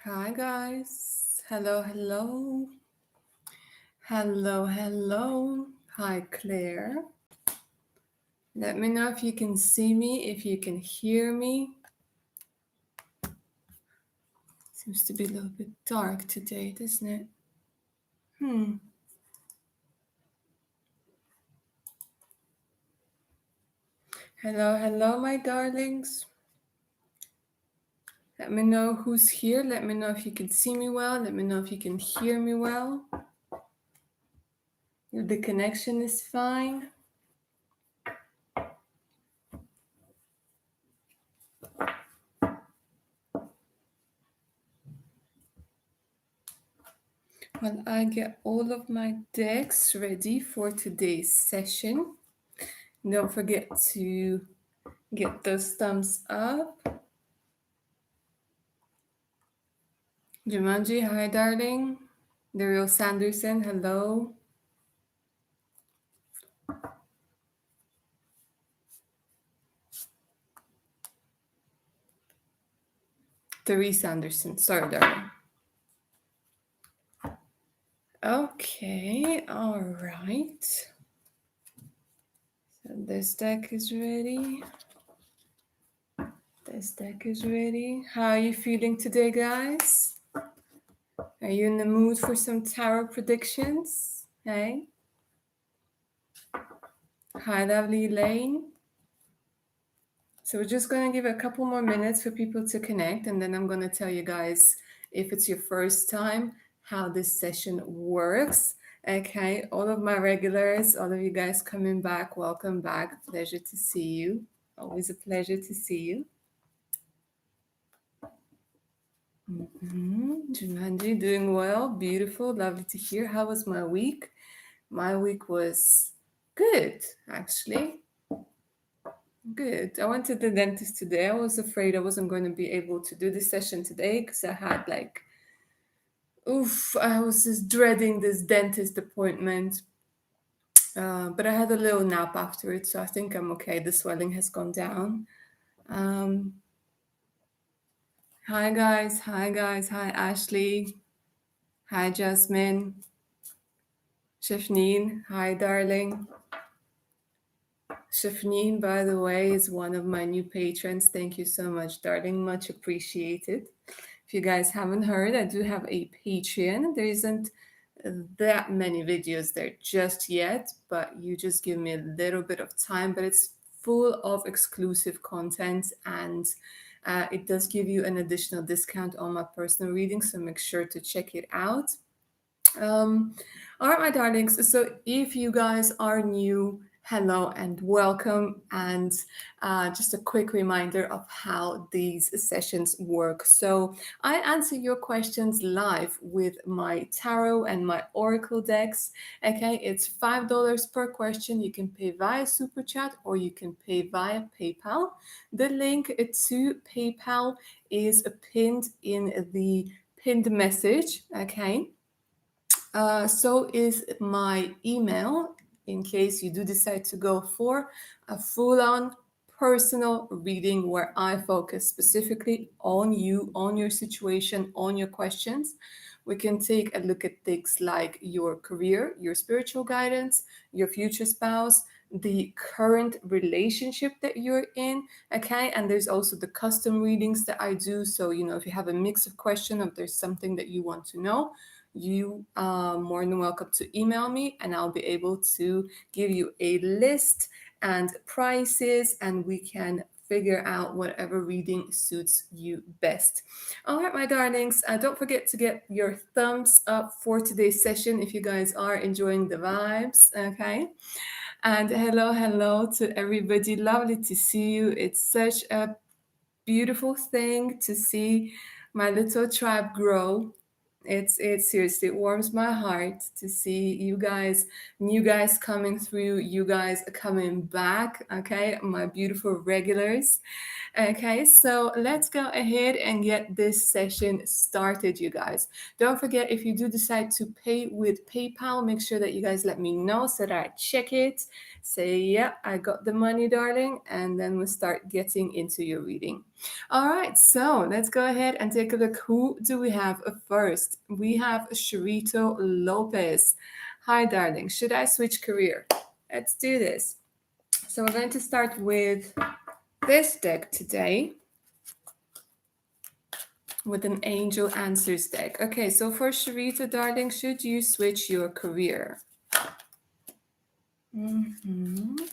Hi guys. Hello, hello. Hello, hello. Hi Claire. Let me know if you can see me, if you can hear me. Seems to be a little bit dark today, doesn't it? Hmm. Hello, hello, my darlings. Let me know who's here. Let me know if you can see me well. Let me know if you can hear me well. If the connection is fine. While I get all of my decks ready for today's session. Don't forget to get those thumbs up. Jumanji, hi darling. Daryl Sanderson, hello. Therese Sanderson, sorry darling. Okay, all right. So this deck is ready. This deck is ready. How are you feeling today, guys? Are you in the mood for some tarot predictions? Hey? Hi, lovely Elaine. So we're just going to give a couple more minutes for people to connect, and then I'm going to tell you guys, if it's your first time, how this session works. Okay, all of my regulars, all of you guys coming back, welcome back. Pleasure to see you. Always a pleasure to see you. Jumanji, doing well, beautiful, lovely to hear. How was my week? My week was good, actually. Good. I went to the dentist today. I was afraid I wasn't going to be able to do this session today because I had I was just dreading this dentist appointment. But I had a little nap after it, so I think I'm okay. The swelling has gone down. Hi guys. Hi guys. Hi Ashley. Hi Jasmine. Shifneen. Hi darling. Shifneen, by the way, is one of my new patrons. Thank you so much, darling. Much appreciated. If you guys haven't heard, I do have a Patreon. There isn't that many videos there just yet, but you just give me a little bit of time. But it's full of exclusive content, and it does give you an additional discount on my personal readings, so make sure to check it out. All right, my darlings. So if you guys are new, hello and welcome. And just a quick reminder of how these sessions work. So I answer your questions live with my tarot and my oracle decks. Okay, it's $5 per question. You can pay via Super Chat or you can pay via PayPal. The link to PayPal is pinned in the pinned message. Okay. So is my email in case you do decide to go for a full-on personal reading where I focus specifically on you, on your situation, on your questions. We can take a look at things like your career, your spiritual guidance, your future spouse, the current relationship that you're in. Okay, and there's also the custom readings that I do. So, if you have a mix of questions, if there's something that you want to know, you are more than welcome to email me and I'll be able to give you a list and prices, and we can figure out whatever reading suits you best. All right, my darlings, don't forget to get your thumbs up for today's session if you guys are enjoying the vibes. Okay, and hello to everybody. Lovely to see you. It's such a beautiful thing to see my little tribe grow. It's seriously, it warms my heart to see you guys, new guys coming through, you guys coming back. Okay, my beautiful regulars. Okay, so let's go ahead and get this session started, you guys. Don't forget, if you do decide to pay with PayPal, make sure that you guys let me know so that I check it. Say, yeah, I got the money, darling, and then we'll start getting into your reading. All right, so let's go ahead and take a look. Who do we have first? We have Sharito Lopez. Hi, darling. Should I switch career? Let's do this. So we're going to start with this deck today with an Angel Answers deck. Okay, so for Sharita, darling, should you switch your career? Mhm.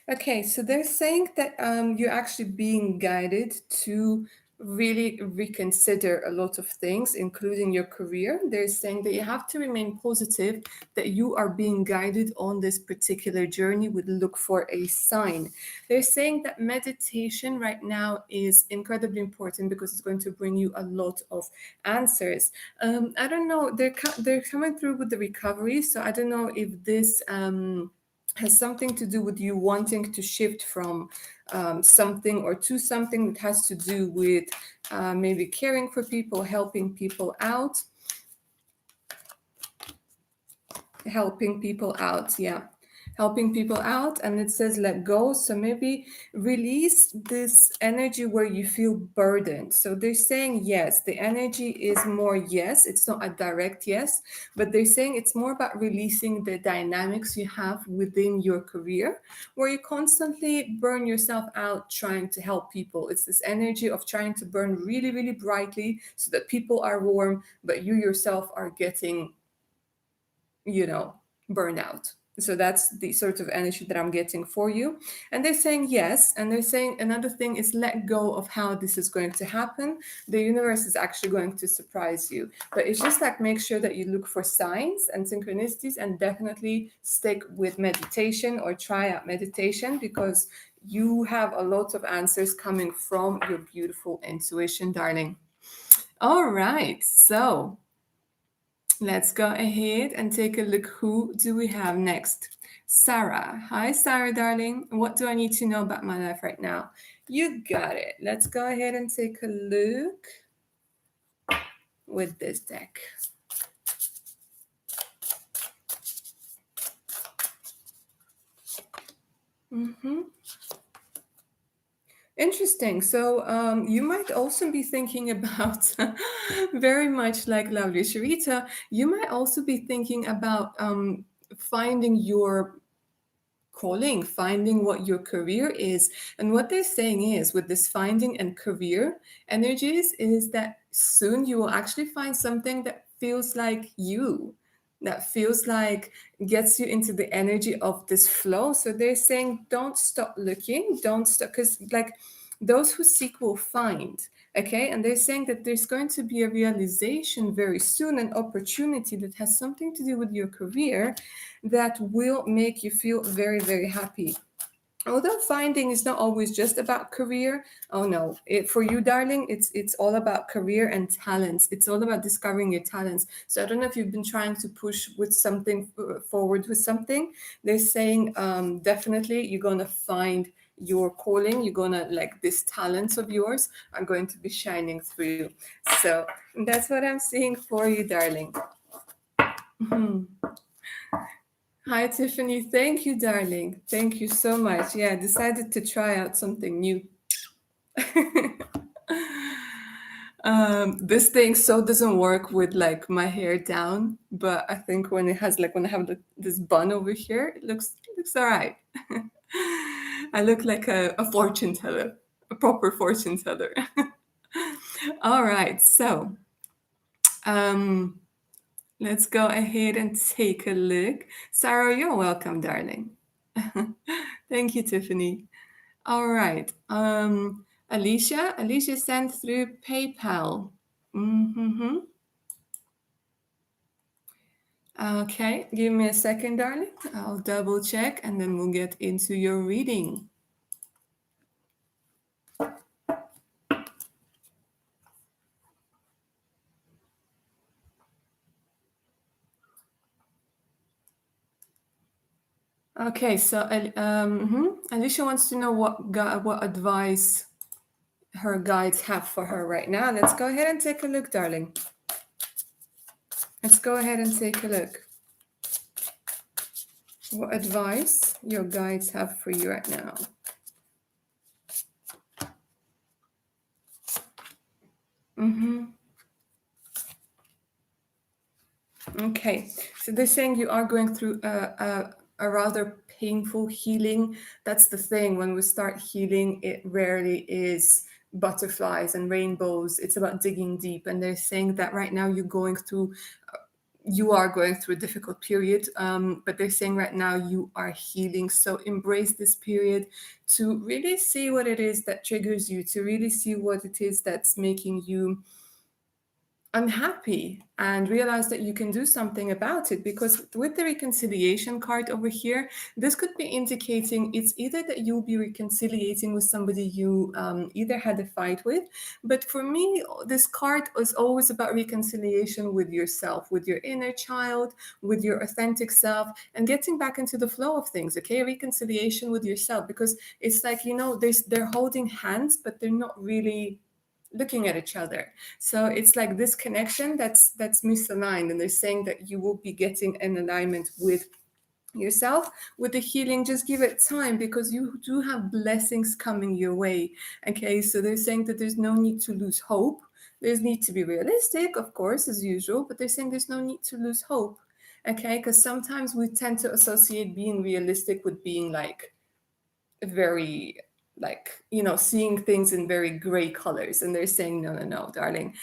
Okay, so they're saying that you're actually being guided to really reconsider a lot of things, including your career. They're saying that you have to remain positive, that you are being guided on this particular journey, would look for a sign. They're saying that meditation right now is incredibly important because it's going to bring you a lot of answers. I don't know, they're coming through with the recovery, so I don't know if this has something to do with you wanting to shift from something or to something that has to do with maybe caring for people, helping people out, yeah, helping people out. And it says let go, so maybe release this energy where you feel burdened. So they're saying yes, the energy is more yes, it's not a direct yes, but they're saying it's more about releasing the dynamics you have within your career where you constantly burn yourself out trying to help people. It's this energy of trying to burn really, really brightly so that people are warm, but you yourself are getting, you know, burnout. So that's the sort of energy that I'm getting for you. And they're saying yes. And they're saying another thing is let go of how this is going to happen. The universe is actually going to surprise you. But it's just like make sure that you look for signs and synchronicities and definitely stick with meditation or try out meditation because you have a lot of answers coming from your beautiful intuition, darling. All right. So let's go ahead and take a look. Who do we have next? Sarah. Hi, Sarah, darling. What do I need to know about my life right now? You got it. Let's go ahead and take a look with this deck. Mm-hmm. Interesting. So you might also be thinking about, very much like lovely Sharita, you might also be thinking about finding your calling, finding what your career is. And what they're saying is with this finding and career energies is that soon you will actually find something that feels like you, that feels like gets you into the energy of this flow. So they're saying don't stop looking, don't stop, because like those who seek will find. Okay, and they're saying that there's going to be a realization very soon, an opportunity that has something to do with your career that will make you feel very, very happy. Although finding is not always just about career. Oh no, for you, darling, it's all about career and talents. It's all about discovering your talents. So I don't know if you've been trying to push with something forward with something. They're saying definitely you're gonna find your calling. You're gonna like these talents of yours are going to be shining through. So that's what I'm seeing for you, darling. Hi, Tiffany. Thank you, darling. Thank you so much. Yeah, I decided to try out something new. This thing so doesn't work with like my hair down, but I think when it has like when I have this bun over here, it looks all right. I look like a fortune teller, a proper fortune teller. All right, so um, let's go ahead and take a look. Sarah, you're welcome, darling. Thank you, Tiffany. All right. Alicia sent through PayPal. Mm-hmm. Okay, give me a second, darling. I'll double check and then we'll get into your reading. Okay, so Alicia wants to know what advice her guides have for her right now. Let's go ahead and take a look, darling. Let's go ahead and take a look. What advice your guides have for you right now? Mm-hmm. Okay, so they're saying you are going through a rather painful healing. That's the thing. When we start healing, it rarely is butterflies and rainbows. It's about digging deep. And they're saying that right now you are going through a difficult period, but they're saying right now you are healing. So embrace this period to really see what it is that triggers you, to really see what it is that's making you unhappy and realize that you can do something about it, because with the reconciliation card over here, this could be indicating it's either that you'll be reconciliating with somebody you either had a fight with, but for me this card is always about reconciliation with yourself, with your inner child, with your authentic self, and getting back into the flow of things. Okay, reconciliation with yourself, because it's like, they're holding hands but they're not really looking at each other. So it's like this connection that's misaligned, and they're saying that you will be getting an alignment with yourself. With the healing, just give it time, because you do have blessings coming your way. Okay, so they're saying that there's no need to lose hope. There's need to be realistic, of course, as usual, but they're saying there's no need to lose hope. Okay, because sometimes we tend to associate being realistic with being like very, like, seeing things in very gray colors, and they're saying no, no, no, darling.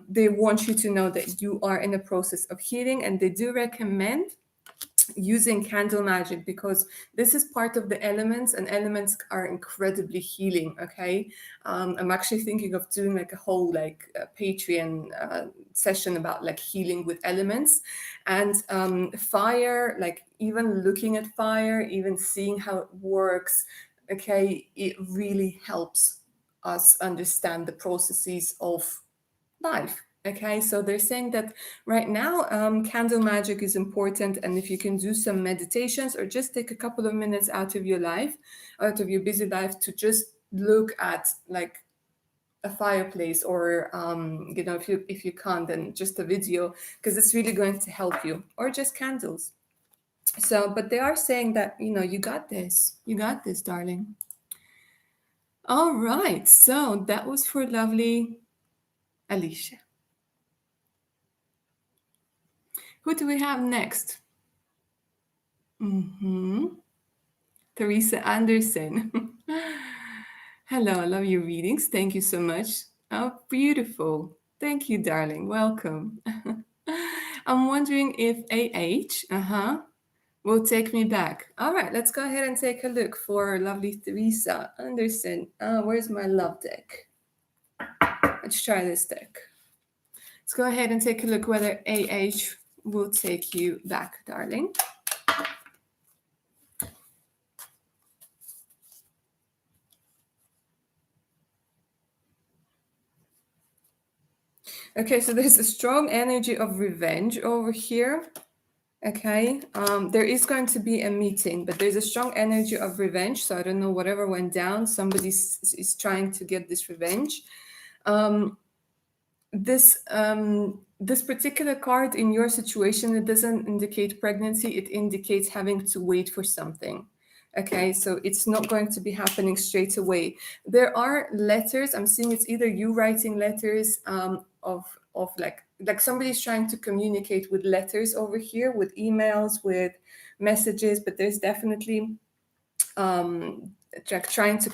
They want you to know that you are in a process of healing, and they do recommend using candle magic, because this is part of the elements, and elements are incredibly healing. Okay, I'm actually thinking of doing like a whole like Patreon session about like healing with elements. And fire, like even looking at fire, even seeing how it works, okay, it really helps us understand the processes of life. Okay, so they're saying that right now, candle magic is important, and if you can do some meditations or just take a couple of minutes out of your life, out of your busy life, to just look at like a fireplace, or if you can't, then just a video, because it's really going to help you, or just candles. So, but they are saying that you got this, darling. All right, so that was for lovely Alicia. Who do we have next? Teresa Anderson. Hello, I love your readings. Thank you so much. Oh, beautiful. Thank you, darling. Welcome. I'm wondering if will take me back. All right, let's go ahead and take a look for lovely Teresa Anderson. Where's my love deck? Let's try this deck. Let's go ahead and take a look whether will take you back, darling. Okay, so there's a strong energy of revenge over here. Okay, there is going to be a meeting, but there's a strong energy of revenge. So I don't know, whatever went down, somebody is trying to get this revenge. This particular card in your situation, it doesn't indicate pregnancy, it indicates having to wait for something. Okay, so it's not going to be happening straight away. There are letters, I'm seeing it's either you writing letters, of like somebody's trying to communicate with letters over here, with emails, with messages, but there's definitely like trying to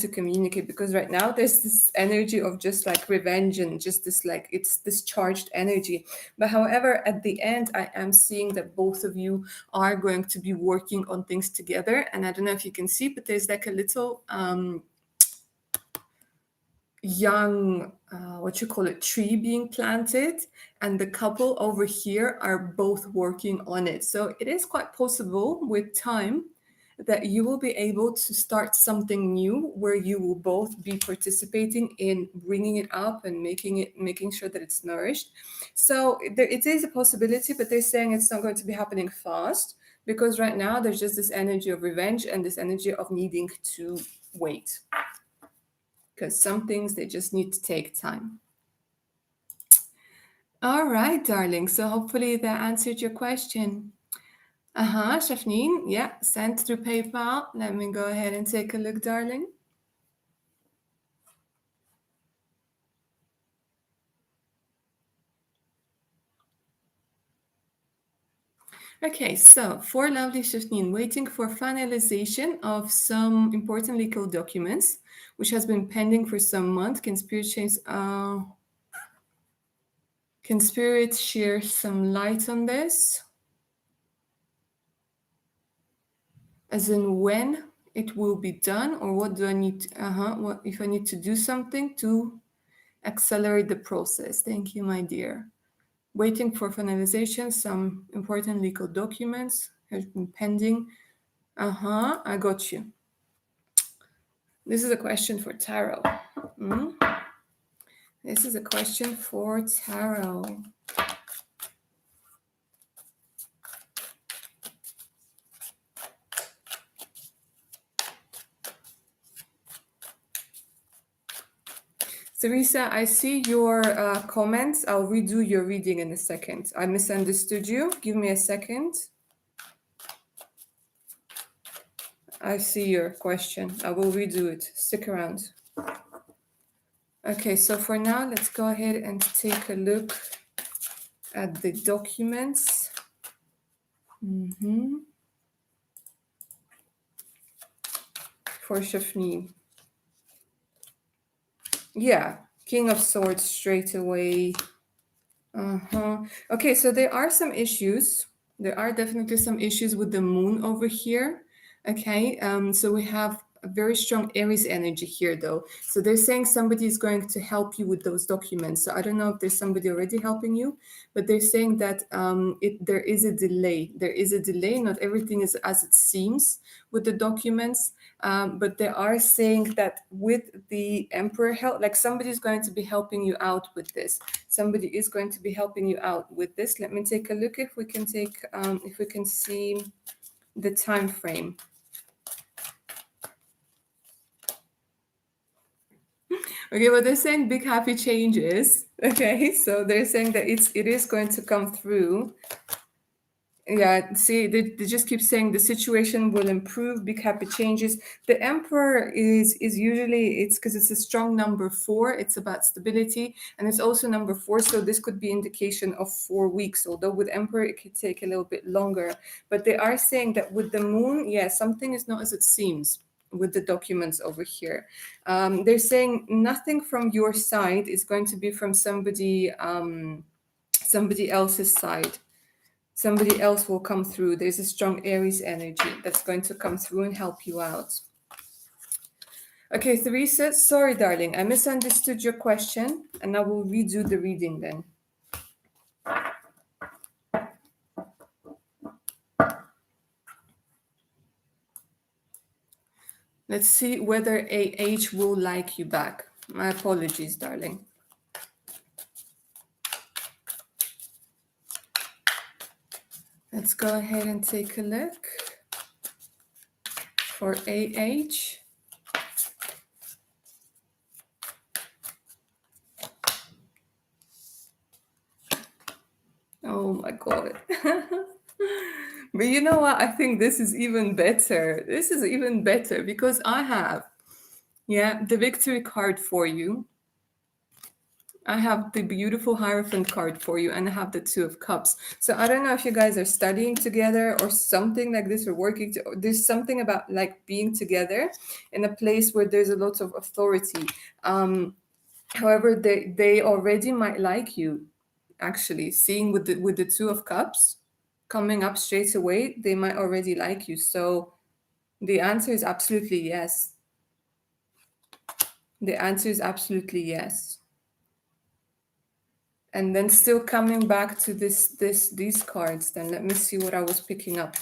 communicate, because right now there's this energy of just like revenge, and just this, like, it's this charged energy. But however, at the end, I am seeing that both of you are going to be working on things together. And I don't know if you can see, but there's like a little young what you call it, tree being planted, and the couple over here are both working on it. So it is quite possible with time that you will be able to start something new, where you will both be participating in bringing it up and making sure that it's nourished. So it is a possibility, but they're saying it's not going to be happening fast, because right now there's just this energy of revenge and this energy of needing to wait, because some things, they just need to take time. All right, darling. So hopefully that answered your question. Shafneen, yeah, sent through PayPal. Let me go ahead and take a look, darling. Okay, so for lovely Shafneen, waiting for finalization of some important legal documents, which has been pending for some month. Can Spirit share some light on this? As in when it will be done, or what do I need? What if I need to do something to accelerate the process? Thank you, my dear. Waiting for finalization, some important legal documents has been pending. I got you. This is a question for tarot. Mm? This is a question for tarot. Teresa, I see your comments. I'll redo your reading in a second. I misunderstood you. Give me a second. I see your question. I will redo it. Stick around. Okay, so for now, let's go ahead and take a look at the documents. For Shafni. Yeah, King of Swords straight away. Okay, so there are some issues. There are definitely some issues with the moon over here. Okay, so we have a very strong Aries energy here, though. So they're saying somebody is going to help you with those documents. So I don't know if there's somebody already helping you, but they're saying that there is a delay. There is a delay. Not everything is as it seems with the documents. But they are saying that with the Emperor help, like somebody is going to be helping you out with this. Somebody is going to be helping you out with this. Let me take a look if we can see the time frame. Okay, well, they're saying big happy changes. Okay, so they're saying that it is going to come through. Yeah, see, they just keep saying the situation will improve, big happy changes. The Emperor is usually, it's because it's a strong number 4. It's about stability, and it's also number 4. So this could be indication of 4 weeks. Although with Emperor it could take a little bit longer. But they are saying that with the Moon, yeah, something is not as it seems with the documents over here. They're saying nothing from your side is going to be from somebody else's side. Somebody else will come through. There's a strong Aries energy that's going to come through and help you out. Okay, Theresa, sorry, darling. I misunderstood your question, and I will redo the reading then. Let's see whether AH will like you back. My apologies, darling. Let's go ahead and take a look for AH. Oh my God. But you know what? I think this is even better. This is even better because I have, the victory card for you. I have the beautiful Hierophant card for you, and I have the Two of Cups. So I don't know if you guys are studying together or something like this, or working. There's something about like being together in a place where there's a lot of authority. However, they already might like you. Actually, seeing with the Two of Cups coming up straight away, they might already like you. So the answer is absolutely yes. The answer is absolutely yes. And then still coming back to these cards, then let me see what I was picking up.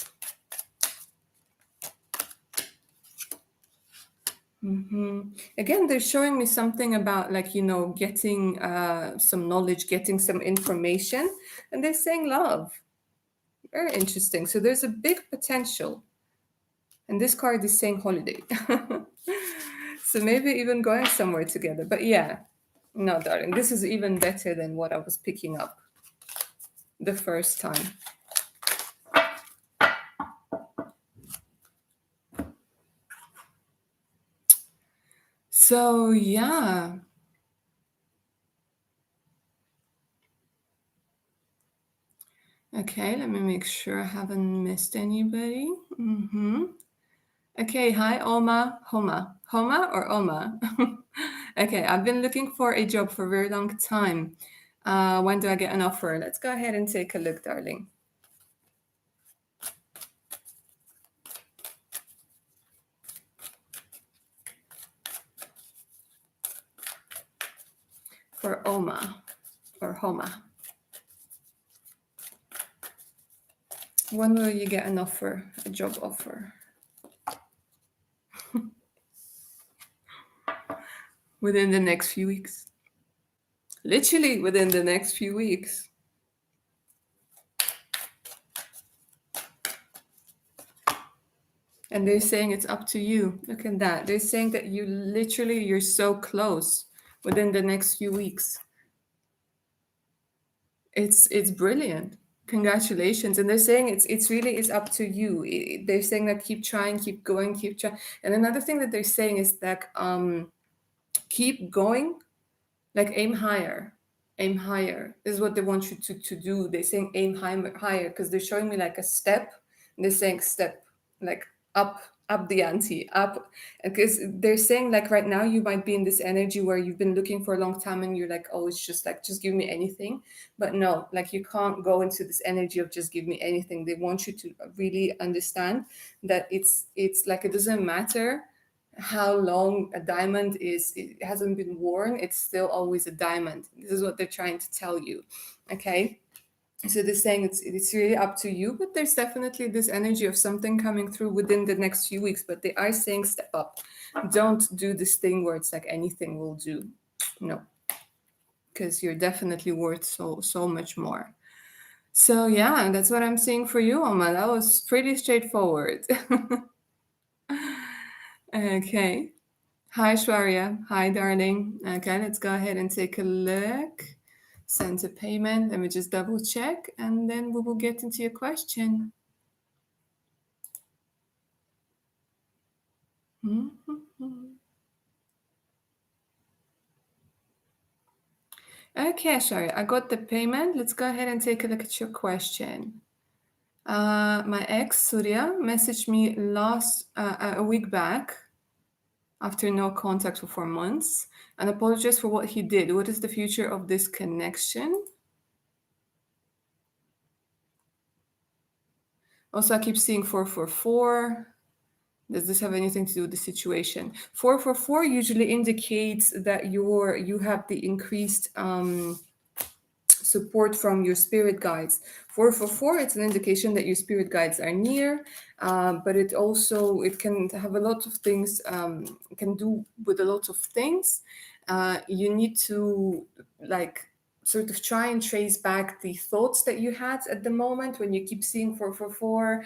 Again, they're showing me something about like, getting some knowledge, getting some information, and they're saying love. Very interesting. So there's a big potential. And this card is saying holiday. So maybe even going somewhere together. But yeah, no, darling, this is even better than what I was picking up the first time. So yeah. Okay, let me make sure I haven't missed anybody. Okay, hi Oma. Homa or Oma? Okay, I've been looking for a job for a very long time. When do I get an offer? Let's go ahead and take a look, darling. For Oma or Homa. When will you get an offer, a job offer? Within the next few weeks. Literally within the next few weeks. And they're saying it's up to you. Look at that. They're saying that you're so close within the next few weeks. It's brilliant. Congratulations. And they're saying it's up to you. They're saying that keep trying, keep going, keep trying. And another thing that they're saying is that keep going, like aim higher. This is what they want you to do. They're saying aim higher because they're showing me like a step, and they're saying step, like up the ante, up, because they're saying like right now you might be in this energy where you've been looking for a long time and you're like, oh, it's just like just give me anything. But no, like you can't go into this energy of just give me anything. They want you to really understand that it's like it doesn't matter how long a diamond is, it hasn't been worn, it's still always a diamond. This is what they're trying to tell you. Okay, so they're saying it's really up to you, but there's definitely this energy of something coming through within the next few weeks. But they are saying step up. Don't do this thing where it's like anything will do. No, because you're definitely worth so much more. So yeah, that's what I'm seeing for you, Alma. That was pretty straightforward. Okay. Hi, Shwarya. Hi, darling. Okay, let's go ahead and take a look. Send a payment. Let me just double check and then we will get into your question. Okay, Shwarya, I got the payment. Let's go ahead and take a look at your question. My ex, Surya, messaged me a week back after no contact for 4 months and apologized for what he did. What is the future of this connection? Also, I keep seeing 444. Does this have anything to do with the situation? 444 usually indicates that you have the increased support from your spirit guides. 444, it's an indication that your spirit guides are near, but it can have a lot of things, can do with a lot of things. You need to like sort of try and trace back the thoughts that you had at the moment when you keep seeing 444.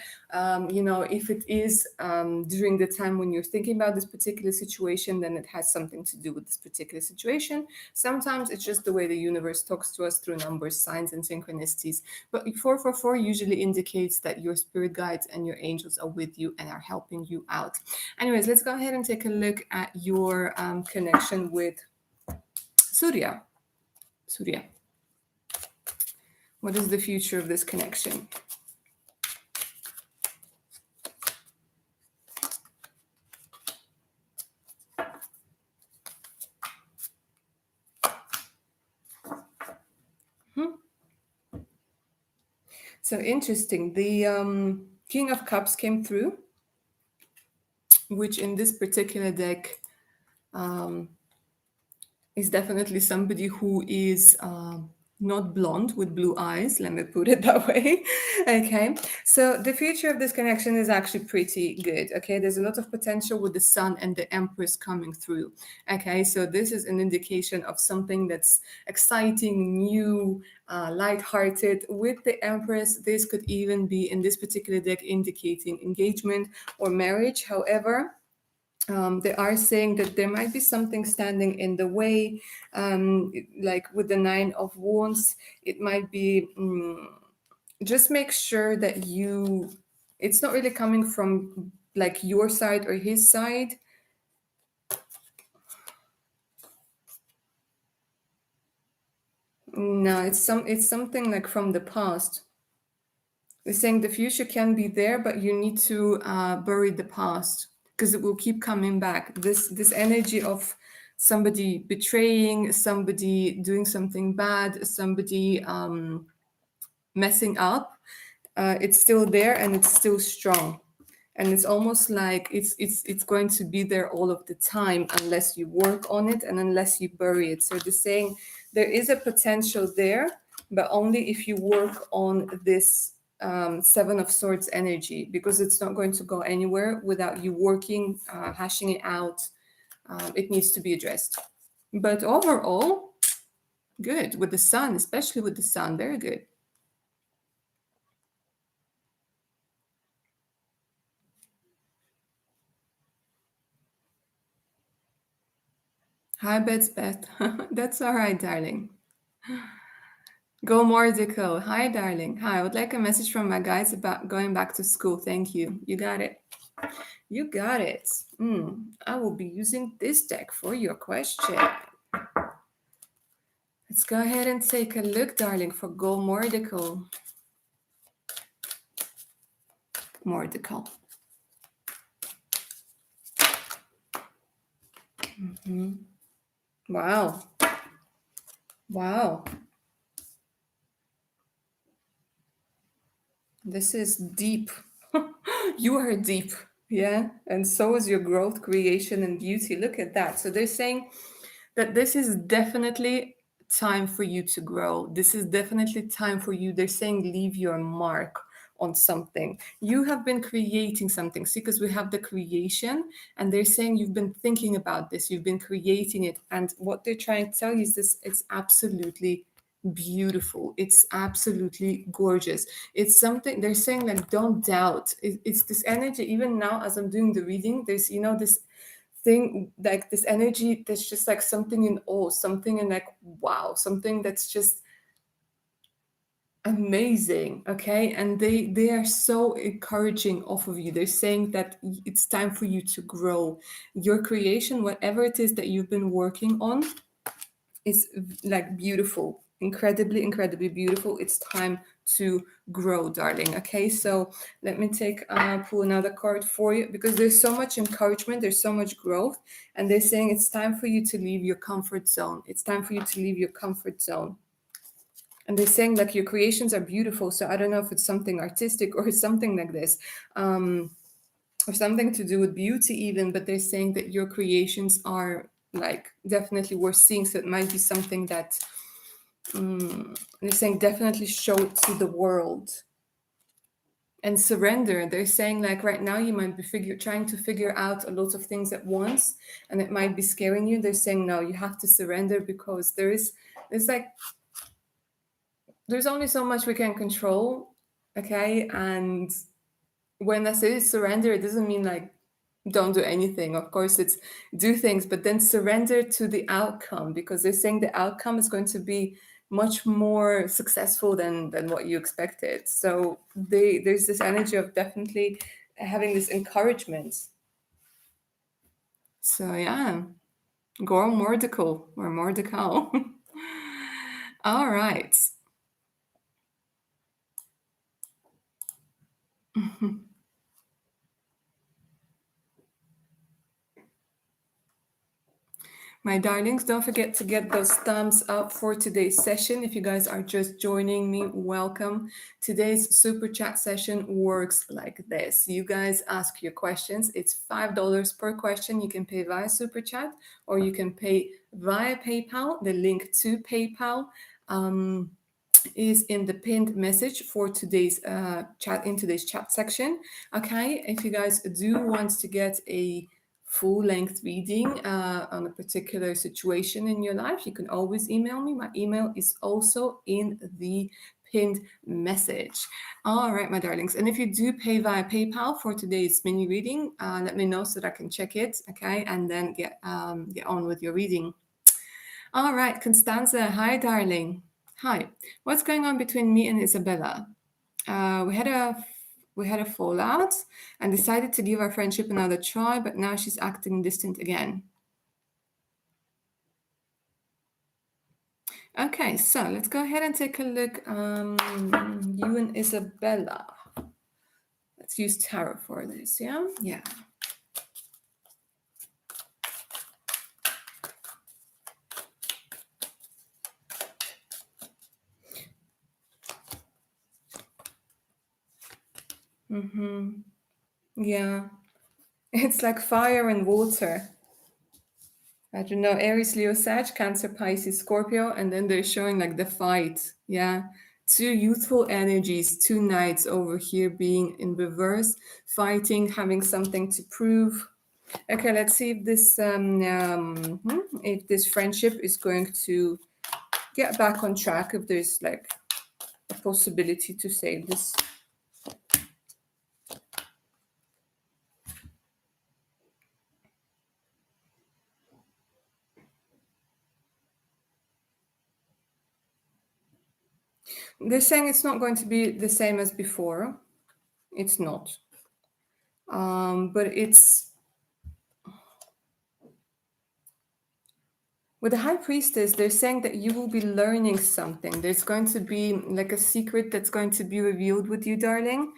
If it is during the time when you're thinking about this particular situation, then it has something to do with this particular situation. Sometimes it's just the way the universe talks to us through numbers, signs, and synchronicities. But 444 usually indicates that your spirit guides and your angels are with you and are helping you out. Anyways, let's go ahead and take a look at your connection with Surya. Surya. What is the future of this connection? So interesting. The King of Cups came through, which in this particular deck is definitely somebody who is not blonde with blue eyes, let me put it that way. Okay, so the future of this connection is actually pretty good. Okay, there's a lot of potential with the sun and the empress coming through. Okay, so this is an indication of something that's exciting, new, light-hearted. With the empress, this could even be in this particular deck indicating engagement or marriage. However, they are saying that there might be something standing in the way, like with the Nine of Wands. It might be just make sure that it's not really coming from like your side or his side. No, it's something like from the past. It's saying the future can be there, but you need to bury the past because it will keep coming back. This energy of somebody betraying, somebody doing something bad, somebody messing up, it's still there and it's still strong. And it's almost like it's going to be there all of the time unless you work on it and unless you bury it. So they're saying there is a potential there, but only if you work on this Seven of Swords energy, because it's not going to go anywhere without you working, hashing it out. It needs to be addressed. But overall, good with the sun, especially with the sun, very good. Hi, Beth. That's all right, darling. Go Mordico. Hi, darling. Hi, I would like a message from my guys about going back to school. Thank you. You got it. You got it. I will be using this deck for your question. Let's go ahead and take a look, darling, for Go Mordico. Mordico. Wow. Wow. This is deep. You are deep. Yeah. And so is your growth, creation, and beauty. Look at that. So they're saying that this is definitely time for you to grow. This is definitely time for you. They're saying leave your mark on something. You have been creating something. See, because we have the creation, and they're saying you've been thinking about this, you've been creating it. And what they're trying to tell you is this: it's absolutely beautiful. It's absolutely gorgeous. It's something they're saying, like, don't doubt. It's this energy. Even now, as I'm doing the reading, there's, this thing, like this energy that's just like something in awe, something in like wow, something that's just amazing. Okay, and they are so encouraging off of you. They're saying that it's time for you to grow your creation, whatever it is that you've been working on. It's like beautiful, incredibly beautiful. It's time to grow, darling. Okay, so let me take pull another card for you, because there's so much encouragement, there's so much growth, and they're saying it's time for you to leave your comfort zone. It's time for you to leave your comfort zone. And they're saying like your creations are beautiful. So I don't know if it's something artistic or something like this. Or something to do with beauty even, but they're saying that your creations are like definitely worth seeing. So it might be something that they're saying definitely show it to the world and surrender. They're saying like right now you might be trying to figure out a lot of things at once, and it might be scaring you. They're saying no, you have to surrender, because there's like there's only so much we can control. Okay, and when I say surrender, it doesn't mean like don't do anything. Of course, it's do things, but then surrender to the outcome, because they're saying the outcome is going to be much more successful than what you expected. So there's this energy of definitely having this encouragement. So yeah, go Mordical or Mordical. All right. My darlings, don't forget to get those thumbs up for today's session. If you guys are just joining me, welcome. Today's super chat session works like this. You guys ask your questions. It's $5 per question. You can pay via super chat, or you can pay via PayPal. The link to PayPal is in the pinned message for today's chat, in today's chat section. Okay, if you guys do want to get a full-length reading on a particular situation in your life, you can always email me. My email is also in the pinned message. All right, my darlings, and if you do pay via PayPal for today's mini reading, let me know so that I can check it. Okay, and then get on with your reading. All right, Constanza. Hi, darling. Hi. What's going on between me and Isabella? We had a fallout and decided to give our friendship another try, but now she's acting distant again. Okay, so let's go ahead and take a look. You and Isabella. Let's use tarot for this, yeah? Yeah. Mm-hmm. Yeah. It's like fire and water. I don't know, Aries, Leo, Sag, Cancer, Pisces, Scorpio, and then they're showing like the fight. Yeah. Two youthful energies, two knights over here being in reverse, fighting, having something to prove. Okay, let's see if this friendship is going to get back on track, if there's like a possibility to save this. They're saying it's not going to be the same as before. It's not. But it's with the high priestess, they're saying that you will be learning something. There's going to be like a secret that's going to be revealed with you, darling.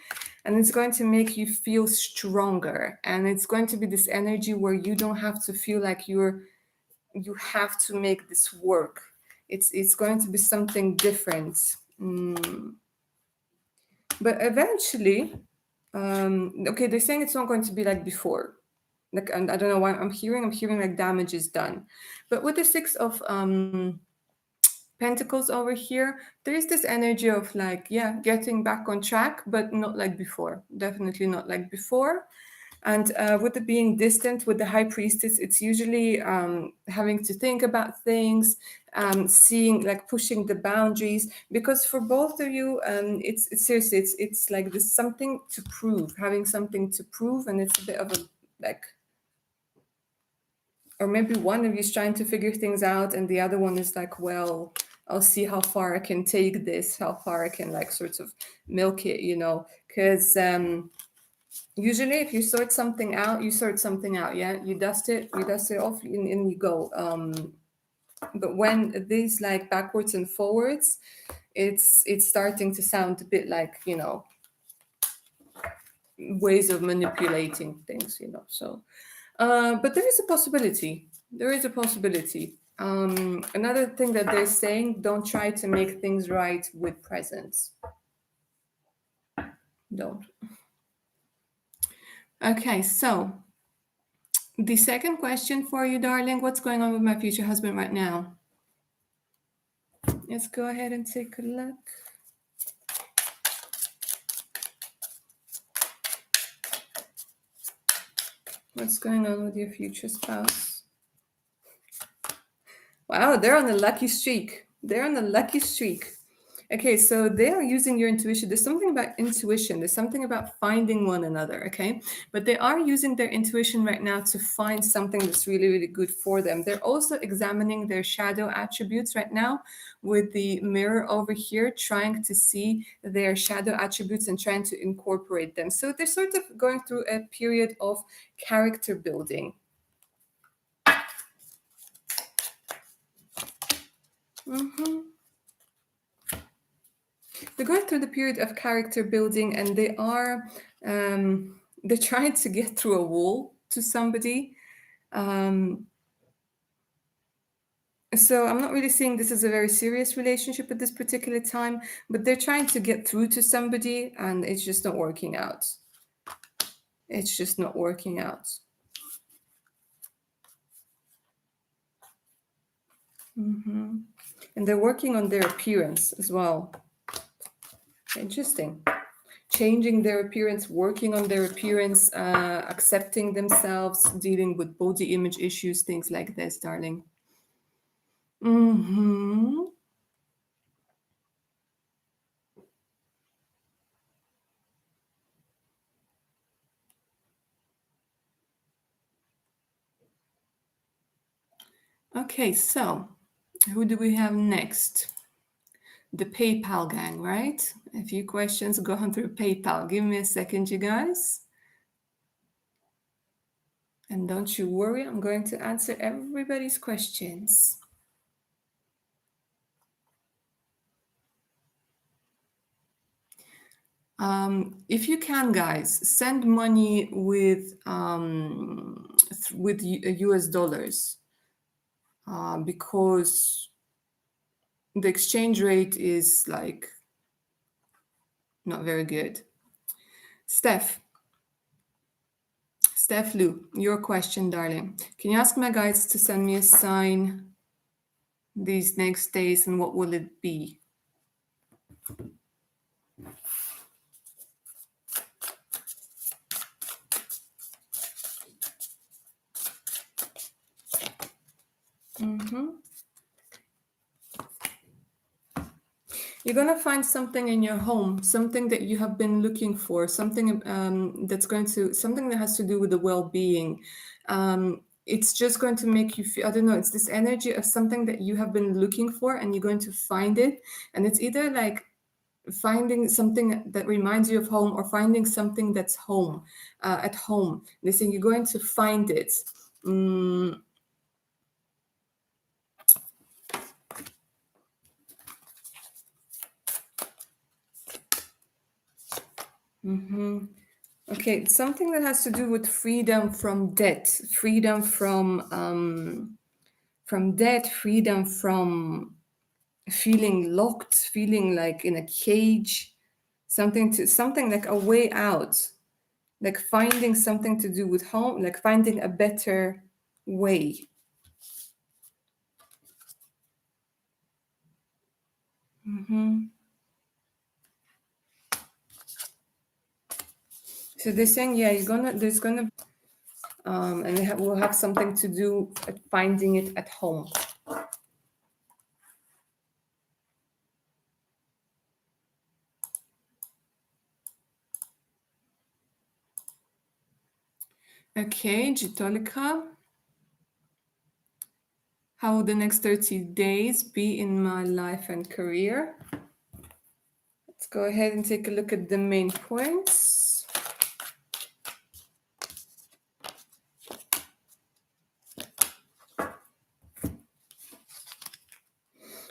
And it's going to make you feel stronger. And it's going to be this energy where you don't have to feel like you have to make this work. It's going to be something different. But eventually, okay, they're saying it's not going to be like before. Like, and I don't know why I'm hearing like damage is done. But with the six of pentacles over here, there is this energy of like, yeah, getting back on track, but not like before. Definitely not like before. And with it being distant with the high priestess, it's usually having to think about things, seeing, like pushing the boundaries. Because for both of you, it's seriously, it's like there's something to prove, having something to prove, and it's a bit of a like, or maybe one of you is trying to figure things out, and the other one is like, well, I'll see how far I can take this, how far I can like sort of milk it, because usually if you sort something out, you sort something out. Yeah, you dust it off, and you go. But when these like backwards and forwards, it's starting to sound a bit like, ways of manipulating things, so but there is a possibility, another thing that they're saying: don't try to make things right with presents. Don't. Okay, so the second question for you, darling: what's going on with my future husband right now? Let's go ahead and take a look. What's going on with your future spouse? Wow, they're on a lucky streak. Okay, so they are using your intuition. There's something about intuition. There's something about finding one another, okay? But they are using their intuition right now to find something that's really, really good for them. They're also examining their shadow attributes right now with the mirror over here, trying to see their shadow attributes and trying to incorporate them. So they're sort of going through a period of character building. Mhm. They're going through the period of character building, and they're trying to get through a wall to somebody. um, so I'm not really seeing this as a very serious relationship at this particular time, but they're trying to get through to somebody, and it's just not working out. It's just not working out. Hmm. And they're working on their appearance as well. Interesting. Changing their appearance, working on their appearance, accepting themselves, dealing with body image issues, things like this, darling. Hmm. Okay, so who do we have next? The PayPal gang, right? A few questions going through PayPal. Give me a second, you guys. And don't you worry, I'm going to answer everybody's questions. If you can, guys, send money with US dollars, because the exchange rate is like not very good. Steph, Steph Lu, your question, darling. Can you ask my guides to send me a sign these next days, and what will it be? You're gonna find something in your home, something that you have been looking for, something something that has to do with the well-being. It's just going to make you feel, I don't know, it's this energy of something that you have been looking for, and you're going to find it. And it's either like finding something that reminds you of home, or finding something that's home, at home. They say you're going to find it. Mm, okay, something that has to do with freedom from debt, freedom from debt, freedom from feeling locked, feeling like in a cage, something like a way out, like finding something to do with home, like finding a better way. So they're saying, yeah, there's gonna, and we'll have something to do at finding it at home. Okay, Jitolika. How will the next 30 days be in my life and career? Let's go ahead and take a look at the main points.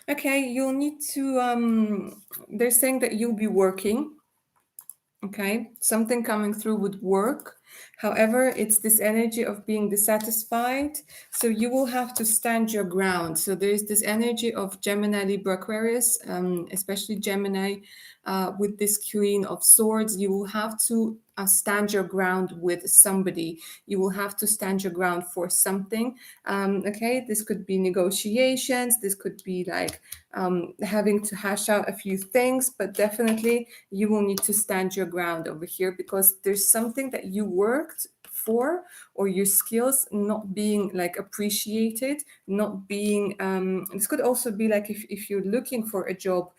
Okay, you'll need to, they're saying that you'll be working. Okay, something coming through with work. However, it's this energy of being dissatisfied. So you will have to stand your ground. So there's this energy of Gemini, Libra, Aquarius, especially Gemini, with this Queen of Swords. You will have to stand your ground with somebody. You will have to stand your ground for something. Okay, this could be negotiations. This could be like having to hash out a few things, but definitely you will need to stand your ground over here, because there's something that you worked for, or your skills not being like appreciated, not being this could also be like if you're looking for a job,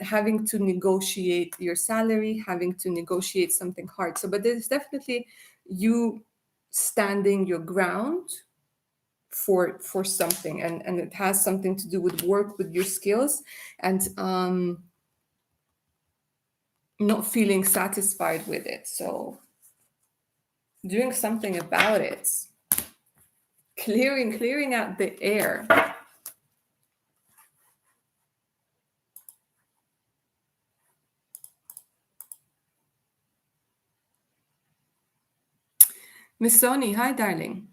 having to negotiate your salary, having to negotiate something hard. So but there's definitely you standing your ground for something, and it has something to do with work, with your skills, and not feeling satisfied with it, so doing something about it, clearing out the air. Miss Sony, hi darling.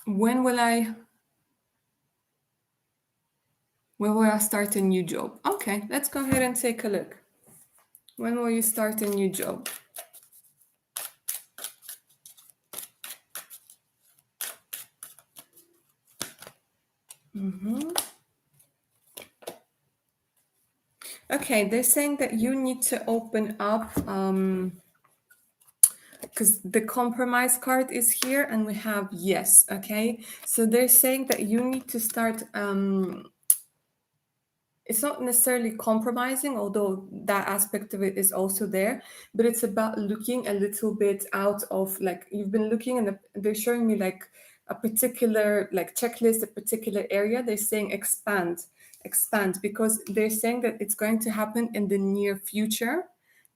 when will i when will I start a new job? Okay, let's go ahead and take a look. When will you start a new job? Okay, they're saying that you need to open up, because the compromise card is here, and we have yes. Okay, so they're saying that you need to start, it's not necessarily compromising, although that aspect of it is also there, but it's about looking a little bit out of, like, you've been looking, and they're showing me like a particular like checklist, a particular area. They're saying expand, because they're saying that it's going to happen in the near future.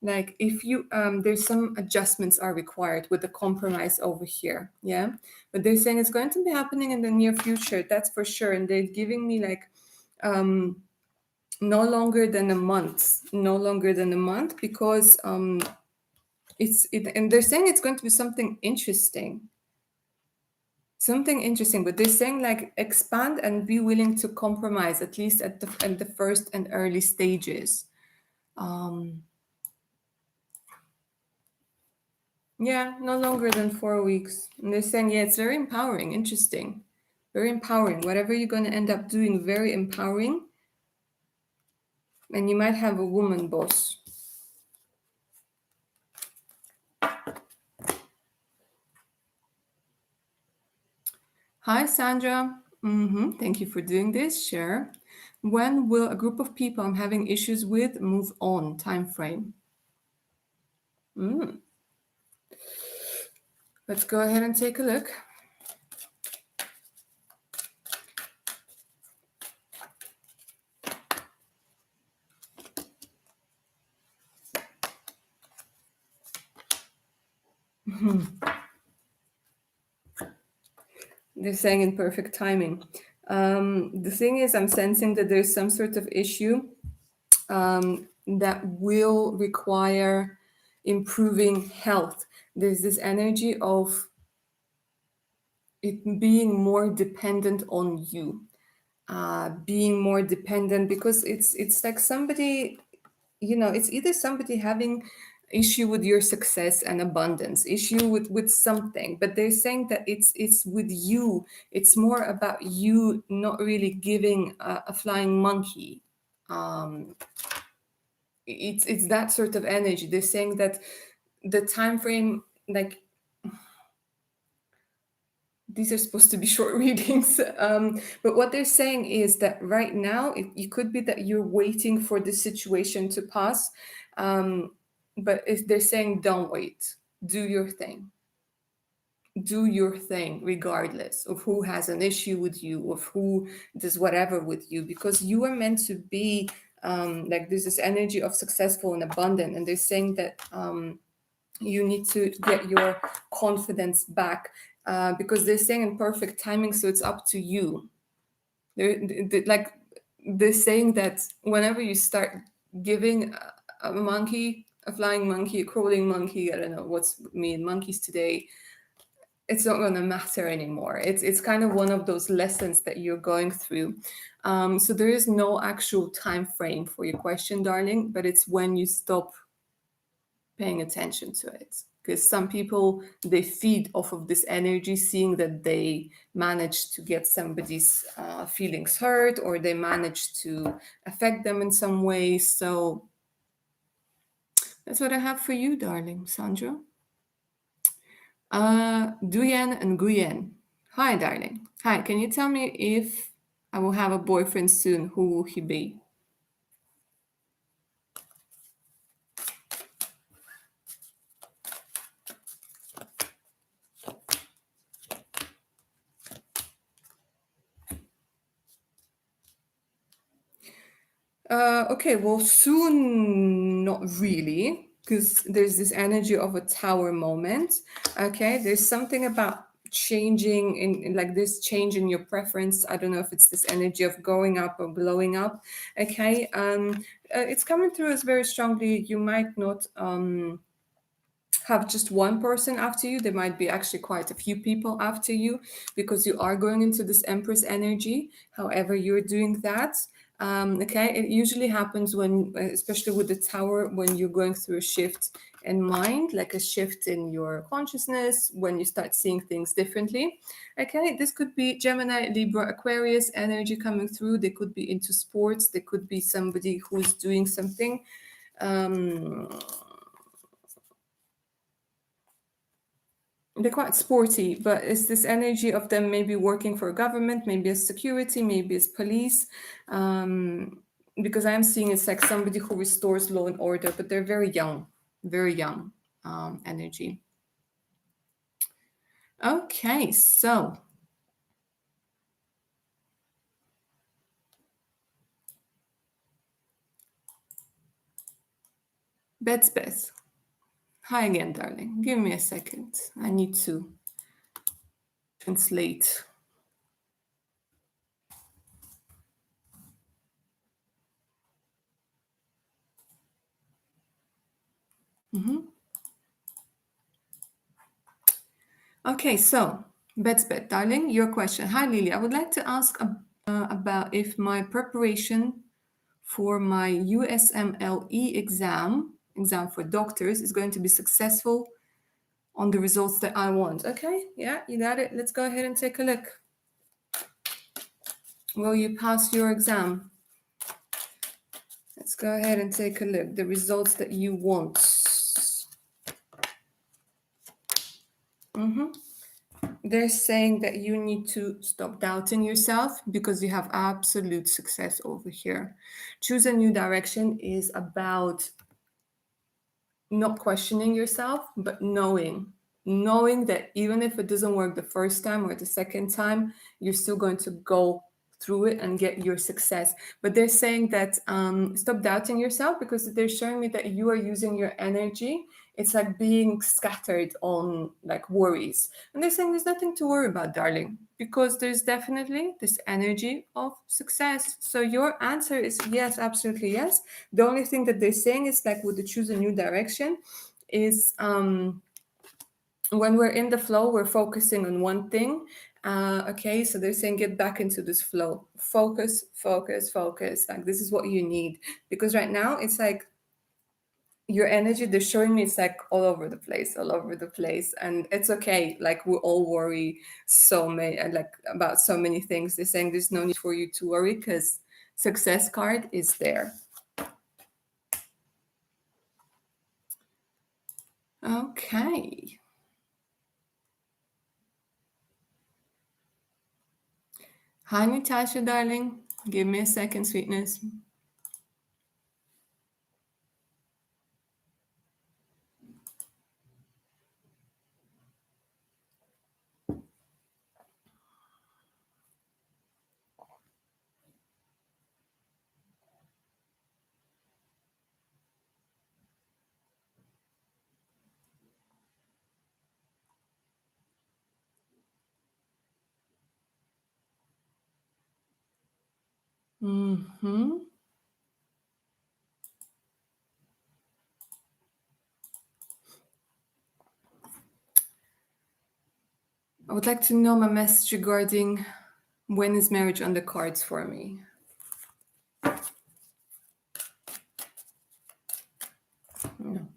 Like if you there's some adjustments are required with the compromise over here, yeah, but they're saying it's going to be happening in the near future, that's for sure. And they're giving me like no longer than a month, no longer than a month, because and they're saying it's going to be something interesting, but they're saying like expand and be willing to compromise, at least at the first and early stages. um yeah, no longer than 4 weeks. And they're saying, yeah, it's very empowering. Interesting, very empowering, whatever you're going to end up doing, very empowering. And you might have a woman boss. Hi, Sandra. Thank you for doing this. Share. When will a group of people I'm having issues with move on? Time frame. Mm. Let's go ahead and take a look. They're saying in perfect timing. The thing is, I'm sensing that there's some sort of issue that will require improving health. There's this energy of it being more dependent on you, being more dependent, because it's like somebody, it's either somebody having issue with your success and abundance, issue with something, but they're saying that it's with you. It's more about you not really giving a flying monkey. um it's that sort of energy. They're saying that the time frame, like, these are supposed to be short readings, but what they're saying is that right now it could be that you're waiting for the situation to pass, but if they're saying don't wait, do your thing, do your thing regardless of who has an issue with you, of who does whatever with you, because you are meant to be, like, there's this energy of successful and abundant, and they're saying that you need to get your confidence back, because they're saying in perfect timing, so it's up to you. Like, they're saying that whenever you start giving a monkey, a flying monkey, a crawling monkey, I don't know what's me and monkeys today, it's not going to matter anymore. It's kind of one of those lessons that you're going through. So there is no actual time frame for your question, darling, but it's when you stop paying attention to it, because some people, they feed off of this energy, seeing that they manage to get somebody's feelings hurt, or they manage to affect them in some way. So that's what I have for you, darling Sandra. Duyen and Guyen. Hi, darling. Hi, can you tell me if I will have a boyfriend soon? Who will he be? Okay, well, soon, not really, because there's this energy of a tower moment. Okay, there's something about changing in like this change in your preference. I don't know if it's this energy of going up or blowing up. Okay, it's coming through as very strongly. You might not have just one person after you. There might be actually quite a few people after you, because you are going into this Empress energy. However, you're doing that. Okay, it usually happens when, especially with the tower, when you're going through a shift in mind, like a shift in your consciousness, when you start seeing things differently. Okay, this could be Gemini, Libra, Aquarius energy coming through. They could be into sports. They could be somebody who's doing something. Um, they're quite sporty, but it's this energy of them maybe working for a government, maybe as security, maybe as police. Because I'm seeing it's like somebody who restores law and order, but they're very young energy. Okay, so Beth. Hi again, darling. Give me a second. I need to translate. Mhm. Okay, so Betsbet, darling, your question. Hi, Lily. I would like to ask about if my preparation for my USMLE exam for doctors, is going to be successful on the results that I want. Okay, yeah, you got it. Let's go ahead and take a look. Will you pass your exam? Let's go ahead and take a look. The results that you want. Mhm. They're saying that you need to stop doubting yourself because you have absolute success over here. Choose a new direction is about not questioning yourself, but knowing that even if it doesn't work the first time or the second time, you're still going to go through it and get your success. But they're saying that stop doubting yourself because they're showing me that you are using your energy. It's like being scattered on like worries. And they're saying there's nothing to worry about, darling, because there's definitely this energy of success. So your answer is yes, absolutely yes. The only thing that they're saying is like with the choose a new direction is when we're in the flow, we're focusing on one thing. Okay, so they're saying get back into this flow. Focus, focus, focus. Like this is what you need. Because right now it's like your energy, they're showing me it's like all over the place, all over the place. And it's okay. Like we all worry so many like about so many things. They're saying there's no need for you to worry because success card is there. Okay. Hi, Natasha, darling. Give me a second, sweetness. Hmm. I would like to know my message regarding when is marriage on the cards for me. No.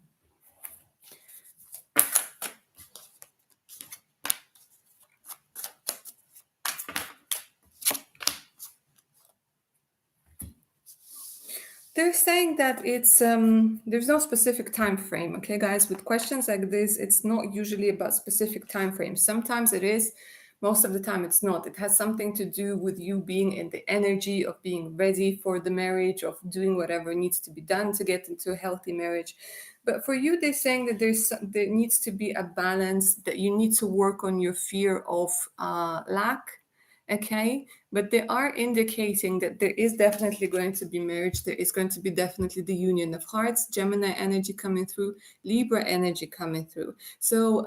They're saying that it's there's no specific time frame. Okay, guys, with questions like this, it's not usually about specific time frames. Sometimes it is, most of the time it's not. It has something to do with you being in the energy of being ready for the marriage, of doing whatever needs to be done to get into a healthy marriage. But for you, they're saying that there needs to be a balance, that you need to work on your fear of lack. Okay, but they are indicating that there is definitely going to be marriage. There is going to be definitely the union of hearts, Gemini energy coming through, Libra energy coming through. So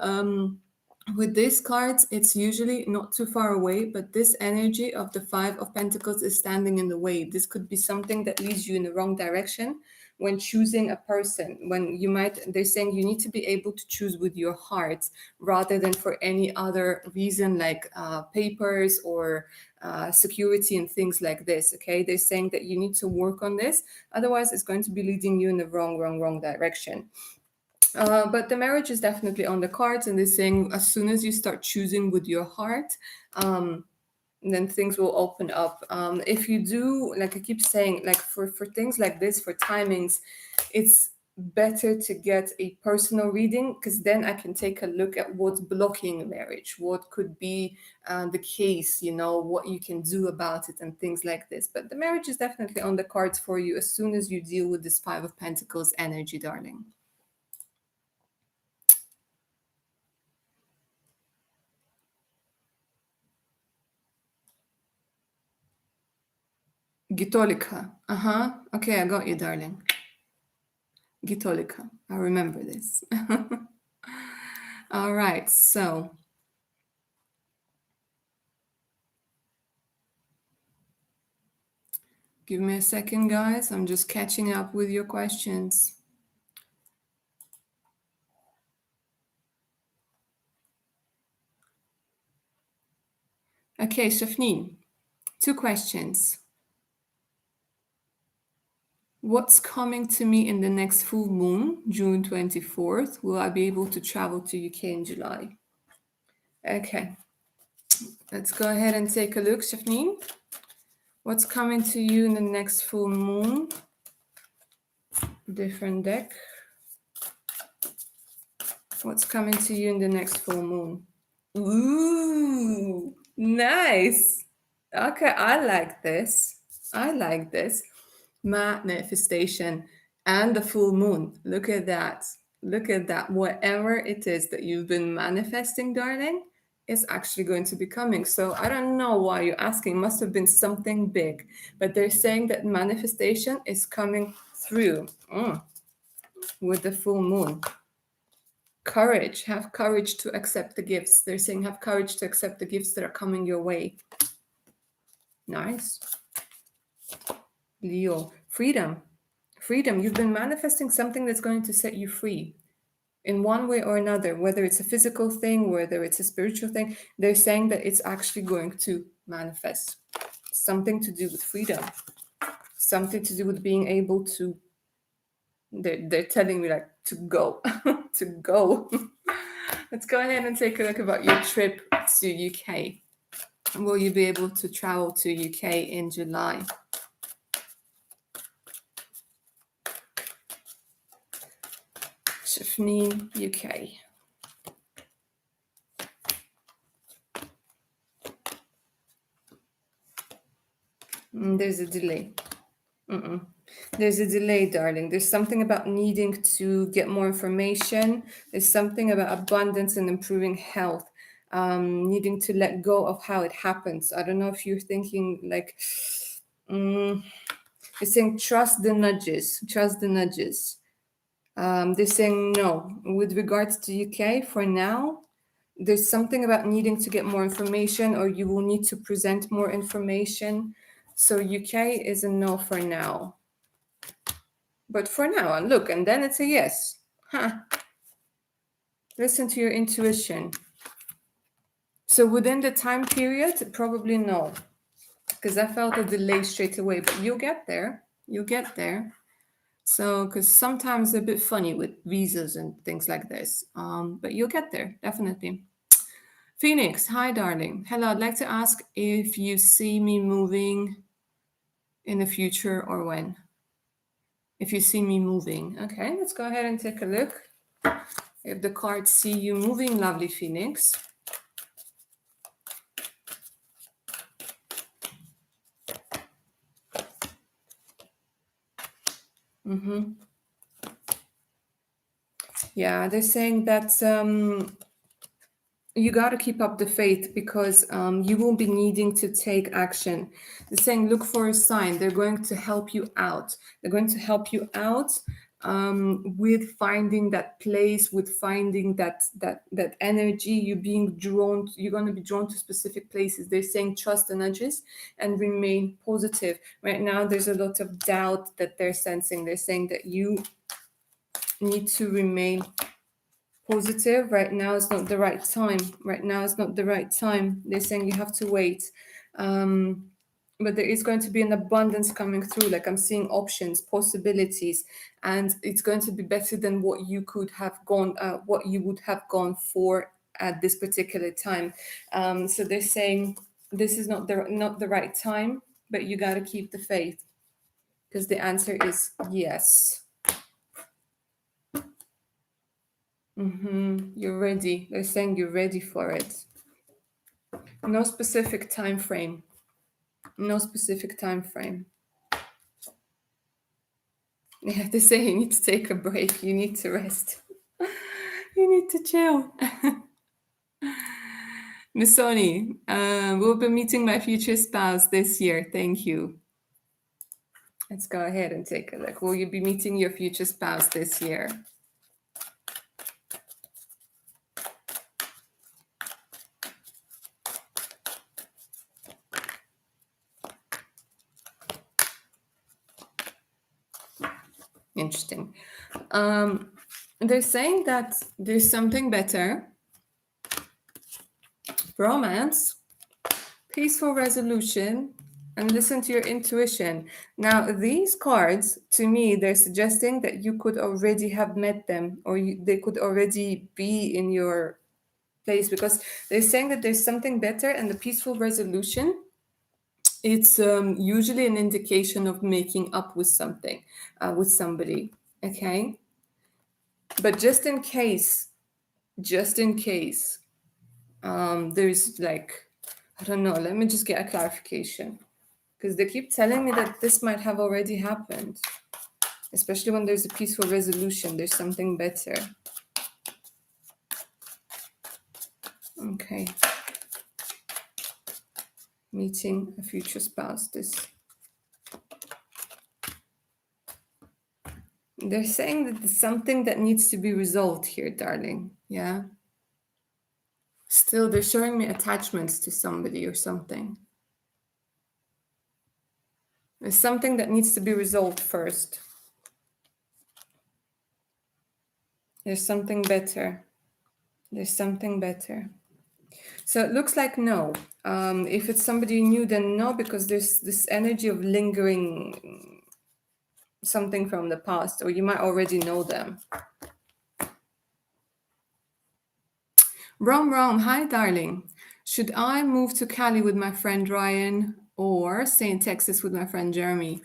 with these cards, it's usually not too far away, but this energy of the Five of Pentacles is standing in the way. This could be something that leads you in the wrong direction when choosing a person. When you might, they're saying you need to be able to choose with your heart rather than for any other reason like papers or security and things like this. Okay, they're saying that you need to work on this, otherwise it's going to be leading you in the wrong direction. But the marriage is definitely on the cards, and they're saying as soon as you start choosing with your heart, um, then things will open up. If you do, like I keep saying, like for things like this, for timings, it's better to get a personal reading because then I can take a look at what's blocking marriage, what could be the case, you know, what you can do about it, and things like this. But the marriage is definitely on the cards for you as soon as you deal with this Five of Pentacles energy, darling. Gitolika. Uh-huh. Okay, I got you, darling. Gitolika. I remember this. All right, so give me a second, guys. I'm just catching up with your questions. Okay, Shafneen, 2 questions. What's coming to me in the next full moon, June 24th? Will I be able to travel to UK in July? Okay, let's go ahead and take a look, Shafneen. What's coming to you in the next full moon? Different deck. What's coming to you in the next full moon? Ooh, nice. Okay, I like this. I like this. Manifestation and the full moon. Look at that. Look at that. Whatever it is that you've been manifesting, darling, is actually going to be coming. So I don't know why you're asking. Must have been something big. But they're saying that manifestation is coming through with the full moon. Courage. Have courage to accept the gifts. They're saying have courage to accept the gifts that are coming your way. Nice. Leo. Freedom. Freedom. You've been manifesting something that's going to set you free in one way or another, whether it's a physical thing, whether it's a spiritual thing. They're saying that it's actually going to manifest something to do with freedom, something to do with being able to, they're telling me like to go, to go. Let's go ahead and take a look about your trip to UK. Will you be able to travel to UK in July? Shafneen, UK. There's a delay. There's a delay, darling. There's something about needing to get more information. There's something about abundance and improving health. Needing to let go of how it happens. I don't know if you're thinking like, they're saying trust the nudges. Trust the nudges. They're saying no. With regards to UK, for now, there's something about needing to get more information, or you will need to present more information. So UK is a no for now. But for now, and look, and then it's a yes. Huh. Listen to your intuition. So within the time period, probably no, because I felt a delay straight away. But you'll get there. You'll get there. So, because sometimes they're a bit funny with visas and things like this. But you'll get there, definitely. Phoenix, hi, darling. Hello, I'd like to ask if you see me moving in the future or when. If you see me moving. Okay, let's go ahead and take a look. If the cards see you moving, lovely Phoenix. Yeah, they're saying that you got to keep up the faith because you will be needing to take action. They're saying look for a sign. They're going to help you out. They're going to help you out with finding that place, with finding that energy. You're being drawn. You're going to be drawn to specific places. They're saying trust the nudges and remain positive. Right now, there's a lot of doubt that they're sensing. They're saying that you need to remain positive. Right now is not the right time. Right now is not the right time. They're saying you have to wait. But there is going to be an abundance coming through. Like I'm seeing options, possibilities, and it's going to be better than what you could have gone, what you would have gone for at this particular time. So they're saying this is not the right time, but you got to keep the faith because the answer is yes. You're ready. They're saying you're ready for it. No specific time frame. No specific time frame. Yeah, they say you need to take a break. You need to rest. You need to chill. Missoni, we'll be meeting my future spouse this year. Thank you. Let's go ahead and take a look. Will you be meeting your future spouse this year? Interesting. They're saying that there's something better. Romance. peaceful resolution, and listen to your intuition. Now, these cards, to me, they're suggesting that you could already have met them, or they could already be in your place, because they're saying that there's something better, and the peaceful resolution, it's usually an indication of making up with something, with somebody. Okay, but just in case, there's like, I don't know. Let me just get a clarification, because they keep telling me that this might have already happened, especially when there's a peaceful resolution. There's something better. Okay. Meeting a future spouse. They're saying that there's something that needs to be resolved here, darling. Yeah. Still, they're showing me attachments to somebody or something. There's something that needs to be resolved first. There's something better. There's something better. So it looks like no. If it's somebody new, then no, because there's this energy of lingering something from the past, or you might already know them. Rom, hi, darling. Should I move to Cali with my friend Ryan or stay in Texas with my friend Jeremy?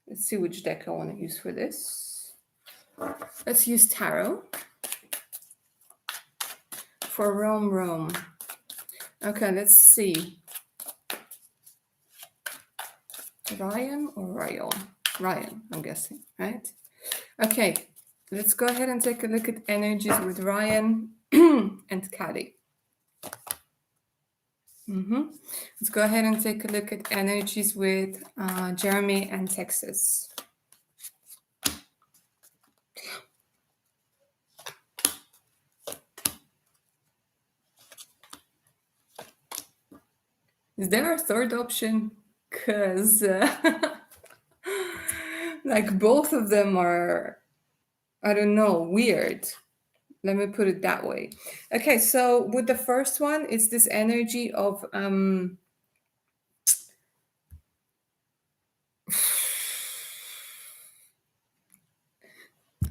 Let's see which deck I want to use for this. Let's use tarot for Rom. Okay, let's see. Ryan or Ryan? Ryan, I'm guessing, right? Okay, let's go ahead and take a look at energies with Ryan and Cali. Let's go ahead and take a look at energies with Jeremy and Texas. Is there a third option? Because like both of them are, I don't know, weird. Let me put it that way. Okay, so with the first one, it's this energy of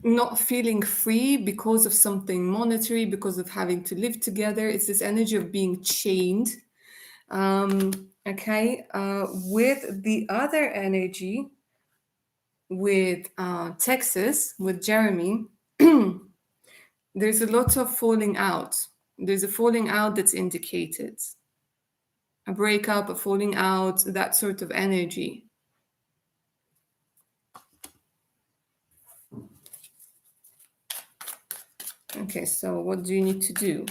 not feeling free because of something monetary, because of having to live together. It's this energy of being chained. Okay, with the other energy, with Texas, with Jeremy, there's a lot of falling out. There's a falling out that's indicated. A breakup, a falling out, that sort of energy. Okay, so what do you need to do?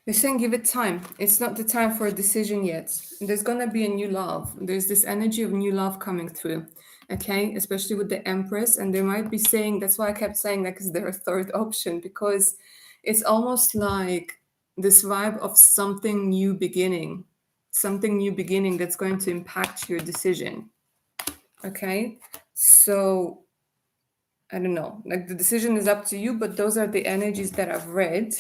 They're saying give it time. It's not the time for a decision yet. There's going to be a new love. There's this energy of new love coming through, okay? Especially with the Empress. And they might be saying, that's why I kept saying, like, is there a third option? Because it's almost like this vibe of something new beginning that's going to impact your decision, okay? So I don't know, like the decision is up to you, but those are the energies that I've read.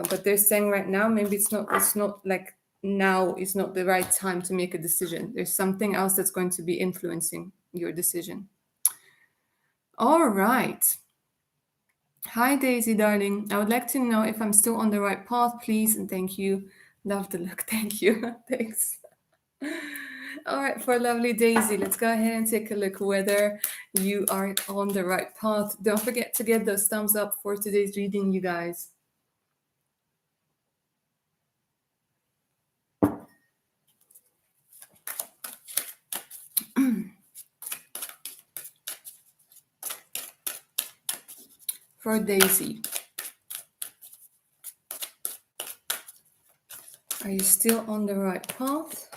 But they're saying right now, maybe it's not like now is not the right time to make a decision. There's something else that's going to be influencing your decision. All right. Hi, Daisy, darling. I would like to know if I'm still on the right path, please. And thank you. Love the look. Thank you. Thanks. All right, for lovely Daisy, let's go ahead and take a look whether you are on the right path. Don't forget to get those thumbs up for today's reading, you guys. For Daisy, are you still on the right path?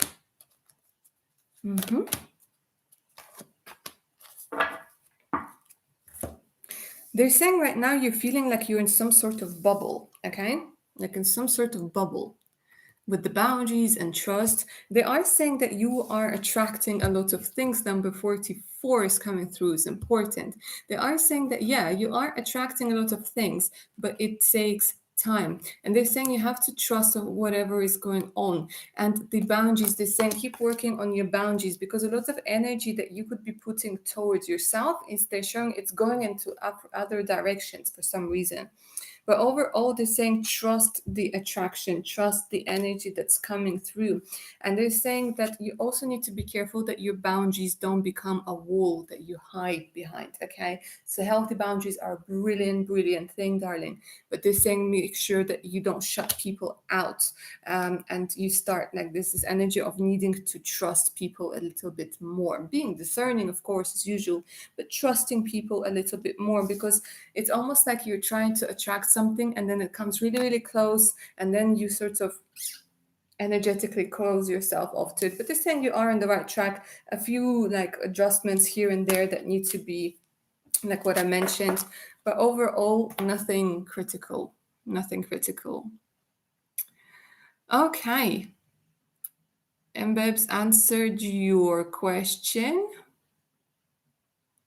They're saying right now you're feeling like you're in some sort of bubble, okay? Like in some sort of bubble. with the boundaries and trust, they are saying that you are attracting a lot of things. Number 44 is coming through, is important. They are saying that, yeah, you are attracting a lot of things, but it takes time. And they're saying you have to trust whatever is going on. And the boundaries, they're saying keep working on your boundaries, because a lot of energy that you could be putting towards yourself is, they're showing it's going into other directions for some reason. But overall, they're saying trust the attraction, trust the energy that's coming through. And they're saying that you also need to be careful that your boundaries don't become a wall that you hide behind. Okay. So healthy boundaries are a brilliant, brilliant thing, darling. But they're saying make sure that you don't shut people out. And you start like this energy of needing to trust people a little bit more. Being discerning, of course, as usual, but trusting people a little bit more, because it's almost like you're trying to attract something and then it comes really, really close, and then you sort of energetically close yourself off to it. But they're saying you are on the right track. A few like adjustments here and there that need to be, like what I mentioned, but overall, nothing critical. Nothing critical. Okay. Mbeb's answered your question.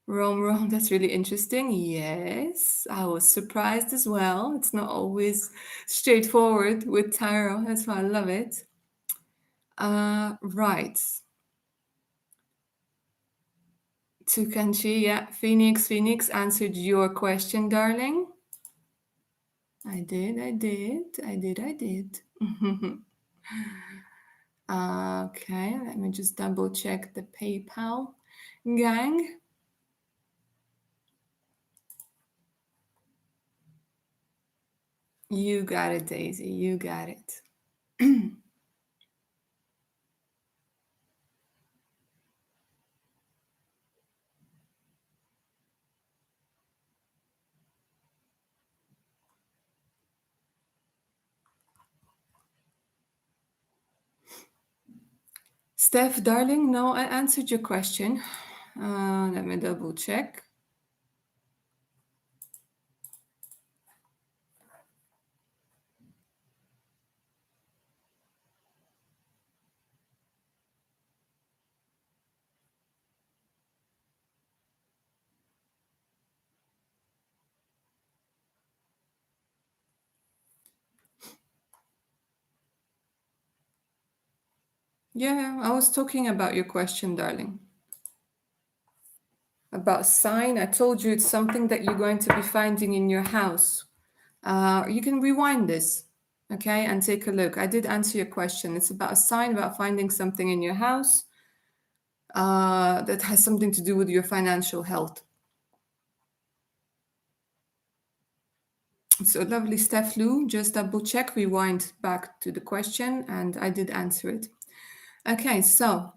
Rome, that's really interesting. Yes, I was surprised as well. It's not always straightforward with tarot. That's why I love it. Right. Tukanchi, yeah. Phoenix answered your question, darling. I did. Okay, let me just double check the PayPal gang. You got it, Daisy. You got it. Steph, darling, no, I answered your question. Let me double check. Yeah, I was talking about your question, darling. About sign, I told you it's something that you're going to be finding in your house. You can rewind this, okay, and take a look. I did answer your question. It's about a sign, about finding something in your house that has something to do with your financial health. So lovely, Steph Lou. Just double check, rewind back to the question, and I did answer it. Okay, so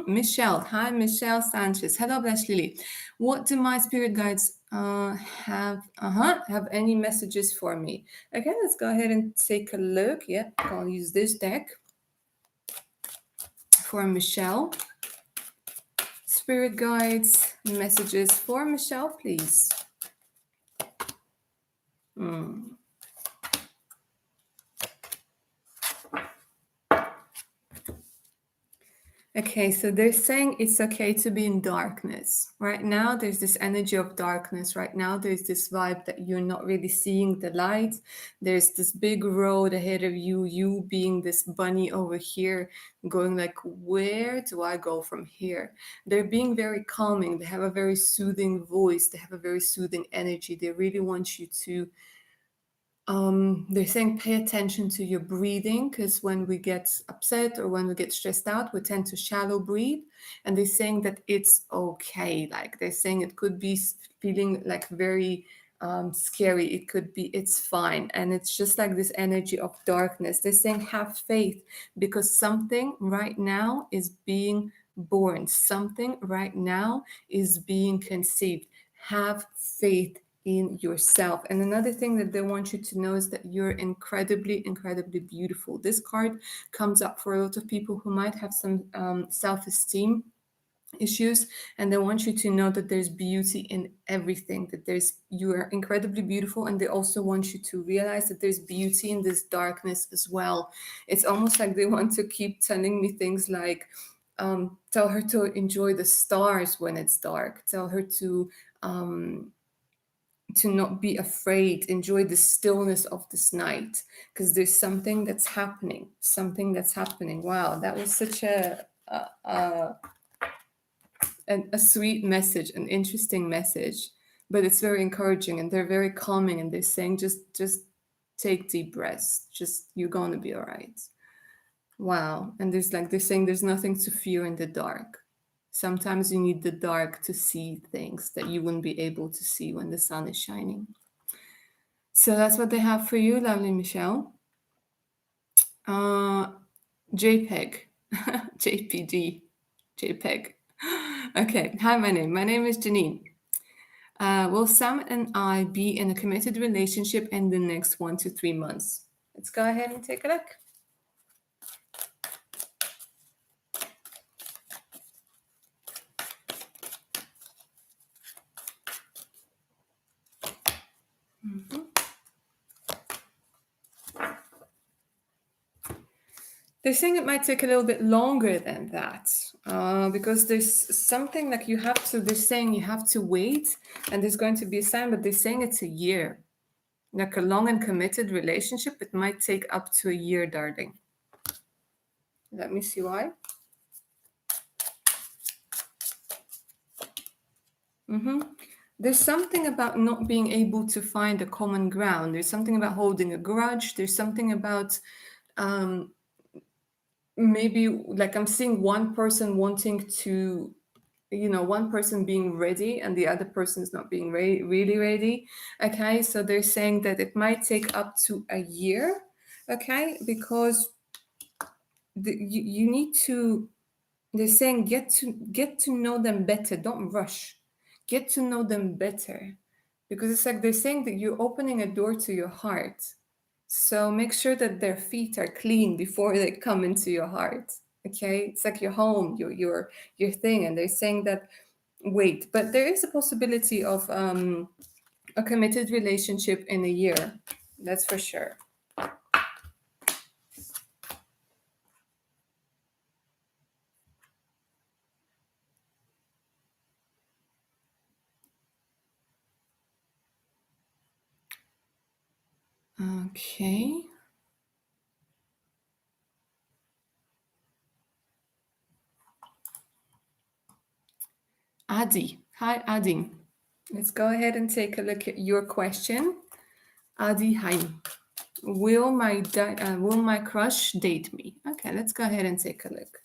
Michelle. Hi, Michelle Sanchez. Hello, Blanche Lily. What do my spirit guides have any messages for me? Okay, let's go ahead and take a look. Yeah, I'll use this deck for Michelle. Spirit guides, messages for Michelle, please. Okay, so they're saying it's okay to be in darkness. Right now, there's this energy of darkness. Right now, there's this vibe that you're not really seeing the light. There's this big road ahead of you, you being this bunny over here, going like, where do I go from here? They're being very calming. They have a very soothing voice. They have a very soothing energy. They really want you to they're saying pay attention to your breathing, because when we get upset or when we get stressed out, we tend to shallow breathe. And they're saying that it's okay. Like they're saying it could be feeling like very scary. It could be, it's fine. And it's just like this energy of darkness. They're saying have faith, because something right now is being born, something right now is being conceived. Have faith in yourself. And another thing that they want you to know is that you're incredibly, incredibly beautiful. This card comes up for a lot of people who might have some self esteem issues, and they want you to know that there's beauty in everything, that there's you are incredibly beautiful, and they also want you to realize that there's beauty in this darkness as well. It's almost like they want to keep telling me things like, tell her to enjoy the stars when it's dark, tell her to not be afraid, enjoy the stillness of this night, because there's something that's happening. Wow, that was such a sweet message, an interesting message, but it's very encouraging, and they're very calming, and they're saying just take deep breaths, just you're gonna be all right. Wow. And there's like they're saying there's nothing to fear in the dark. Sometimes you need the dark to see things that you wouldn't be able to see when the sun is shining. So that's what they have for you, lovely Michelle. uh JPEG. JPG. JPEG. Okay. Hi, my name is Janine. Will Sam and I be in a committed relationship in the next 1 to 3 months? Let's go ahead and take a look. They're saying it might take a little bit longer than that, because there's something like you have to, they're saying you have to wait, and there's going to be a sign, but they're saying it's a year. Like a long and committed relationship, it might take up to a year, darling. Let me see why. There's something about not being able to find a common ground. There's something about holding a grudge. There's something about maybe like I'm seeing one person wanting to, one person being ready and the other person's not being really ready. Okay, so they're saying that it might take up to a year. Okay, because you need to, they're saying get to know them better, don't rush, get to know them better, because it's like they're saying that you're opening a door to your heart, so make sure that their feet are clean before they come into your heart. Okay, it's like your home, your thing, and they're saying that wait, but there is a possibility of a committed relationship in a year, that's for sure. Okay. Adi. Hi, Adi. Let's go ahead and take a look at your question. Adi, hi. Will my crush date me? Okay, let's go ahead and take a look.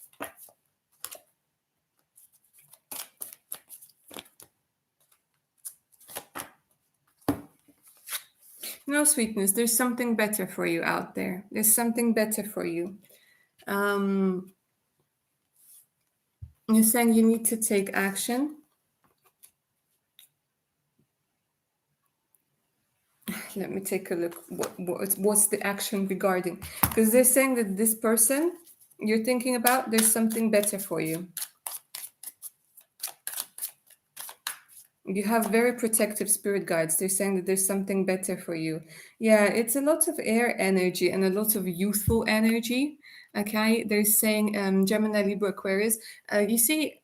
No, sweetness, there's something better for you out there. There's something better for you. Um, you're saying you need to take action. Let me take a look. What's the action regarding? Because they're saying that this person you're thinking about, there's something better for you. You have very protective spirit guides. They're saying that there's something better for you. Yeah, it's a lot of air energy and a lot of youthful energy. Okay, they're saying Gemini, Libra, Aquarius. You see,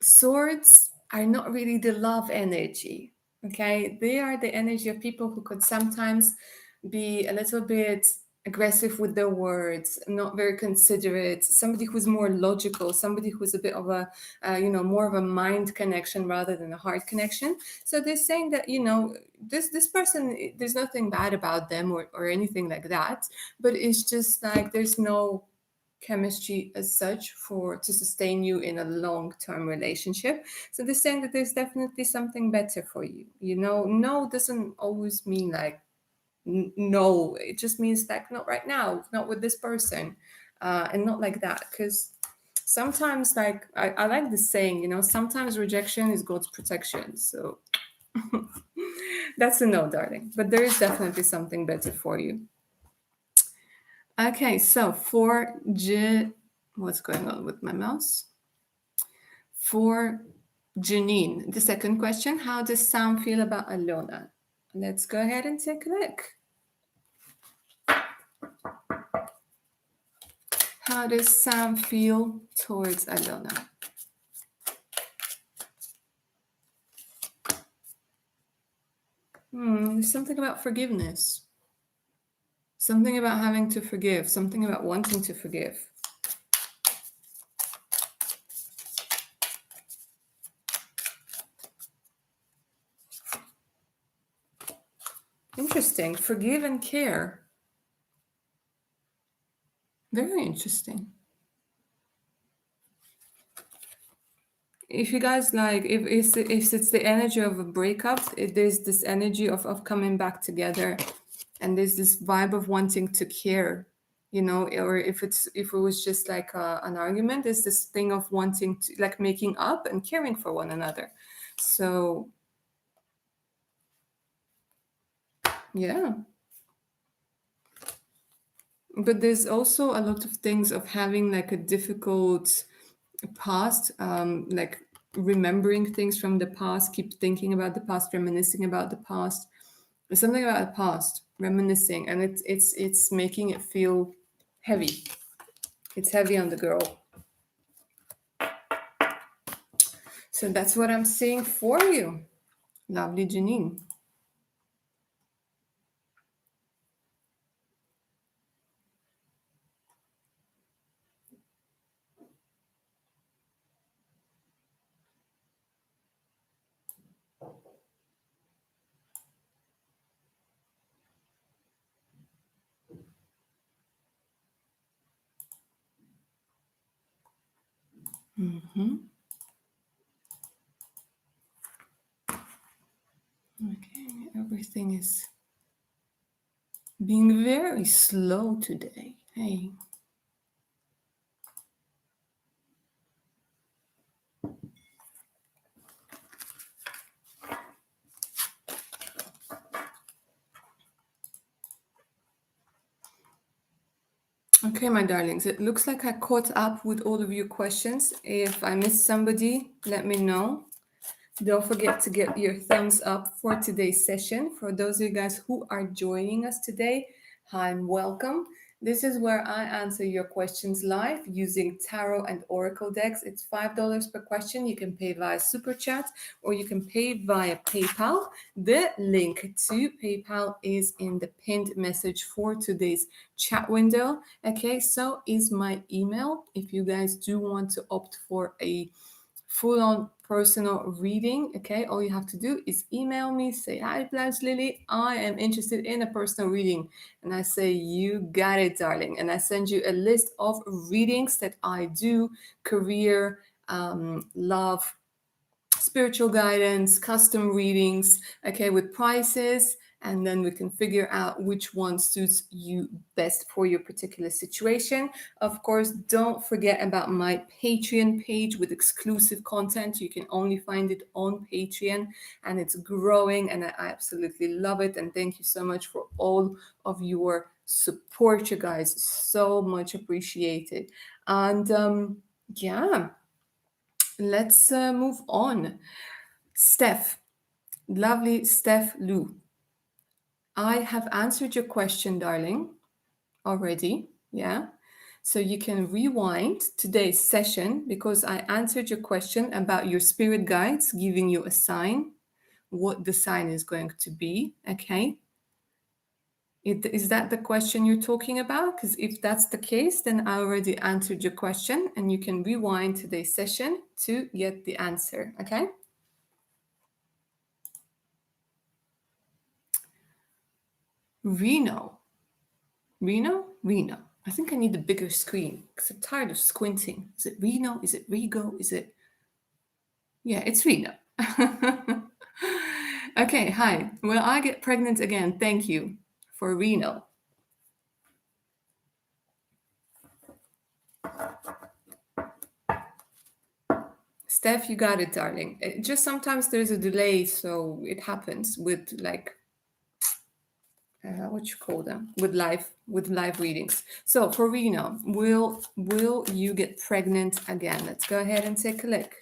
swords are not really the love energy. Okay, they are the energy of people who could sometimes be a little bit aggressive with their words, not very considerate, somebody who's more logical, somebody who's a bit of a more of a mind connection rather than a heart connection. So they're saying that this person, there's nothing bad about them or anything like that, but it's just like there's no chemistry as such for to sustain you in a long-term relationship. So they're saying that there's definitely something better for you. No doesn't always mean like no, it just means like not right now, not with this person, and not like that. Because sometimes, like I like this saying, sometimes rejection is God's protection. So that's a no, darling, but there is definitely something better for you. Okay, so for what's going on with my mouse? For Janine, the second question, how does Sam feel about Alona? Let's go ahead and take a look. How does Sam feel towards Alona? There's something about forgiveness. Something about having to forgive. Something about wanting to forgive. Interesting. Forgive and care. Very interesting. If you guys like, if it's the energy of a breakup, there's this energy of coming back together, and there's this vibe of wanting to care, you know. Or if it was just like an argument, there's this thing of wanting to like making up and caring for one another. So yeah. But there's also a lot of things of having like a difficult past, like remembering things from the past, keep thinking about the past, reminiscing about the past. There's something about the past, reminiscing, and it's making it feel heavy. It's heavy on the girl. So that's what I'm seeing for you, lovely Janine. Mm-hmm. Okay, everything is being very slow today. Hey. Okay, my darlings, it looks like I caught up with all of your questions. If I missed somebody, let me know. Don't forget to get your thumbs up for today's session. For those of you guys who are joining us today, hi and welcome. This is where I answer your questions live using tarot and oracle decks. It's $5 per question. You can pay via Super Chat or you can pay via PayPal. The link to PayPal is in the pinned message for today's chat window. Okay, so is my email. If you guys do want to opt for a full-on personal reading, okay, all you have to do is email me, say, hi Blanche Lily, I am interested in a personal reading. And I say, you got it, darling. And I send you a list of readings that I do: career, love, spiritual guidance, custom readings, okay, with prices, and then we can figure out which one suits you best for your particular situation. Of course, don't forget about my Patreon page with exclusive content. You can only find it on Patreon, and it's growing, and I absolutely love it. And thank you so much for all of your support, you guys. So much appreciated. And yeah, let's move on. Steph, lovely Steph Lou. I have answered your question, darling, already. Yeah. So you can rewind today's session because I answered your question about your spirit guides giving you a sign, what the sign is going to be. Okay. Is that the question you're talking about? Because if that's the case, then I already answered your question and you can rewind today's session to get the answer. Okay. Reno. Reno. I think I need a bigger screen because I'm tired of squinting. Is it Reno? Is it Rigo? Is it? Yeah, it's Reno. Okay, hi. Will I get pregnant again? Thank you for Reno. Steph, you got it, darling. Just sometimes there's a delay, so it happens with like what you call them, with live readings. So for Reno, will you get pregnant again? Let's go ahead and take a look.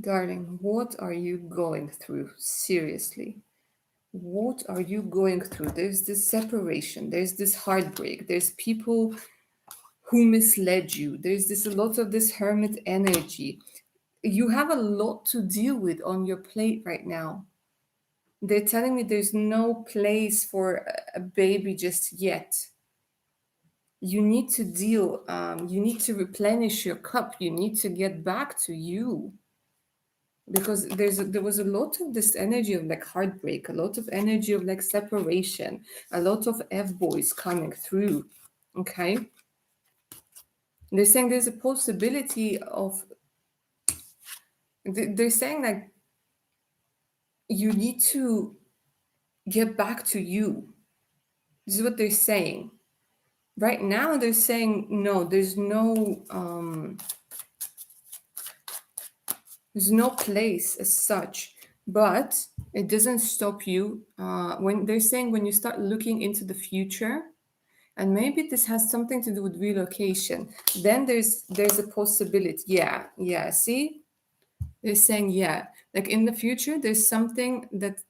Darling, what are you going through? Seriously. What are you going through? There's this separation, there's this heartbreak, there's people who misled you, there's this a lot of this hermit energy. You have a lot to deal with on your plate right now. They're telling me there's no place for a baby just yet. You need to deal, you need to replenish your cup, you need to get back to you. Because there was a lot of this energy of like heartbreak, a lot of energy of like separation, a lot of f-boys coming through. Okay, they're saying there's a possibility of, they're saying like you need to get back to you. This is what they're saying right now. They're saying no, there's no place as such, but it doesn't stop you. When they're saying when you start looking into the future, and maybe this has something to do with relocation, then there's a possibility. Yeah, see, they're saying yeah, like in the future there's something that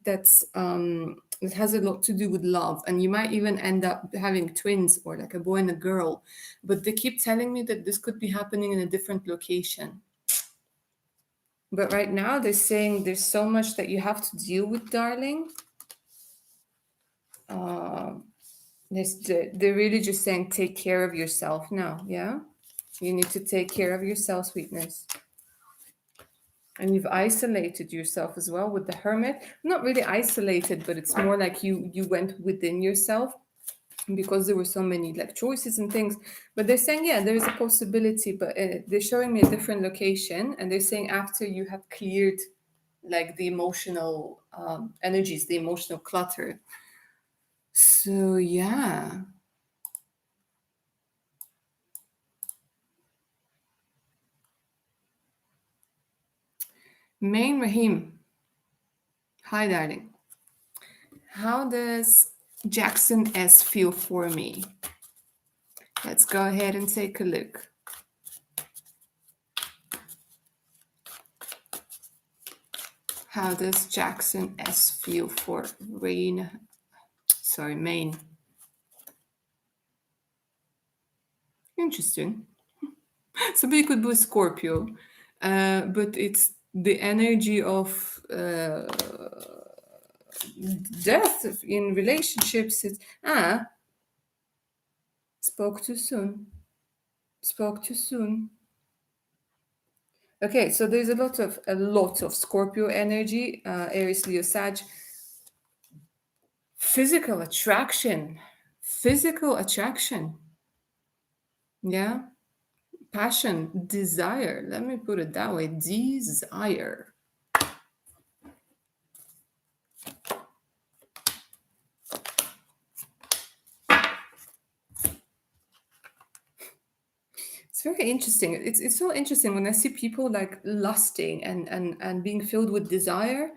has a lot to do with love, and you might even end up having twins or like a boy and a girl. But they keep telling me that this could be happening in a different location. But right now they're saying there's so much that you have to deal with, darling. They're really just saying take care of yourself now. Yeah, you need to take care of yourself, sweetness. And you've isolated yourself as well with the hermit. Not really isolated, but it's more like you went within yourself because there were so many like choices and things. But they're saying yeah, there is a possibility, but they're showing me a different location, and they're saying after you have cleared like the emotional energies, the emotional clutter. So yeah. Main Rahim. Hi, darling. How does Jackson S feel for me? Let's go ahead and take a look. How does Jackson S feel for Maine? Interesting. Somebody could be a Scorpio, but it's the energy of death in relationships. It's spoke too soon. Spoke too soon. Okay, so there's a lot of Scorpio energy, Aries, Leo, Sag. Physical attraction. Physical attraction. Yeah. Passion, desire. Let me put it that way. Desire. It's very interesting. It's so interesting when I see people like lusting and being filled with desire,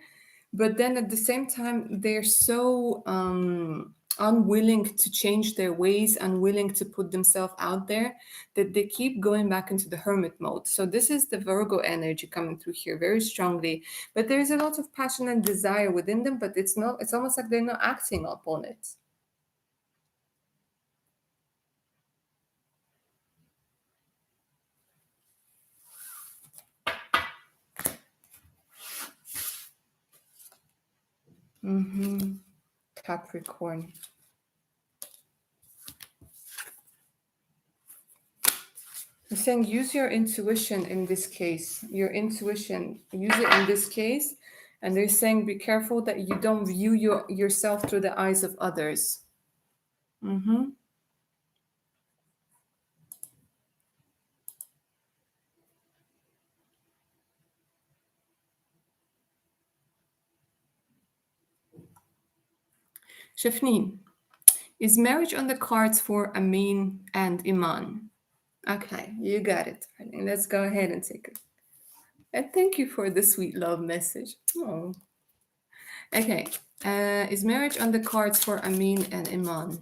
but then at the same time they're so unwilling to change their ways, unwilling to put themselves out there, that they keep going back into the hermit mode. So this is the Virgo energy coming through here very strongly. But there is a lot of passion and desire within them, but it's not. It's almost like they're not acting upon it. Capricorn. I'm saying use your intuition in this case. Your intuition, use it in this case. And they're saying be careful that you don't view yourself through the eyes of others. Shafneen, is marriage on the cards for Amin and Iman? Okay, you got it, darling. Let's go ahead and take it. And thank you for the sweet love message. Oh. Okay. Is marriage on the cards for Amin and Iman?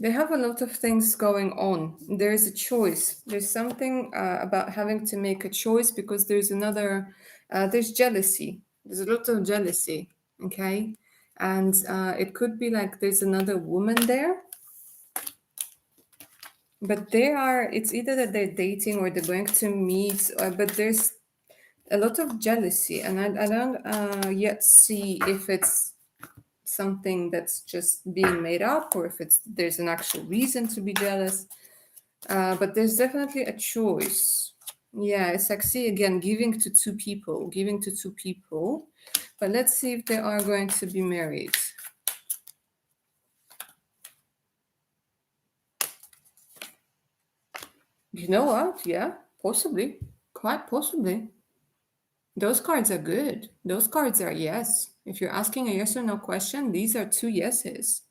They have a lot of things going on. There's a choice. There's something about having to make a choice because there's another, there's jealousy. There's a lot of jealousy, okay? And it could be like there's another woman there, but they are, it's either that they're dating or they're going to meet, but there's a lot of jealousy. And I don't yet see if it's something that's just being made up or if there's an actual reason to be jealous. But there's definitely a choice. Yeah, it's like, see, again, giving to two people. But let's see if they are going to be married. You know what? Yeah, possibly. Quite possibly. Those cards are good. Those cards are yes. If you're asking a yes or no question, these are two yeses.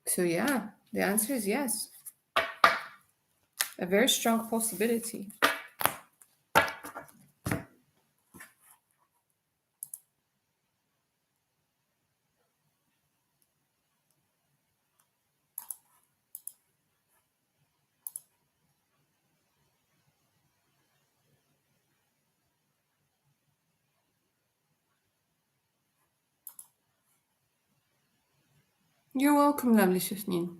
So, yeah, the answer is yes. A very strong possibility. You're welcome, lovely Shifneen.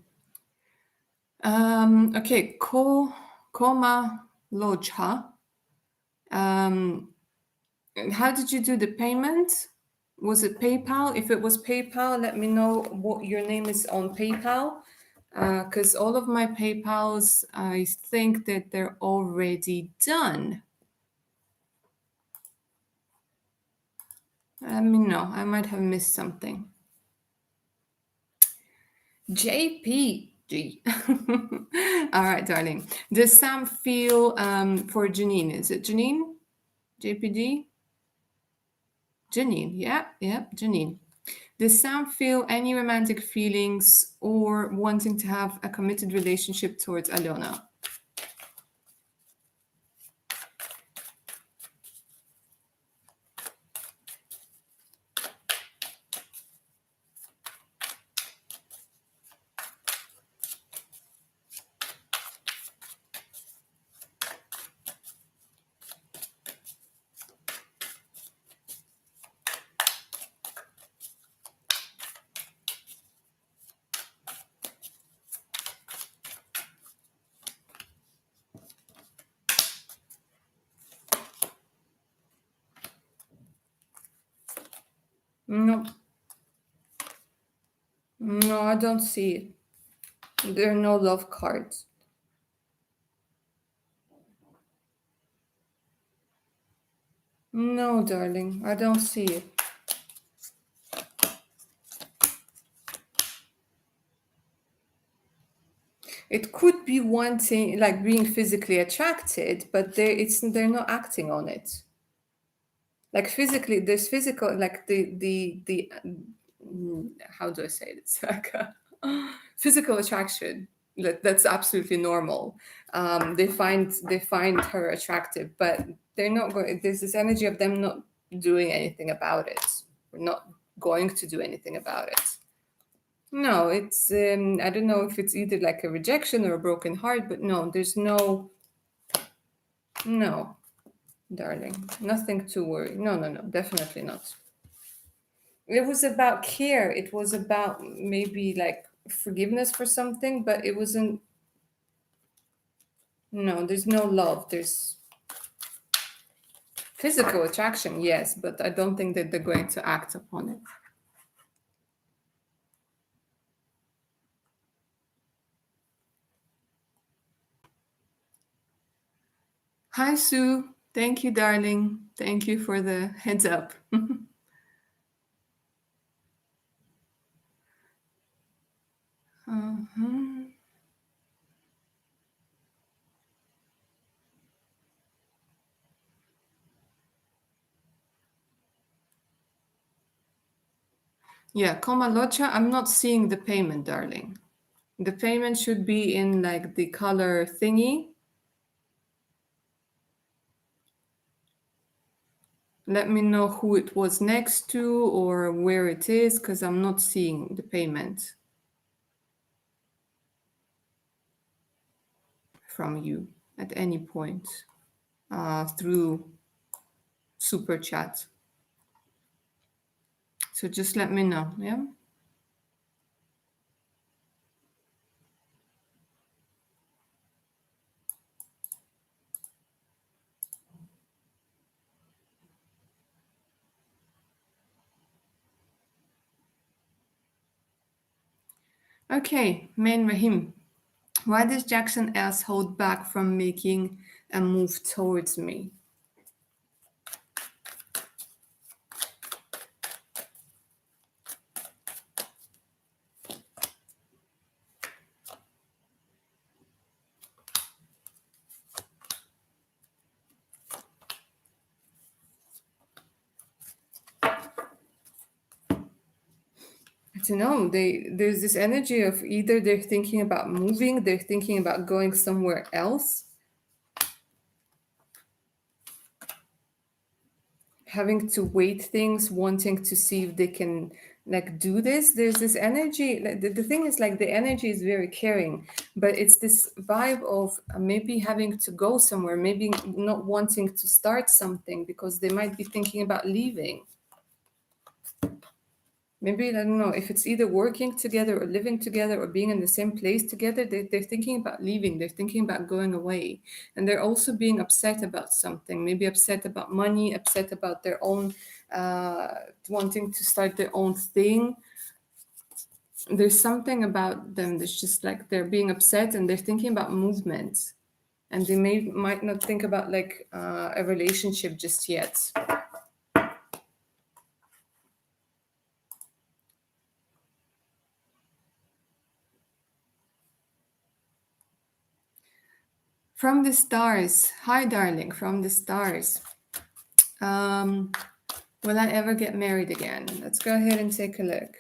Okay, Koma Lojha. How did you do the payment? Was it PayPal? If it was PayPal, let me know what your name is on PayPal. Because all of my PayPals, I think that they're already done. Let me know. I might have missed something. JPG. All right, darling. Does Sam feel for Janine? Is it Janine? JPG? Janine. Yeah, Janine. Does Sam feel any romantic feelings or wanting to have a committed relationship towards Alona? No, no, I don't see it. There are no love cards. No, darling, I don't see it. It could be wanting, like being physically attracted, but they're not acting on it. Like physically, there's physical, like how do I say it? It's like a physical attraction. That's absolutely normal. They find her attractive, but they're not going. There's this energy of them not doing anything about it. We're not going to do anything about it. No, it's I don't know if it's either like a rejection or a broken heart, but no, there's no, darling, nothing to worry. No, no, no, definitely not. It was about care. It was about maybe like forgiveness for something, but it wasn't. No, there's no love. There's physical attraction, yes, but I don't think that they're going to act upon it. Hi, Sue. Thank you, darling. Thank you for the heads up. Mhm. Yeah, Koma Locha, I'm not seeing the payment, darling. The payment should be in like the color thingy. Let me know who it was next to or where it is because I'm not seeing the payment. from you at any point through super chat. So just let me know. Yeah. Okay, Main Rahim. Why does Jackson S hold back from making a move towards me? I don't know. There's this energy of either they're thinking about moving, they're thinking about going somewhere else, having to wait things, wanting to see if they can like do this. There's this energy. Like, the thing is like the energy is very caring, but it's this vibe of maybe having to go somewhere, maybe not wanting to start something because they might be thinking about leaving. Maybe, I don't know, if it's either working together or living together or being in the same place together, they're thinking about leaving, they're thinking about going away. And they're also being upset about something, maybe upset about money, upset about their own, wanting to start their own thing. There's something about them that's just like they're being upset and they're thinking about movement. And they might not think about like a relationship just yet. From the stars. Hi, darling, from the stars. Will I ever get married again? Let's go ahead and take a look.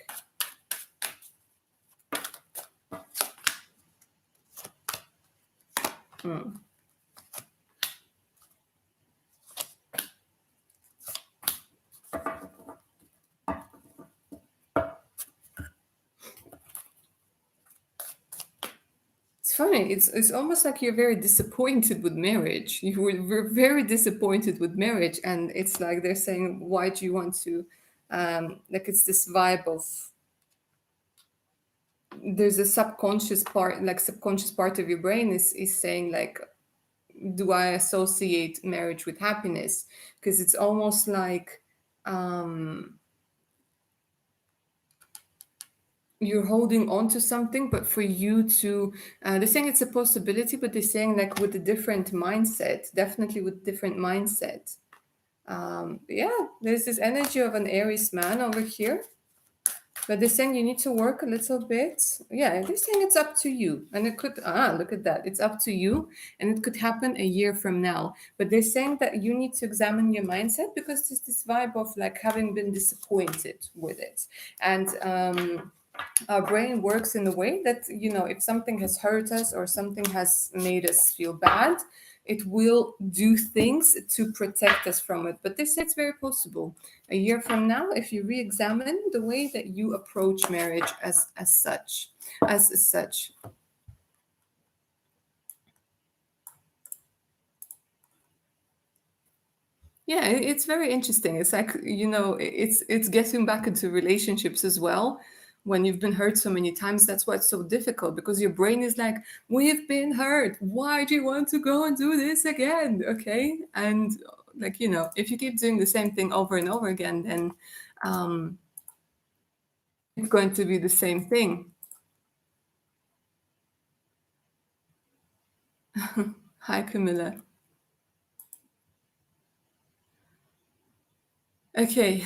It's funny. It's almost like you're very disappointed with marriage. You were very disappointed with marriage, and it's like they're saying, "Why do you want to?" Like it's this vibe of there's a subconscious part, like subconscious part of your brain is saying like, "Do I associate marriage with happiness?" Because it's almost like you're holding on to something, but for you to they're saying it's a possibility, but they're saying like with a different mindset, definitely with different mindset. Yeah, there's this energy of an Aries man over here, but they're saying you need to work a little bit. Yeah, they're saying it's up to you, and it could look at that, it's up to you, and it could happen a year from now. But they're saying that you need to examine your mindset because there's this vibe of like having been disappointed with it. And our brain works in a way that, you know, if something has hurt us or something has made us feel bad, it will do things to protect us from it. But this it's very possible a year from now if you re-examine the way that you approach marriage as such. Yeah, it's very interesting. It's like, you know, it's getting back into relationships as well. When you've been hurt so many times, that's why it's so difficult because your brain is like, we've been hurt. Why do you want to go and do this again? Okay. And like, you know, if you keep doing the same thing over and over again, then it's going to be the same thing. Hi, Camilla. Okay.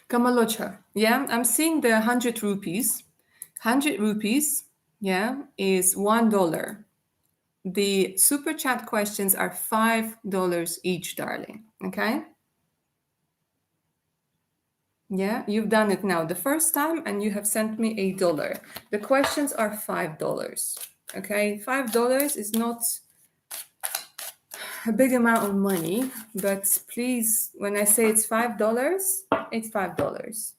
Kamalocha. Yeah, I'm seeing the 100 rupees. 100 rupees, yeah, is $1. The super chat questions are $5 each, darling. Okay? Yeah, you've done it now the first time and you have sent me $1. The questions are $5. Okay? $5 is not a big amount of money, but please, when I say it's $5, it's $5.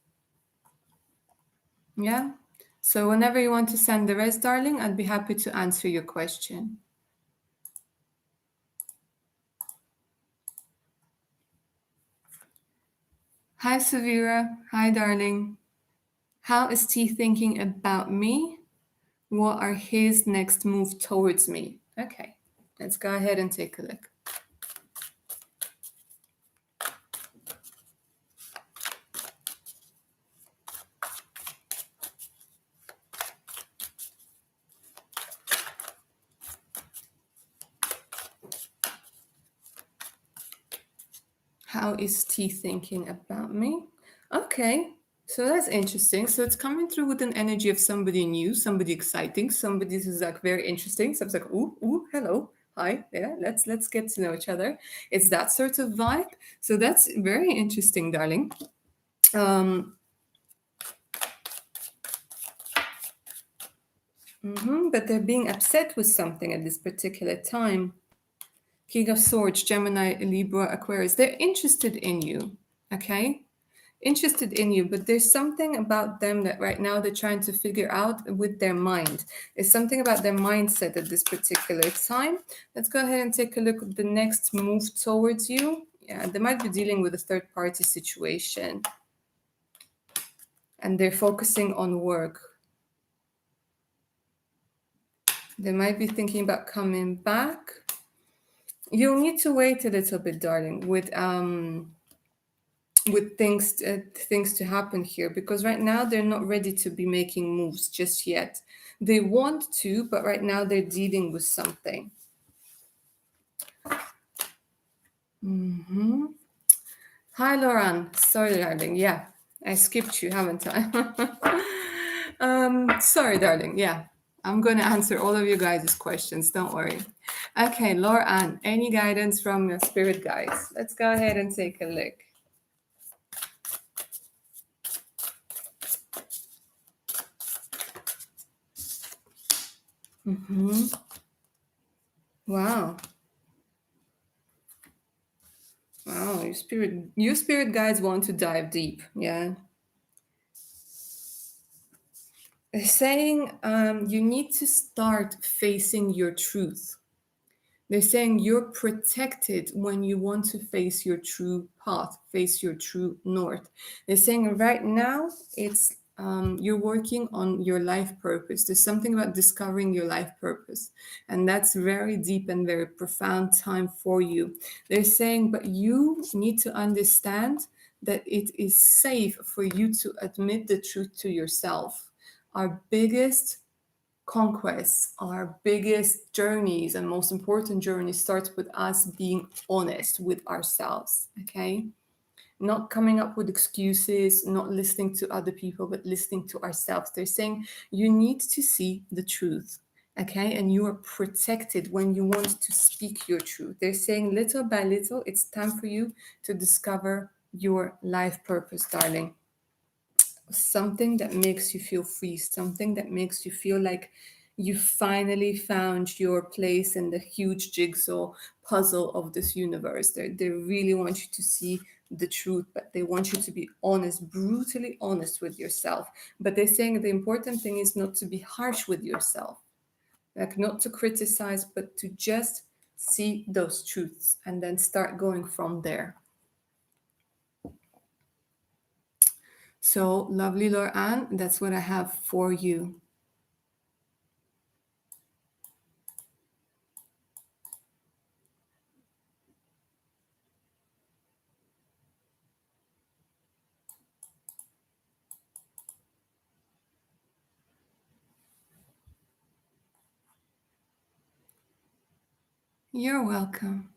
Yeah? So whenever you want to send the rest, darling, I'd be happy to answer your question. Hi, Savira. Hi, darling. How is T thinking about me? What are his next move towards me? Okay, let's go ahead and take a look. How is T thinking about me? Okay, so that's interesting. So it's coming through with an energy of somebody new, somebody exciting, somebody who's like very interesting. So it's like, ooh, hello, hi, yeah, let's get to know each other. It's that sort of vibe. So that's very interesting, darling. Um, but they're being upset with something at this particular time. King of Swords, Gemini, Libra, Aquarius, they're interested in you, okay? Interested in you, but there's something about them that right now they're trying to figure out with their mind. There's something about their mindset at this particular time. Let's go ahead and take a look at the next move towards you. Yeah, they might be dealing with a third party situation and they're focusing on work. They might be thinking about coming back. You'll need to wait a little bit, darling, with things to happen here, because right now they're not ready to be making moves just yet. They want to, but right now they're dealing with something. Hi, Lauren. Sorry, darling. Yeah, I skipped you, haven't I? Sorry, darling. Yeah, I'm going to answer all of you guys' questions. Don't worry. Okay, Lauren, any guidance from your spirit guides? Let's go ahead and take a look. Wow. Wow, your spirit guides want to dive deep. Yeah. They're saying you need to start facing your truth. They're saying you're protected when you want to face your true path, face your true north. They're saying right now it's you're working on your life purpose. There's something about discovering your life purpose, and that's very deep and very profound time for you. They're saying, but you need to understand that it is safe for you to admit the truth to yourself. Our biggest conquests, our biggest journeys and most important journey starts with us being honest with ourselves, okay? Not coming up with excuses, not listening to other people, but listening to ourselves. They're saying you need to see the truth, okay? And you are protected when you want to speak your truth. They're saying little by little, it's time for you to discover your life purpose, darling. Something that makes you feel free, something that makes you feel like you finally found your place in the huge jigsaw puzzle of this universe. They really want you to see the truth, but they want you to be honest, brutally honest with yourself. But they're saying the important thing is not to be harsh with yourself, like not to criticize, but to just see those truths and then start going from there. So, lovely Laura, that's what I have for you. You're welcome.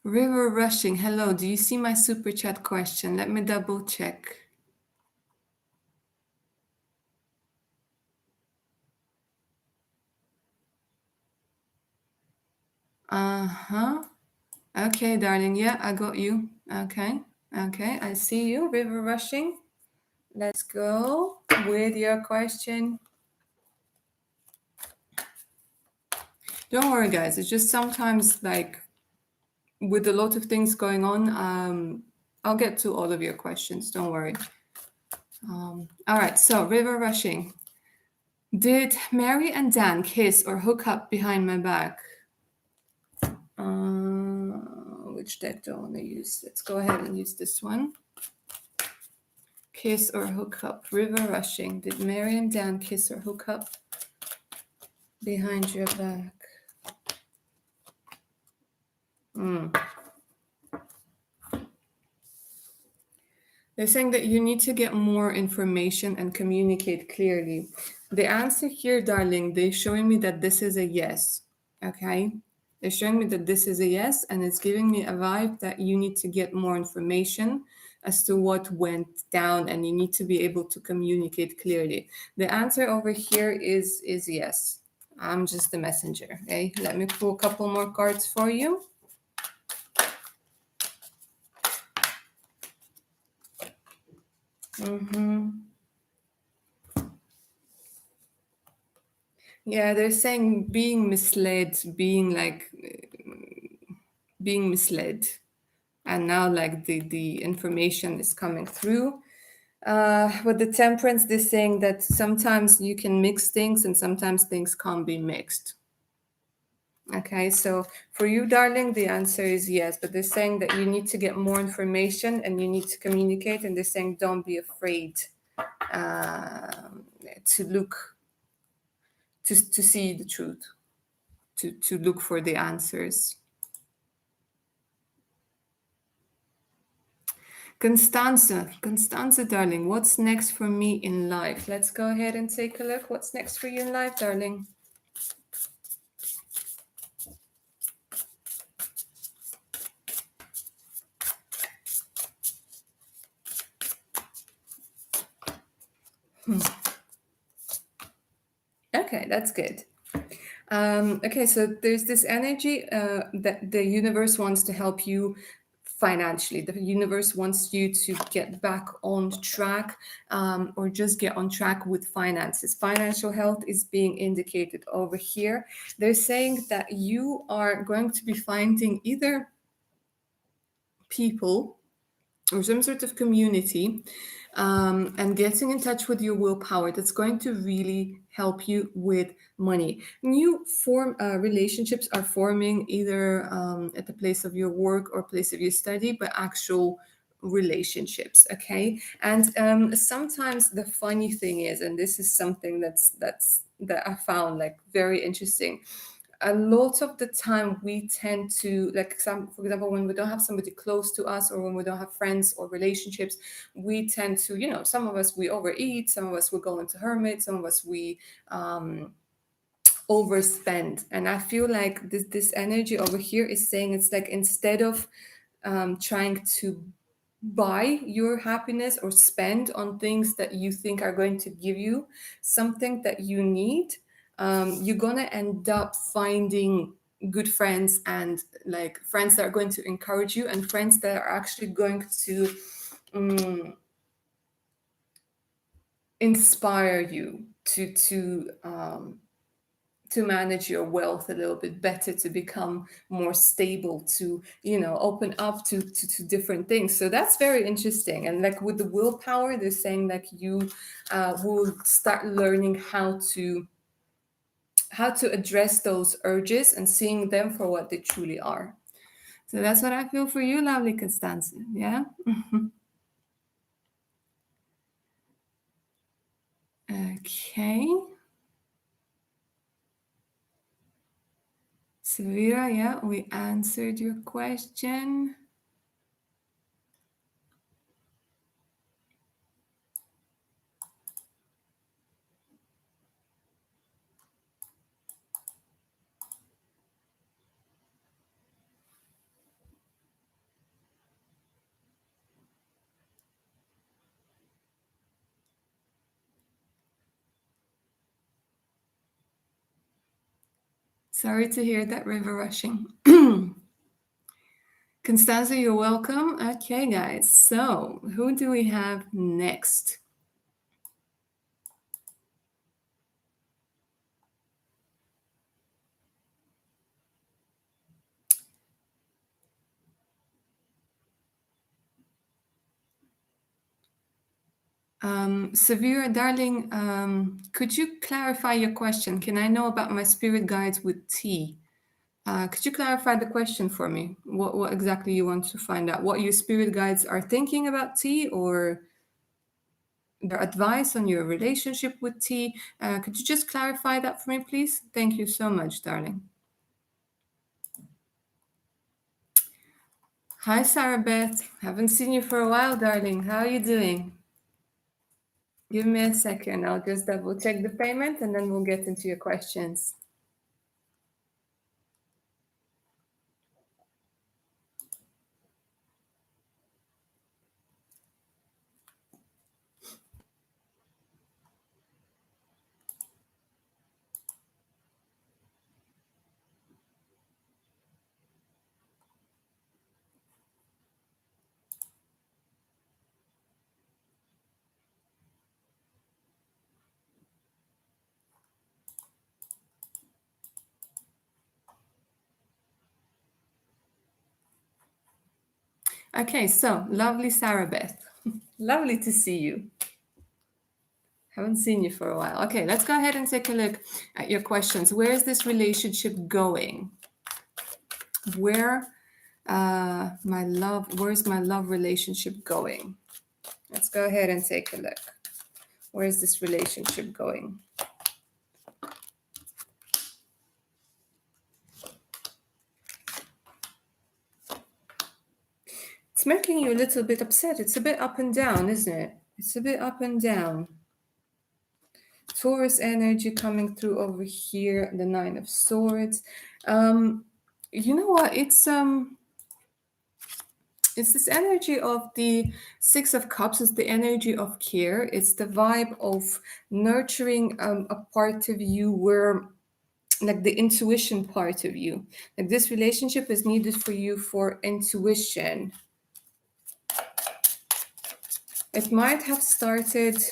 River Rushing, hello. Do you see my super chat question? Let me double check. Uh-huh. Okay, darling. Yeah, I got you. Okay. Okay, I see you. River Rushing. Let's go with your question. Don't worry, guys. It's just sometimes like with a lot of things going on, I'll get to all of your questions. Don't worry. All right, so river rushing. Did Mary and Dan kiss or hook up behind my back? Which deck do I want to use? Let's go ahead and use this one. Kiss or hook up? River rushing. Did Mary and Dan kiss or hook up behind your back? They're saying that you need to get more information and communicate clearly. The answer here, darling, they're showing me that this is a yes. Okay? They're showing me that this is a yes, and it's giving me a vibe that you need to get more information as to what went down, and you need to be able to communicate clearly. The answer over here is yes. I'm just the messenger. Okay, let me pull a couple more cards for you. Yeah, they're saying being misled, being misled, and now like the information is coming through. With the temperance, they're saying that sometimes you can mix things and sometimes things can't be mixed. Okay, so for you, darling, the answer is yes, but they're saying that you need to get more information and you need to communicate, and they're saying don't be afraid to look to see the truth, to look for the answers. Constanza, darling, what's next for me in life? Let's go ahead and take a look. What's next for you in life, darling? Okay, that's good. Okay, so there's this energy that the universe wants to help you financially. The universe wants you to get back on track, or just get on track with finances. Financial health is being indicated over here. They're saying that you are going to be finding either people or some sort of community, and getting in touch with your willpower that's going to really help you with money. New relationships are forming either at the place of your work or place of your study, but actual relationships. Okay, and sometimes the funny thing is, and this is something that I found like very interesting, a lot of the time we tend to, like, some, for example, when we don't have somebody close to us or when we don't have friends or relationships, we tend to, some of us, we overeat, some of us will go into hermit, some of us we overspend. And I feel like this energy over here is saying, it's like, instead of trying to buy your happiness or spend on things that you think are going to give you something that you need, you're gonna end up finding good friends, and like friends that are going to encourage you, and friends that are actually going to inspire you to manage your wealth a little bit better, to become more stable, to open up to different things. So that's very interesting. And like with the willpower, they're saying like you will start learning how to address those urges and seeing them for what they truly are. So that's what I feel for you, lovely Constanza. Yeah. Okay. Severa, yeah, we answered your question. Sorry to hear that, river rushing. Constanza, you're welcome. Okay, guys. So, who do we have next? Severe, darling, could you clarify your question? Can I know about my spirit guides with tea? Could you clarify the question for me? What exactly you want to find out? What your spirit guides are thinking about tea, or their advice on your relationship with tea? Could you just clarify that for me, please? Thank you so much, darling. Hi, Sarah Beth. Haven't seen you for a while, darling. How are you doing? Give me a second. I'll just double check the payment and then we'll get into your questions. Okay, so lovely Sarah Beth. Lovely to see you. Haven't seen you for a while. Okay, let's go ahead and take a look at your questions. Where is this relationship going? Where's my love relationship going? Let's go ahead and take a look. Where is this relationship going? It's making you a little bit upset. It's a bit up and down, isn't it? It's a bit up and down. Taurus energy coming through over here, the Nine of Swords. You know what? It's this energy of the Six of Cups. It's the energy of care. It's the vibe of nurturing a part of you where, like, the intuition part of you. Like, this relationship is needed for you for intuition. It might have started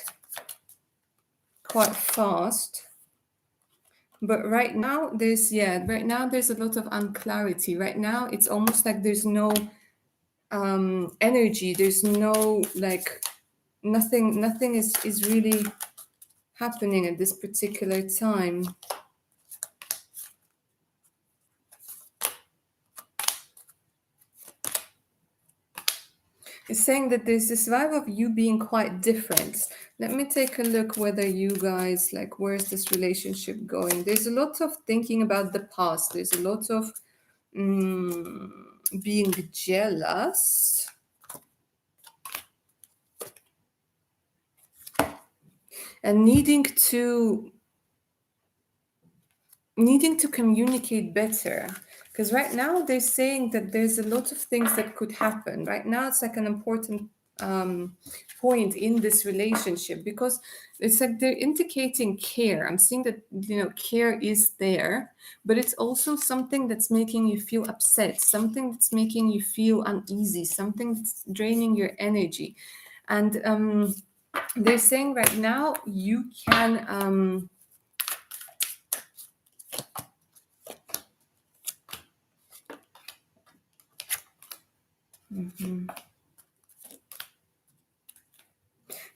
quite fast, but right now there's a lot of unclarity. Right now it's almost like there's no energy, there's no, like, nothing is really happening at this particular time. It's saying that there's this vibe of you being quite different. Let me take a look whether you guys, like, where's this relationship going? There's a lot of thinking about the past. There's a lot of being jealous. And needing to communicate better. Because right now they're saying that there's a lot of things that could happen. Right now it's like an important point in this relationship, because it's like they're indicating care. I'm seeing that, care is there, but it's also something that's making you feel upset, something that's making you feel uneasy, something that's draining your energy. And they're saying right now you can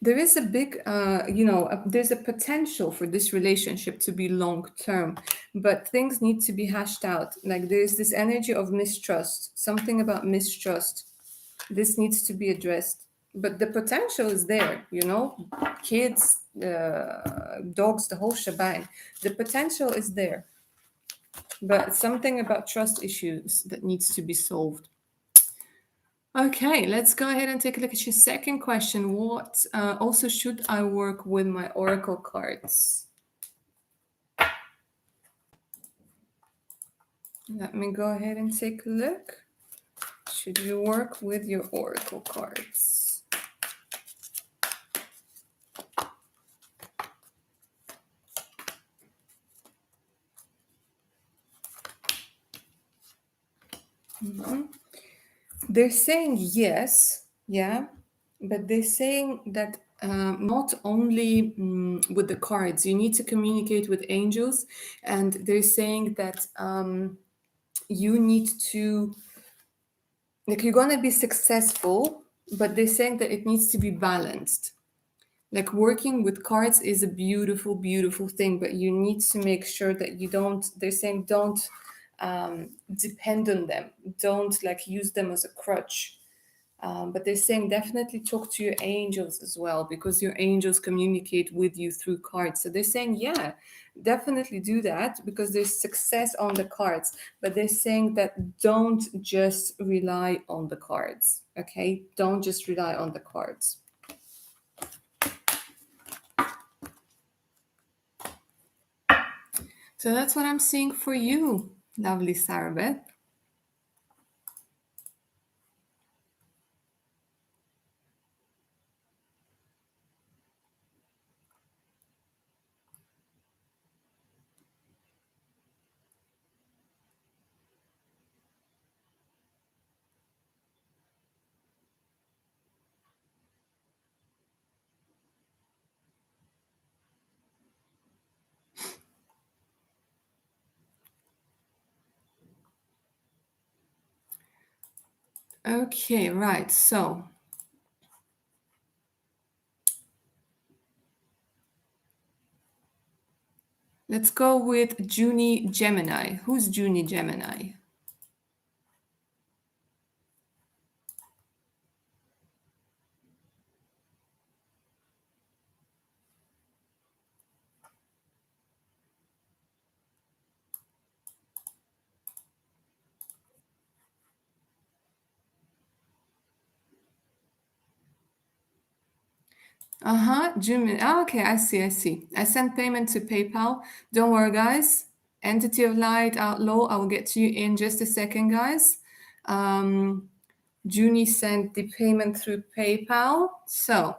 there is a big, there's a potential for this relationship to be long term, but things need to be hashed out. Like, there's this energy of mistrust, something about mistrust. This needs to be addressed, but the potential is there, kids, dogs, the whole shebang. The potential is there, but something about trust issues that needs to be solved. Okay, let's go ahead and take a look at your second question. What also should I work with my oracle cards? Let me go ahead and take a look. Should you work with your oracle cards? They're saying yes, yeah, but they're saying that not only with the cards, you need to communicate with angels, and they're saying that you need to, like, you're gonna be successful, but they're saying that it needs to be balanced. Like working with cards is a beautiful, beautiful thing, but you need to make sure that you don't, they're saying don't depend on them. Don't like use them as a crutch. But they're saying definitely talk to your angels as well, because your angels communicate with you through cards. So they're saying, yeah, definitely do that because there's success on the cards. But they're saying that don't just rely on the cards. Okay. Don't just rely on the cards. So that's what I'm seeing for you, lovely Sarabeth. Okay, right. So let's go with Junie Gemini. Who's Junie Gemini? Uh-huh, Gemini. Oh, okay, I see, I see. I sent payment to PayPal. Don't worry, guys. Entity of Light, Outlaw, I will get to you in just a second, guys. Junie sent the payment through PayPal. So,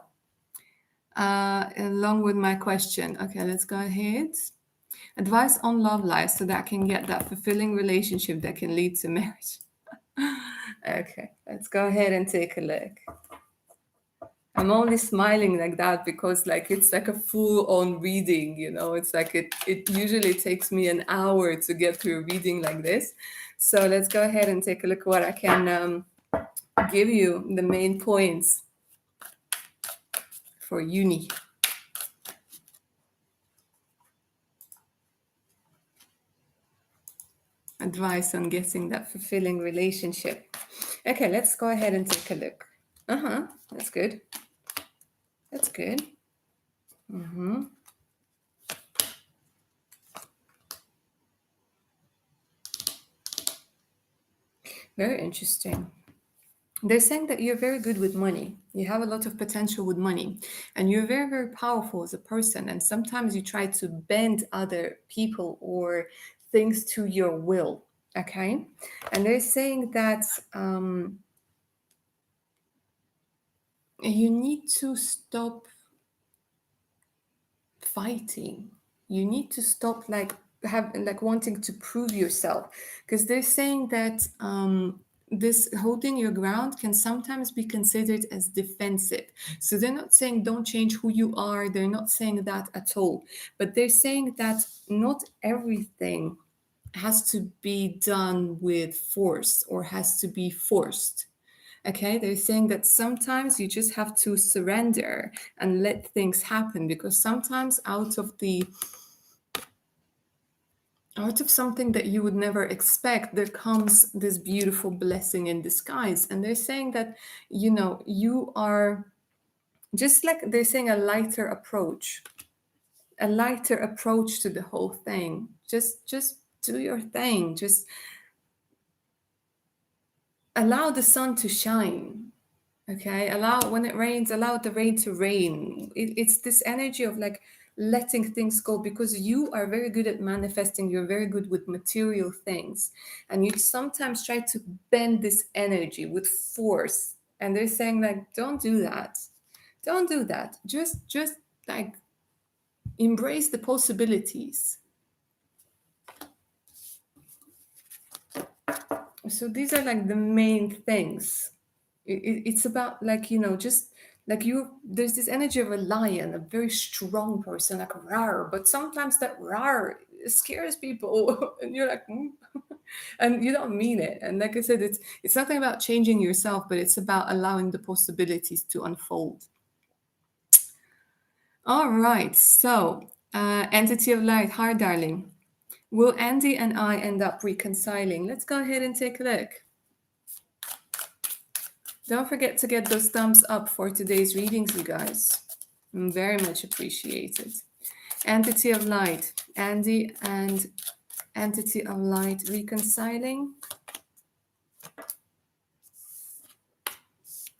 along with my question. Okay, let's go ahead. Advice on love life so that I can get that fulfilling relationship that can lead to marriage. Okay, let's go ahead and take a look. I'm only smiling like that because like it's like a full on reading, you know. It's like it usually takes me an hour to get through a reading like this. So let's go ahead and take a look what I can give you the main points for uni. Advice on getting that fulfilling relationship. Okay, let's go ahead and take a look. Uh-huh. That's good. That's good. Mm-hmm. Very interesting. They're saying that you're very good with money. You have a lot of potential with money, and you're very, very powerful as a person. And sometimes you try to bend other people or things to your will. Okay. And they're saying that you need to stop fighting. You need to stop have like wanting to prove yourself, because they're saying that this holding your ground can sometimes be considered as defensive. So they're not saying don't change who you are, they're not saying that at all, but they're saying that not everything has to be done with force or has to be forced. Okay, they're saying that sometimes you just have to surrender and let things happen, because sometimes out of something that you would never expect, there comes this beautiful blessing in disguise. And they're saying that, you know, you are just like they're saying a lighter approach to the whole thing. Just do your thing. Just allow the sun to shine. Okay, allow when it rains, allow the rain to rain. It's this energy of like letting things go, because you are very good at manifesting. You're very good with material things, and you sometimes try to bend this energy with force. And they're saying like, don't do that, don't do that. Just like embrace the possibilities. So these are like the main things. It's about like, you know, just like you, there's this energy of a lion, a very strong person, like rar, but sometimes that rar scares people and you're like and you don't mean it. And like I said, it's nothing about changing yourself, but it's about allowing the possibilities to unfold. All right. So, entity of light, hi, darling. Will Andy and I end up reconciling? Let's go ahead and take a look. Don't forget to get those thumbs up for today's readings, you guys. Very much appreciated. Entity of light, Andy and entity of light reconciling.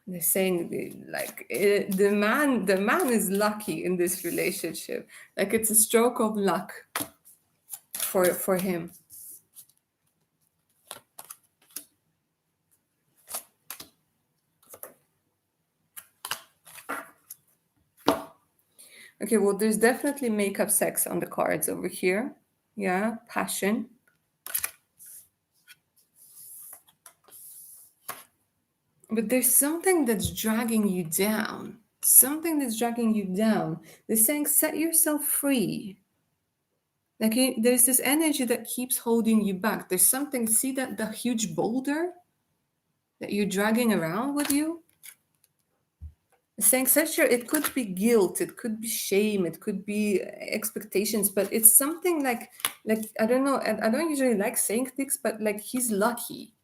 They're saying like the man is lucky in this relationship. Like it's a stroke of luck for him. Okay, well, there's definitely makeup sex on the cards over here. Yeah, passion. But there's something that's dragging you down. Something that's dragging you down. They're saying set yourself free. Like there's this energy that keeps holding you back. There's something, see that the huge boulder that you're dragging around with you? Saying such a, it could be guilt, it could be shame, it could be expectations, but it's something like I don't know, and I don't usually like saying things, but like he's lucky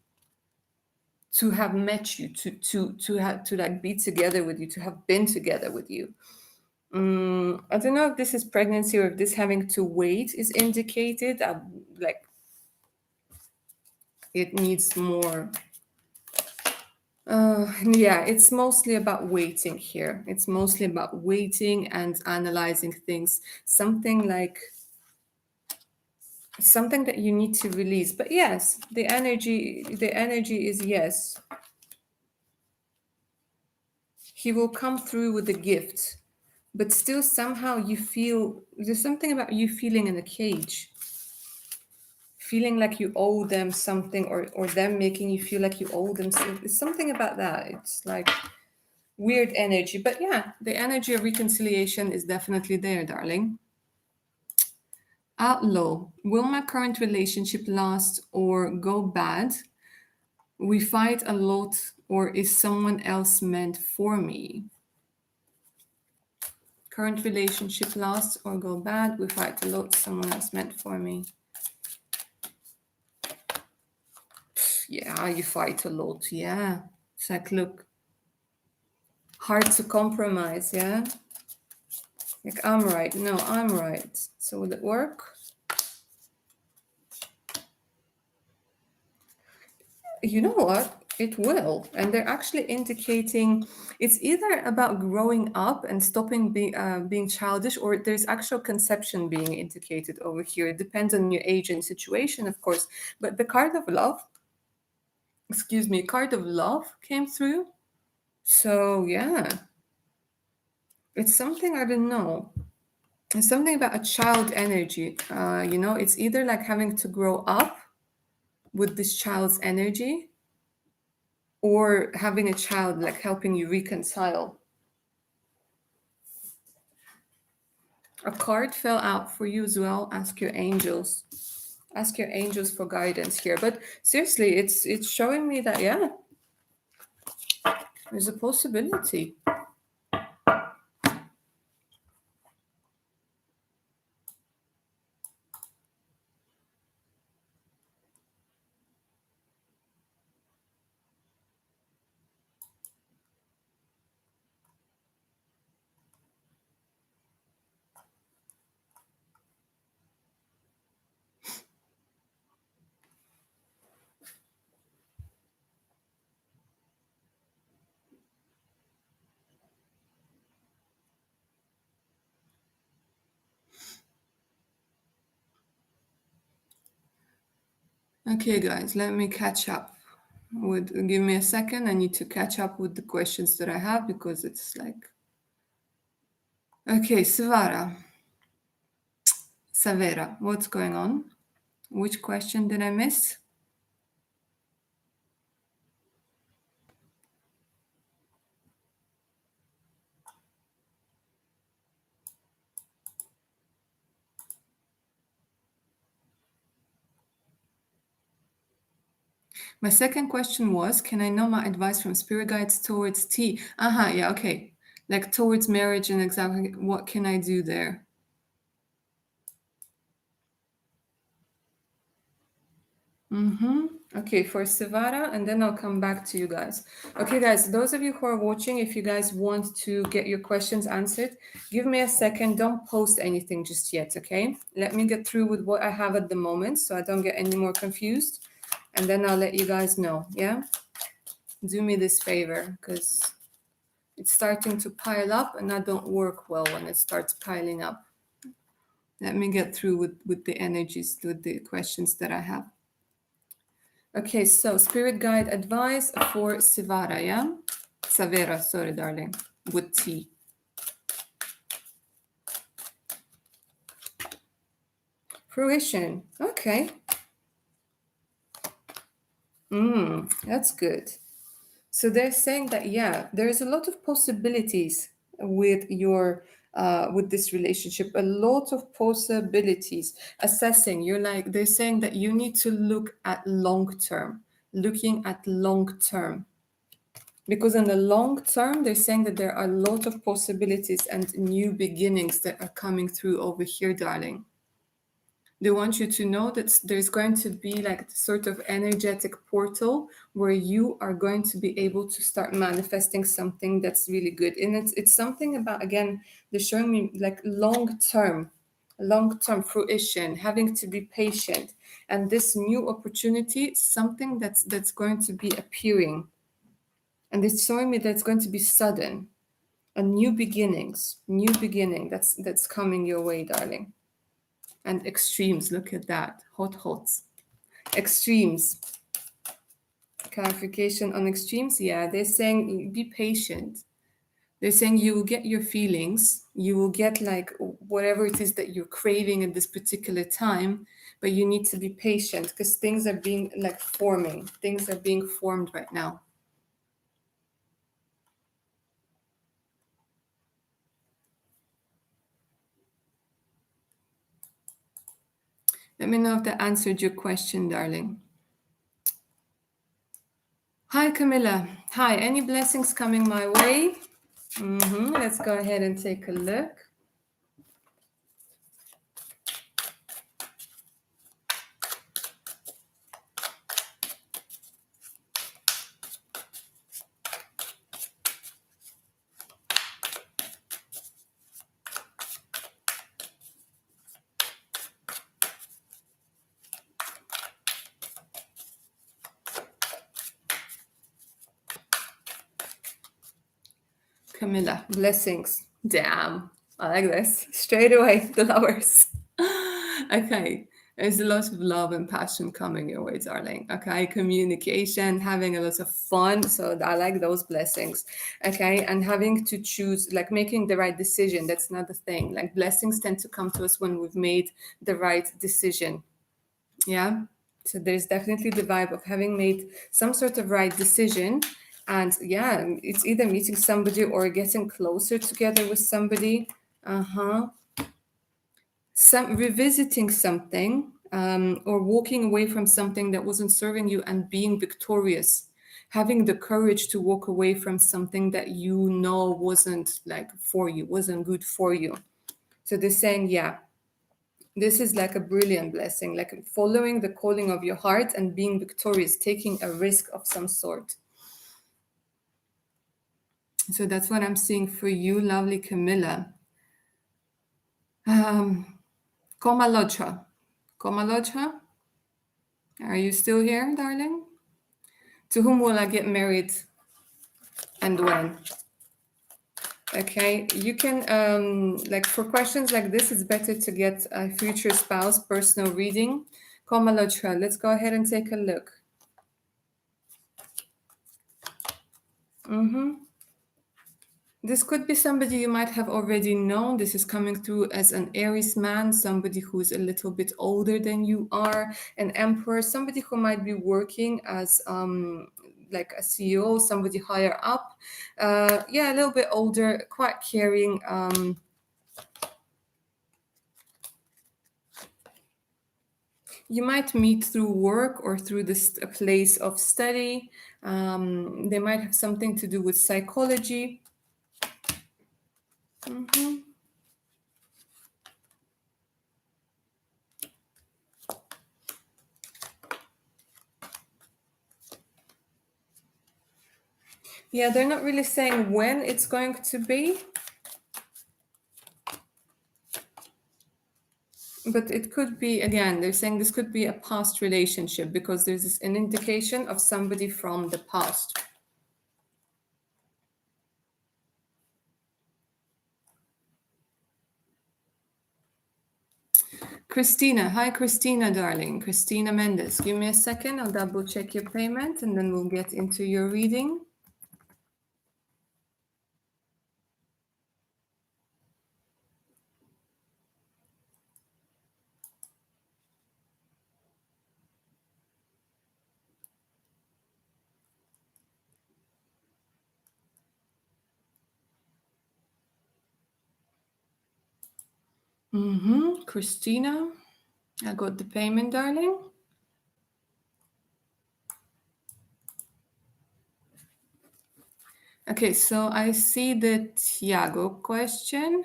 to have met you, to have to like be together with you, to have been together with you. I don't know if this is pregnancy or if this having to wait is indicated. Like it needs more. Yeah, it's mostly about waiting here. It's mostly about waiting and analyzing things. Something that you need to release. But yes, the energy is yes. He will come through with a gift, but still somehow you feel there's something about you feeling in a cage, feeling like you owe them something, or them making you feel like you owe them something. It's something about that. It's like weird energy. But yeah, the energy of reconciliation is definitely there, darling. Outlaw, will my current relationship last or go bad? We fight a lot, or is someone else meant for me? Current relationship last or go bad? We fight a lot, someone else meant for me. Yeah, you fight a lot. Yeah. It's like, look, hard to compromise. Yeah. Like, I'm right. No, I'm right. So will it work? You know what? It will. And they're actually indicating it's either about growing up and stopping being childish, or there's actual conception being indicated over here. It depends on your age and situation, of course. But the card of love, excuse me, card of love came through. So, yeah, it's something I don't know. It's something about a child energy. It's either like having to grow up with this child's energy, or having a child like helping you reconcile. A card fell out for you as well. Ask your angels. Ask your angels for guidance here. But seriously, it's showing me that yeah, there's a possibility. Okay, guys, let me catch up. Give me a second. I need to catch up with the questions that I have because it's like okay, Savera, what's going on? Which question did I miss? My second question was, can I know my advice from spirit guides towards T? Yeah, okay. Like towards marriage and exactly what can I do there? Mm-hmm. Okay, for Sivara, and then I'll come back to you guys. Okay, guys, those of you who are watching, if you guys want to get your questions answered, give me a second. Don't post anything just yet, okay? Let me get through with what I have at the moment so I don't get any more confused. And then I'll let you guys know, yeah? Do me this favor because it's starting to pile up and I don't work well when it starts piling up. Let me get through with the energies, with the questions that I have. Okay, so spirit guide advice for Sivara, yeah? Savera, sorry, darling, with T. Fruition, okay. That's good. So they're saying that, yeah, there's a lot of possibilities with your with this relationship, a lot of possibilities. Assessing, you're like, they're saying that you need to look at long term, looking at long term. Because in the long term, they're saying that there are a lot of possibilities and new beginnings that are coming through over here, darling. They want you to know that there's going to be like sort of energetic portal where you are going to be able to start manifesting something that's really good. And it's something about, again, they're showing me like long-term fruition, having to be patient. And this new opportunity, something that's going to be appearing. And it's showing me that it's going to be sudden. A new new beginning that's coming your way, darling. And extremes, look at that. Hots. Extremes. Clarification on extremes. Yeah, they're saying be patient. They're saying you will get your feelings, you will get like whatever it is that you're craving at this particular time, but you need to be patient because things are being like forming. Things are being formed right now. Let me know if that answered your question, darling. Hi, Camilla. Hi, any blessings coming my way? Let's go ahead and take a look. Camilla, blessings. Damn, I like this. Straight away, the lovers. Okay, there's a lot of love and passion coming your way, darling. Okay, communication, having a lot of fun. So I like those blessings. Okay, and having to choose, like making the right decision. That's not the thing. Like blessings tend to come to us when we've made the right decision. Yeah. So there's definitely the vibe of having made some sort of right decision. And yeah, it's either meeting somebody or getting closer together with somebody. Uh-huh. Some revisiting something, or walking away from something that wasn't serving you and being victorious. Having the courage to walk away from something that you know wasn't like for you, wasn't good for you. So they're saying, yeah, this is like a brilliant blessing, like following the calling of your heart and being victorious, taking a risk of some sort. So that's what I'm seeing for you, lovely Camilla. Komalocha. Komalocha, are you still here, darling? To whom will I get married and when? Okay, you can, like for questions like this, it's better to get a future spouse personal reading. Komalocha, let's go ahead and take a look. This could be somebody you might have already known. This is coming through as an Aries man, somebody who's a little bit older than you are, an emperor, somebody who might be working as like a CEO, somebody higher up. Yeah, a little bit older, quite caring. You might meet through work or through this a place of study. They might have something to do with psychology. Mhm. Yeah, they're not really saying when it's going to be, but it could be, again, they're saying this could be a past relationship because there's an indication of somebody from the past. Christina, hi Christina, darling. Christina Mendes. Give me a second, I'll double check your payment and then we'll get into your reading. Christina, I got the payment, darling. Okay, so I see the Tiago question.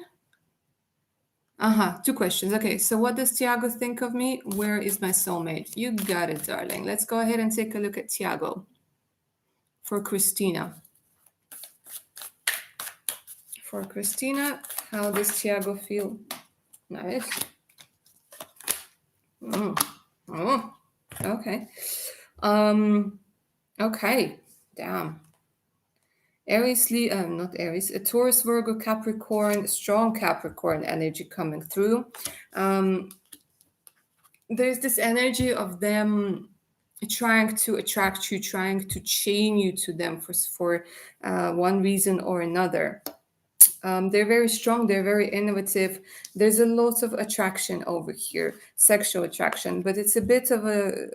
Two questions. Okay, so what does Tiago think of me? Where is my soulmate? You got it, darling. Let's go ahead and take a look at Tiago for Christina. For Christina, how does Tiago feel? Nice. Oh, okay. Okay. Damn. Aries, not Aries, a Taurus, Virgo, Capricorn, strong Capricorn energy coming through. There's this energy of them trying to attract you, trying to chain you to them for one reason or another. They're very strong, they're very innovative. There's a lot of attraction over here, sexual attraction, but it's a bit of a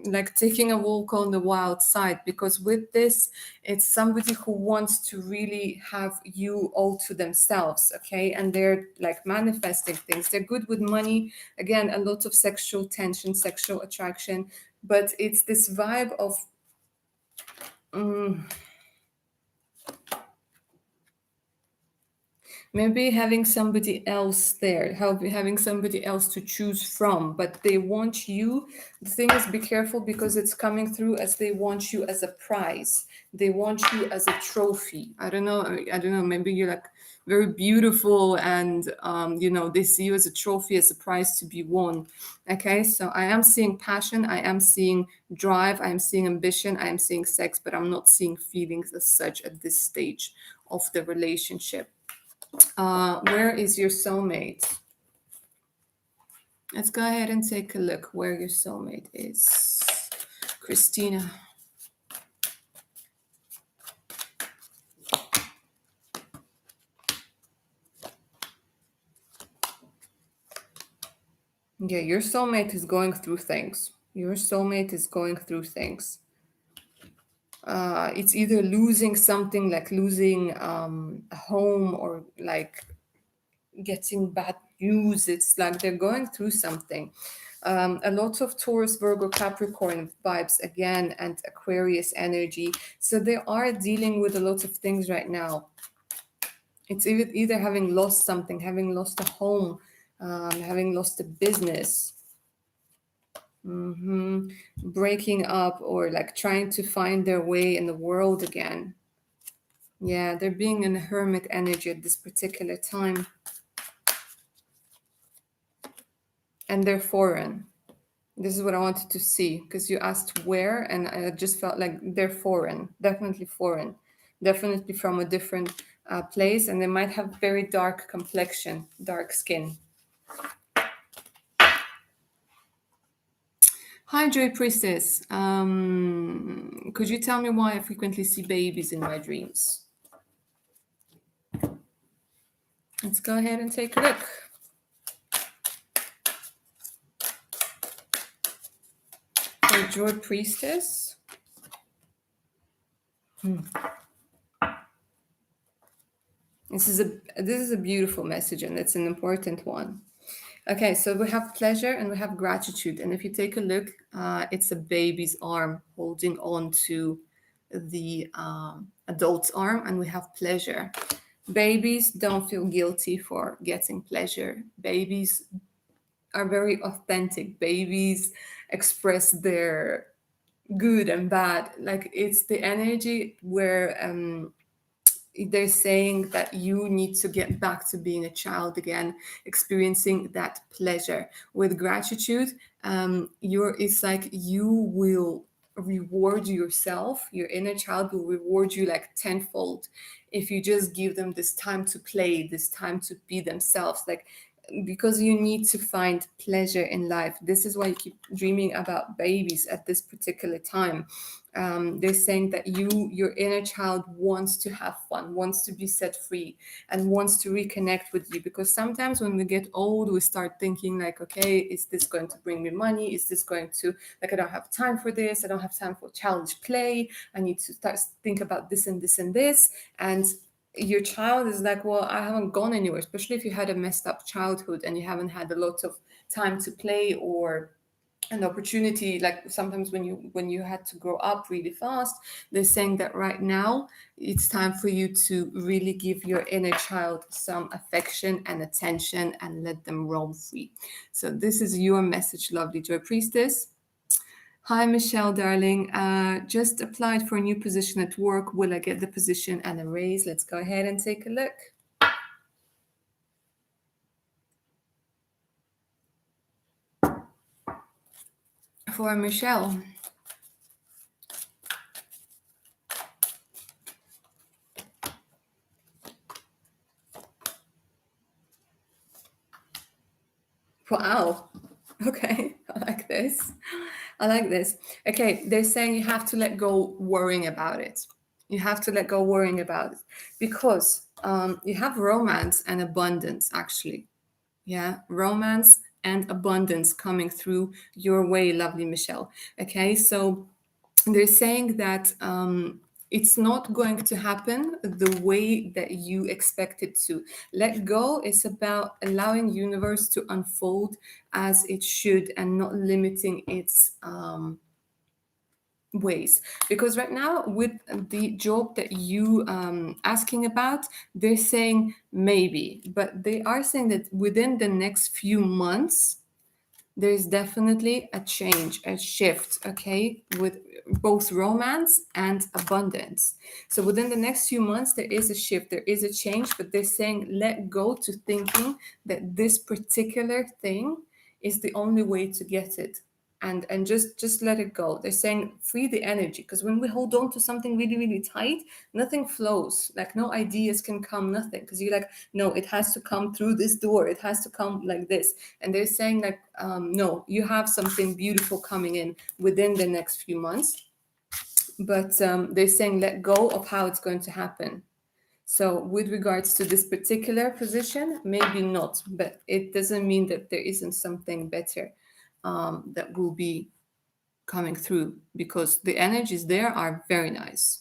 like taking a walk on the wild side because with this it's somebody who wants to really have you all to themselves, okay, and they're like manifesting things. They're good with money, again, a lot of sexual tension, sexual attraction, but it's this vibe of maybe having somebody else there, having somebody else to choose from, but they want you. The thing is, be careful because it's coming through as they want you as a prize. They want you as a trophy. I don't know. Maybe you're like very beautiful, and they see you as a trophy, as a prize to be won. Okay, so I am seeing passion. I am seeing drive. I am seeing ambition. I am seeing sex, but I'm not seeing feelings as such at this stage of the relationship. Where is your soulmate? Let's go ahead and take a look where your soulmate is. Christina. Yeah, your soulmate is going through things. Your soulmate is going through things. It's either losing something, like losing a home, or like getting bad news. It's like they're going through something. A lot of Taurus, Virgo, Capricorn vibes again, and Aquarius energy. So they are dealing with a lot of things right now. It's either having lost something, having lost a home, having lost a business, breaking up, or like trying to find their way in the world again. Yeah, they're being in a hermit energy at this particular time. And they're foreign. This is what I wanted to see because you asked where, and I just felt like they're foreign, definitely from a different place, and they might have very dark complexion, dark skin. Hi, Joy Priestess. Could you tell me why I frequently see babies in my dreams? Let's go ahead and take a look. For Joy Priestess. This is a beautiful message, and it's an important one. Okay, so we have pleasure and we have gratitude. And if you take a look, it's a baby's arm holding on to the adult's arm, and we have pleasure. Babies don't feel guilty for getting pleasure. Babies are very authentic. Babies express their good and bad. Like it's the energy where they're saying that you need to get back to being a child again, experiencing that pleasure with gratitude. You're It's like you will reward yourself. Your inner child will reward you like tenfold if you just give them this time to play, this time to be themselves. Like, because you need to find pleasure in life. This is why you keep dreaming about babies at this particular time. They're saying that your inner child wants to have fun, wants to be set free, and wants to reconnect with you. Because sometimes when we get old, we start thinking like, okay, is this going to bring me money? Is this going to, like, I don't have time for this. I don't have time for childish play. I need to start think about this and this and this. And your child is like, well, I haven't gone anywhere, especially if you had a messed up childhood and you haven't had a lot of time to play or an opportunity. Like sometimes when you had to grow up really fast, they're saying that right now it's time for you to really give your inner child some affection and attention and let them roam free. So this is your message, lovely Joy Priestess. Hi, Michelle, darling. Just applied for a new position at work. Will I get the position and a raise? Let's go ahead and take a look. For Michelle. Wow. Okay. I like this. I like this. Okay. They're saying you have to let go worrying about it. You have to let go worrying about it because you have romance and abundance, actually. Yeah. Romance and abundance coming through your way, lovely Michelle. Okay. So they're saying that it's not going to happen the way that you expect it to. Let go is about allowing universe to unfold as it should and not limiting its ways. Because right now with the job that you asking about, they're saying maybe, but they are saying that within the next few months there's definitely a change, a shift, okay, with both romance and abundance. So within the next few months, there is a shift, there is a change, but they're saying let go to thinking that this particular thing is the only way to get it. And just let it go. They're saying free the energy, because when we hold on to something really really tight, nothing flows. Like no ideas can come, nothing, because you're like, no, it has to come through this door, it has to come like this. And they're saying like, no, you have something beautiful coming in within the next few months, but they're saying let go of how it's going to happen. So with regards to this particular position, maybe not, but it doesn't mean that there isn't something better that will be coming through, because the energies there are very nice.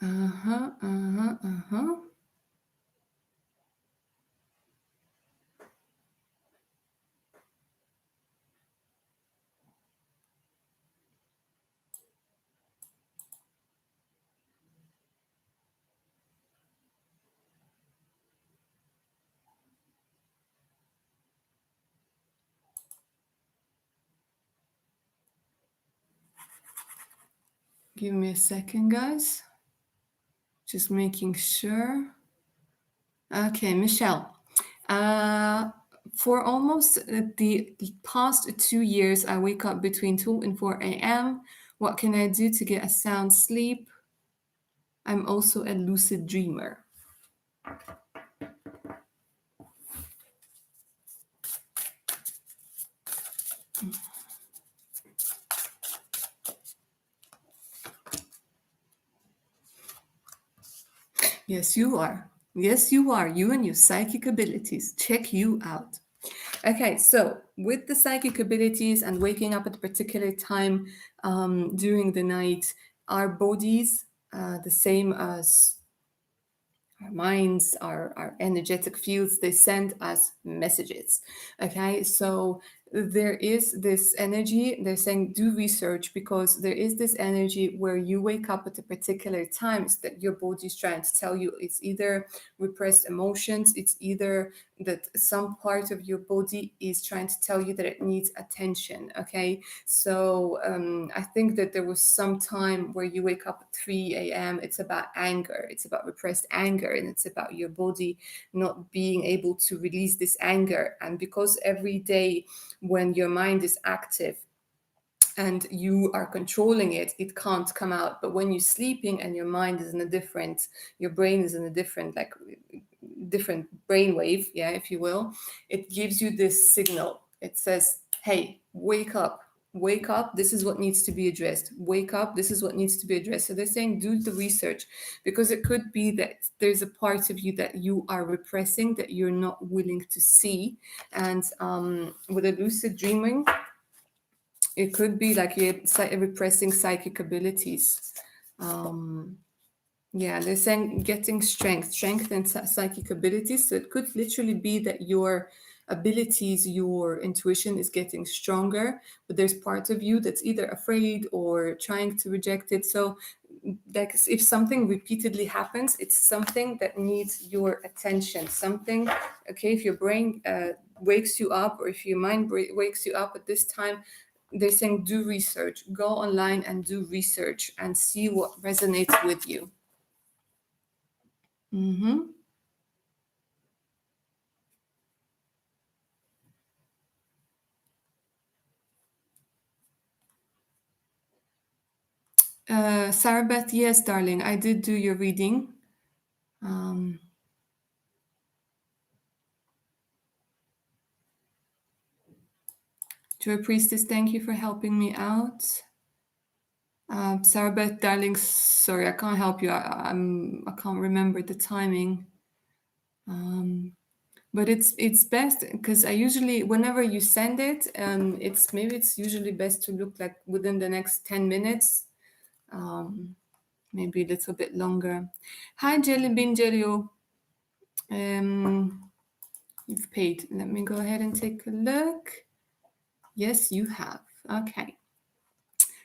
Uh-huh, uh-huh, uh-huh. Give me a second, guys. Just making sure. Okay, Michelle. Uh, for almost the past 2 years, I wake up between 2 and 4 a.m. What can I do to get a sound sleep? I'm also a lucid dreamer. Yes, you are. Yes, you are. You and your psychic abilities. Check you out. Okay, so with the psychic abilities and waking up at a particular time during the night, our bodies, the same as our minds, our energetic fields, they send us messages. Okay, so there is this energy. They're saying do research, because there is this energy where you wake up at a particular times that your body's trying to tell you it's either repressed emotions, it's either that some part of your body is trying to tell you that it needs attention. Okay, so I think that there was some time where you wake up at 3 a.m. It's about anger, it's about repressed anger, and it's about your body not being able to release this anger. And because every day when your mind is active and you are controlling it, it can't come out. But when you're sleeping and your mind is in a different, your brain is in a different, like different brainwave, yeah, if you will, it gives you this signal. It says, hey, wake up, wake up, this is what needs to be addressed, wake up, this is what needs to be addressed. So they're saying do the research, because it could be that there's a part of you that you are repressing, that you're not willing to see. And with a lucid dreaming, it could be like you're repressing psychic abilities. Um, yeah, they're saying getting strength and psychic abilities. So it could literally be that your abilities, your intuition is getting stronger, but there's part of you that's either afraid or trying to reject it. So, like, if something repeatedly happens, it's something that needs your attention. Something, okay, if your brain wakes you up, or if your mind wakes you up at this time, they're saying do research, go online and do research and see what resonates with you. Mm-hmm. Sarah Beth, yes, darling, I did do your reading. Um, Joy Priestess, thank you for helping me out. Sarah Beth, darling, sorry, I can't help you. I can't remember the timing. But it's best because I usually, whenever you send it, it's usually best to look like within the next 10 minutes. Maybe a little bit longer. Hi, Jelly Bean Jelly. You've paid. Let me go ahead and take a look. Yes, you have. Okay.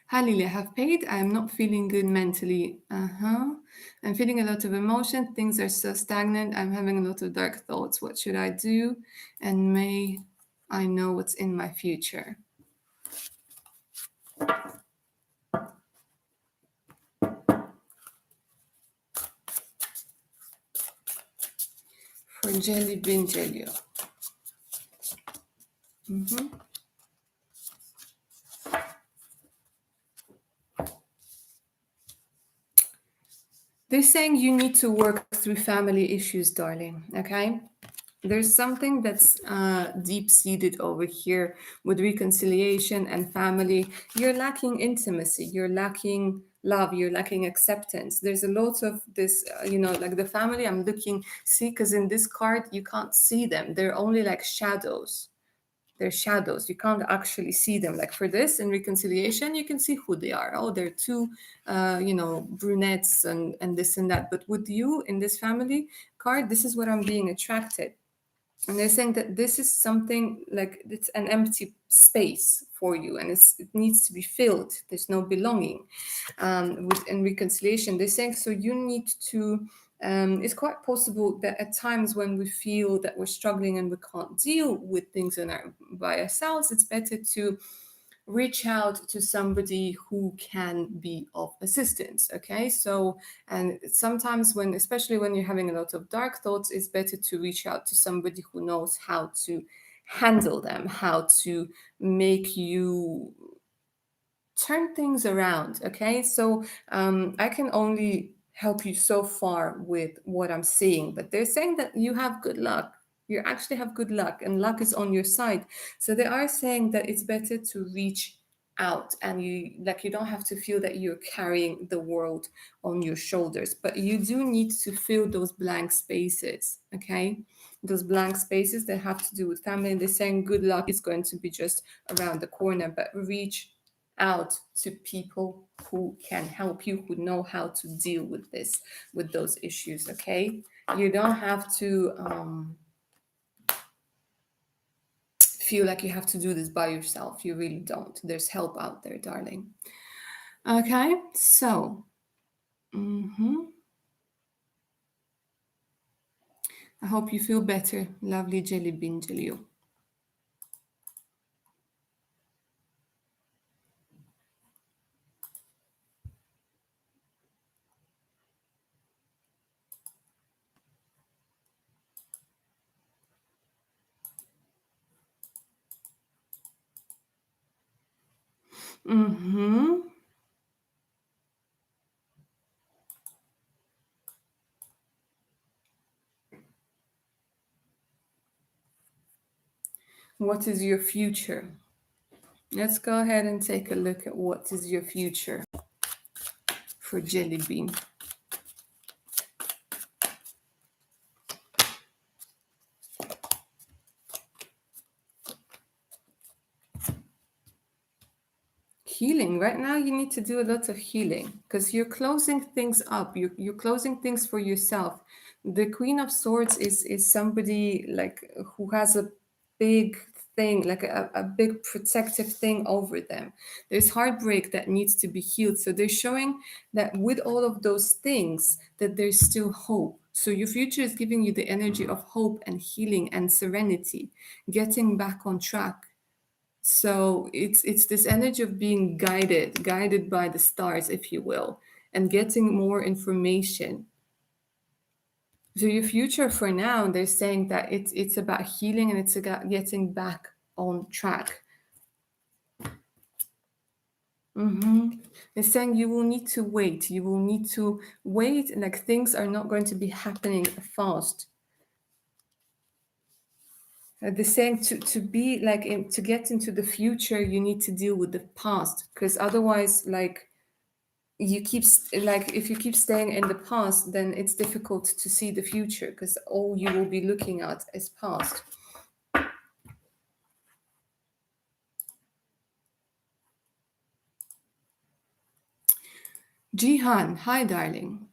Hi, Lily. I have paid. I am not feeling good mentally. I'm feeling a lot of emotion. Things are so stagnant. I'm having a lot of dark thoughts. What should I do? And may I know what's in my future? For Jelly Bean Jelly. They're saying you need to work through family issues, darling. Okay? There's something that's deep seated over here with reconciliation and family. You're lacking intimacy, you're lacking love, you're lacking acceptance. There's a lot of this, like the family I'm looking, see, because in this card, you can't see them. They're only like shadows. They're shadows. You can't actually see them. Like for this in reconciliation, you can see who they are. Oh, they're two, brunettes and this and that. But with you in this family card, this is what I'm being attracted. And they're saying that this is something like it's an empty space for you, and it needs to be filled. There's no belonging. In reconciliation, they're saying so you need to. It's quite possible that at times when we feel that we're struggling and we can't deal with things by ourselves, it's better to reach out to somebody who can be of assistance. Okay, so and sometimes especially when you're having a lot of dark thoughts, it's better to reach out to somebody who knows how to handle them, how to make you turn things around. Okay, so I can only help you so far with what I'm seeing, but they're saying that you have good luck. You actually have good luck, and luck is on your side. So they are saying that it's better to reach out, and you don't have to feel that you're carrying the world on your shoulders, but you do need to fill those blank spaces. Okay, those blank spaces that have to do with family. They're saying good luck is going to be just around the corner, but reach out to people who can help you, who know how to deal with those issues. Okay, you don't have to feel like you have to do this by yourself. You really don't. There's help out there, darling. Okay, so I hope you feel better, lovely jelly bean jelly. Mm-hmm. What is your future? Let's go ahead and take a look at what is your future for jelly bean. Healing. Right now, you need to do a lot of healing because you're closing things up. You're closing things for yourself. The Queen of Swords is somebody like who has a big thing, like a big protective thing over them. There's heartbreak that needs to be healed. So they're showing that with all of those things, that there's still hope. So your future is giving you the energy of hope and healing and serenity, getting back on track. So it's this energy of being guided by the stars, if you will, and getting more information. So your future for now, they're saying that it's about healing and it's about getting back on track. They're saying you will need to wait. You will need to wait, like things are not going to be happening fast. They're saying to be like to get into the future, you need to deal with the past because otherwise, like you keep like if you keep staying in the past, then it's difficult to see the future because all you will be looking at is past. Jihan, hi darling.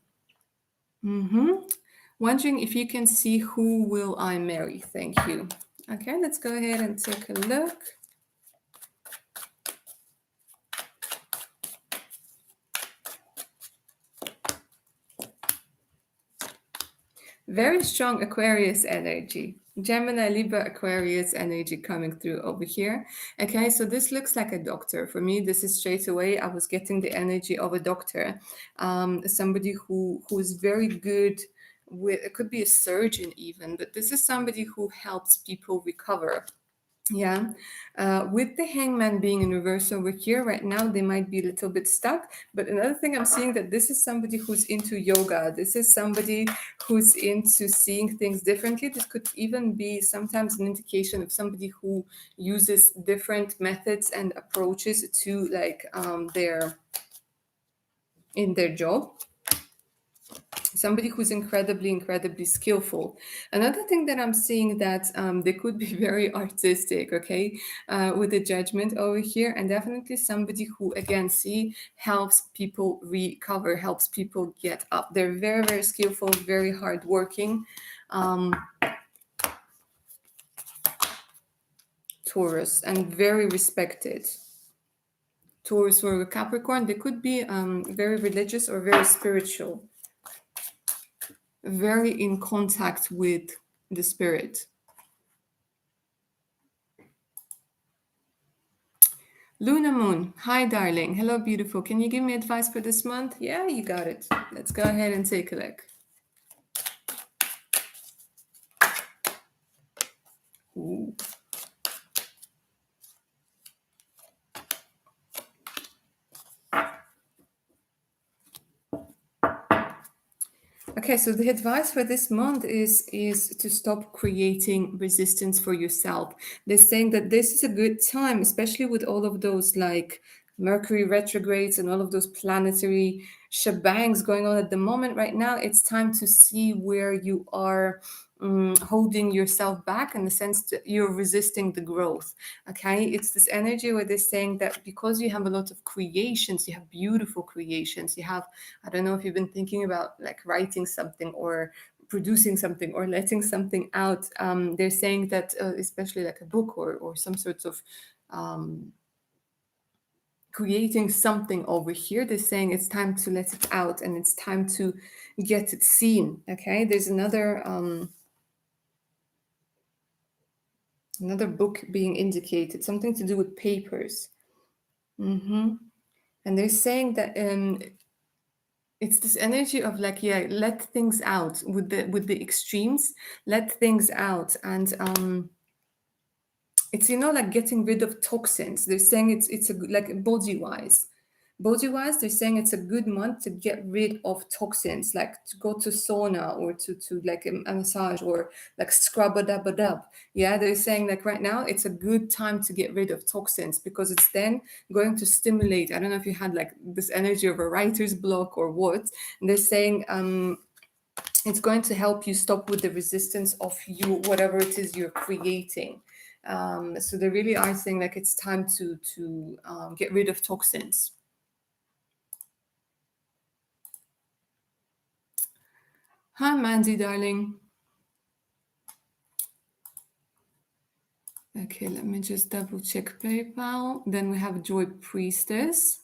Wondering if you can see who will I marry. Thank you. Okay, let's go ahead and take a look. Very strong Aquarius energy. Gemini, Libra, Aquarius energy coming through over here. Okay, so this looks like a doctor. For me, this is straight away, I was getting the energy of a doctor. Somebody who's very good with, it could be a surgeon even, but this is somebody who helps people recover. Yeah, with the hangman being in reverse over here right now, they might be a little bit stuck. But another thing I'm seeing that this is somebody who's into yoga. This is somebody who's into seeing things differently. This could even be sometimes an indication of somebody who uses different methods and approaches to like their in their job. Somebody who's incredibly skillful. Another thing that I'm seeing that they could be very artistic, okay, with the judgment over here, and definitely somebody who, again, see, helps people recover, helps people get up. They're very skillful, very hardworking. Taurus, and very respected. Taurus or Capricorn, they could be very religious or very spiritual, very in contact with the spirit. Luna Moon, hi darling. Hello, beautiful. Can you give me advice for this month? Yeah, you got it. Let's go ahead and take a look. Ooh. Okay, so the advice for this month is to stop creating resistance for yourself. They're saying that this is a good time, especially with all of those like Mercury retrogrades and all of those planetary shebangs going on at the moment. Right now, it's time to see where you are holding yourself back in the sense that you're resisting the growth. Okay, it's this energy where they're saying that because you have a lot of creations, you have beautiful creations, you have, I don't know if you've been thinking about like writing something or producing something or letting something out. They're saying that, especially like a book or some sorts of um, creating something over here, they're saying it's time to let it out and it's time to get it seen. Okay, there's another book being indicated, something to do with papers. And they're saying that it's this energy of like, yeah, let things out with the extremes, let things out. And it's, you know, like getting rid of toxins. They're saying it's like body wise, they're saying it's a good month to get rid of toxins, like to go to sauna or to like a massage or like scrub a dub a dub. Yeah, they're saying like right now it's a good time to get rid of toxins because it's then going to stimulate. I don't know if you had like this energy of a writer's block or what. And they're saying it's going to help you stop with the resistance of you, whatever it is you're creating. So they really are saying like it's time to get rid of toxins. Hi, Mandy, darling. Okay, let me just double check PayPal. Then we have Joy Priestess.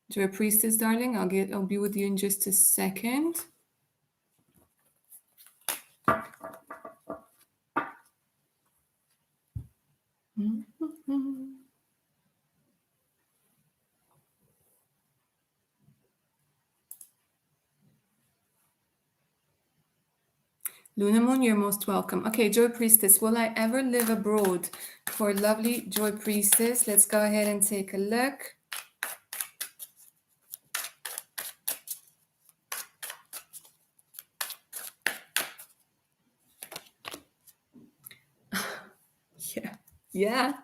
Joy Priestess, darling, I'll be with you in just a second. Luna Moon, you're most welcome. Okay, Joy Priestess, will I ever live abroad? For lovely Joy Priestess, let's go ahead and take a look. Yeah, yeah.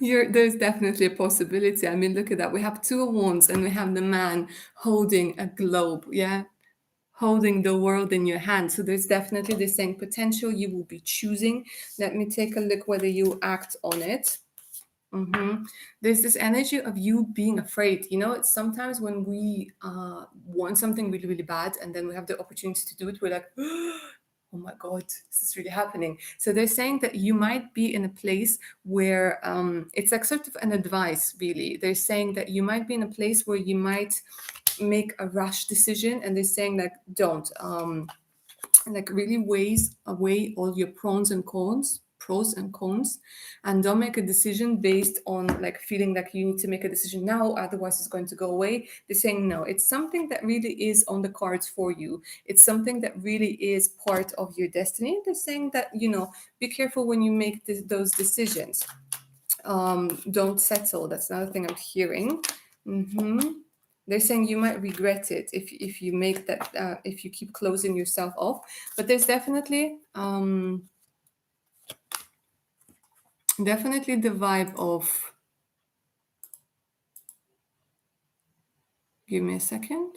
There's definitely a possibility. I mean, look at that. We have two of wands and we have the man holding a globe. Yeah, holding the world in your hand. So there's definitely the same potential you will be choosing. Let me take a look whether you act on it. There's this energy of you being afraid. You know, it's sometimes when we want something really, really bad and then we have the opportunity to do it, we're like, oh my God, this is really happening. So they're saying that you might be in a place where it's like sort of an advice, really. They're saying that you might be in a place where you might make a rash decision, and they're saying like, don't. Like really weigh all your pros and cons, and don't make a decision based on like feeling like you need to make a decision now, otherwise it's going to go away. They're saying no, it's something that really is on the cards for you. It's something that really is part of your destiny. They're saying that, you know, be careful when you make those decisions. Don't settle. That's another thing I'm hearing. They're saying you might regret it if you make that if you keep closing yourself off. But there's definitely definitely the vibe of, give me a second.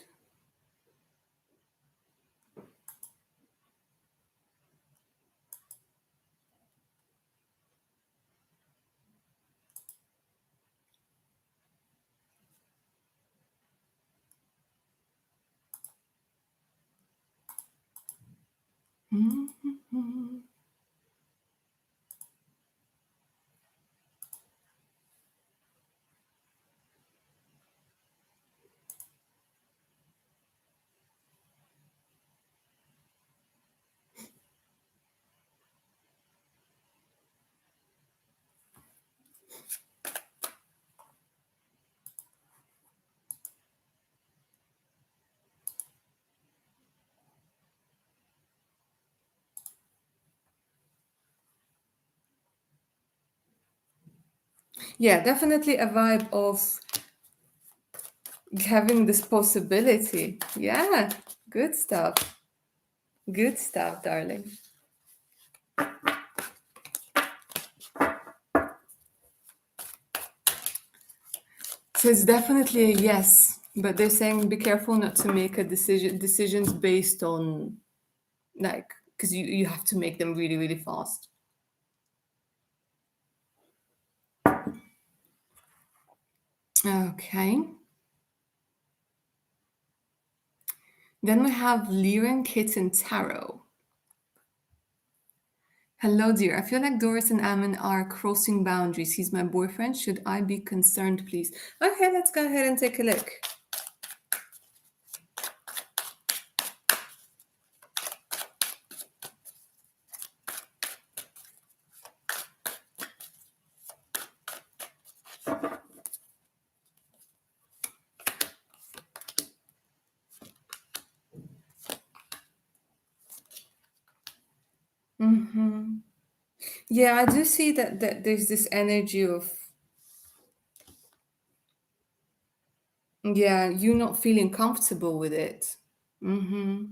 Yeah, definitely a vibe of having this possibility. Yeah, good stuff. Good stuff, darling. So it's definitely a yes, but they're saying be careful not to make a decisions based on like, because you have to make them really, really fast. Okay. Then we have Lyran Kitten Tarot. Hello, dear. I feel like Doris and Ammon are crossing boundaries. He's my boyfriend. Should I be concerned, please? Okay, let's go ahead and take a look. Hmm. Yeah, I do see that there's this energy of, yeah, you not feeling comfortable with it. Hmm.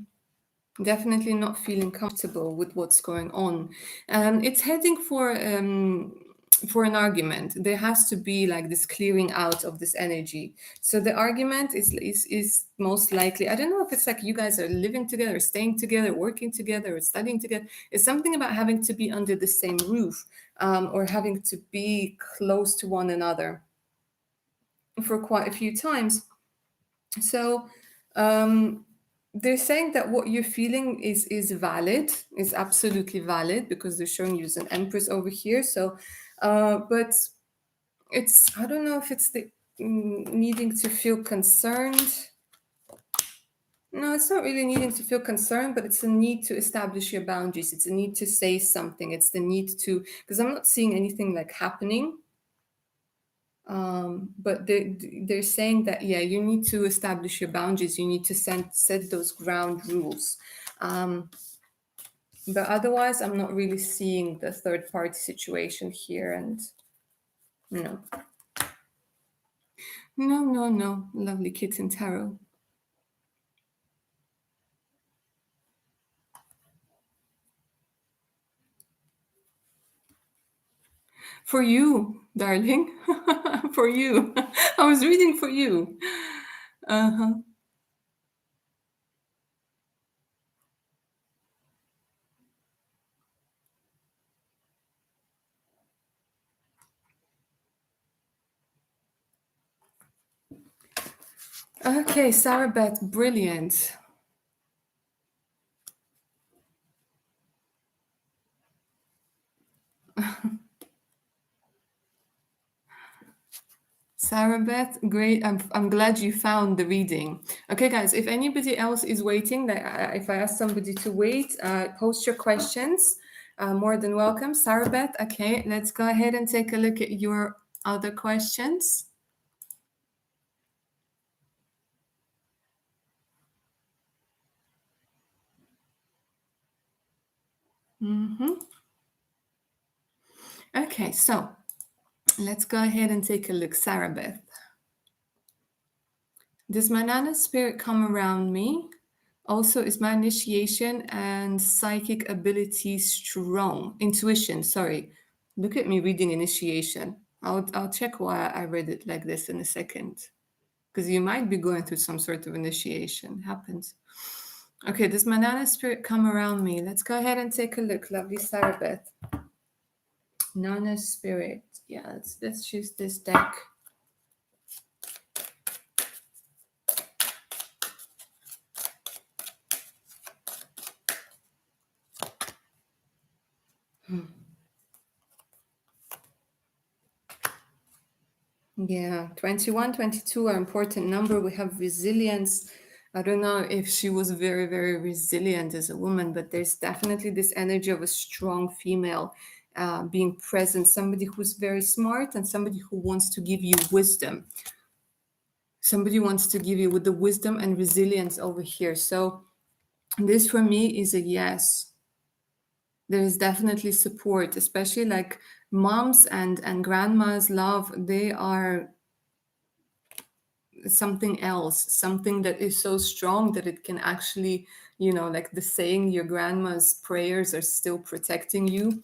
Definitely not feeling comfortable with what's going on. It's heading for an argument. There has to be like this clearing out of this energy. So the argument is most likely, I don't know if it's like you guys are living together, staying together, working together, or studying together. It's something about having to be under the same roof, or having to be close to one another for quite a few times. So um, they're saying that what you're feeling is valid, is absolutely valid, because they're showing you as an empress over here. So, but it's, I don't know if it's the needing to feel concerned. No, it's not really needing to feel concerned, but it's a need to establish your boundaries. It's a need to say something. It's the need to, because I'm not seeing anything like happening. But they're saying that, yeah, you need to establish your boundaries, you need to set those ground rules. um, but otherwise I'm not really seeing the third party situation here. And no, no, no, no, lovely kitten tarot. For you, darling. For you. I was reading for you. Uh-huh. Okay, Sarah Beth, brilliant. Sarah Beth, great. I'm glad you found the reading. Okay, guys, if anybody else is waiting, like if I ask somebody to wait, post your questions. More than welcome. Sarah Beth, okay, let's go ahead and take a look at your other questions. Hmm. Okay, so let's go ahead and take a look. Sarah Beth, does my Nana spirit come around me? Also, is my initiation and psychic ability strong? Intuition, sorry. Look at me reading initiation. I'll check why I read it like this in a second. Because you might be going through some sort of initiation. Happens. Okay, does my Nana spirit come around me? Let's go ahead and take a look. Lovely Sarah Beth. Nana spirit. Yeah, let's choose this deck. Yeah, 21, 22 are important number. We have resilience. I don't know if she was very, very resilient as a woman, but there's definitely this energy of a strong female being present, somebody who's very smart and somebody who wants to give you wisdom. Somebody wants to give you with the wisdom and resilience over here. So this for me is a yes. There is definitely support, especially like moms and grandmas love. They are something else, something that is so strong that it can actually, like the saying, your grandma's prayers are still protecting you.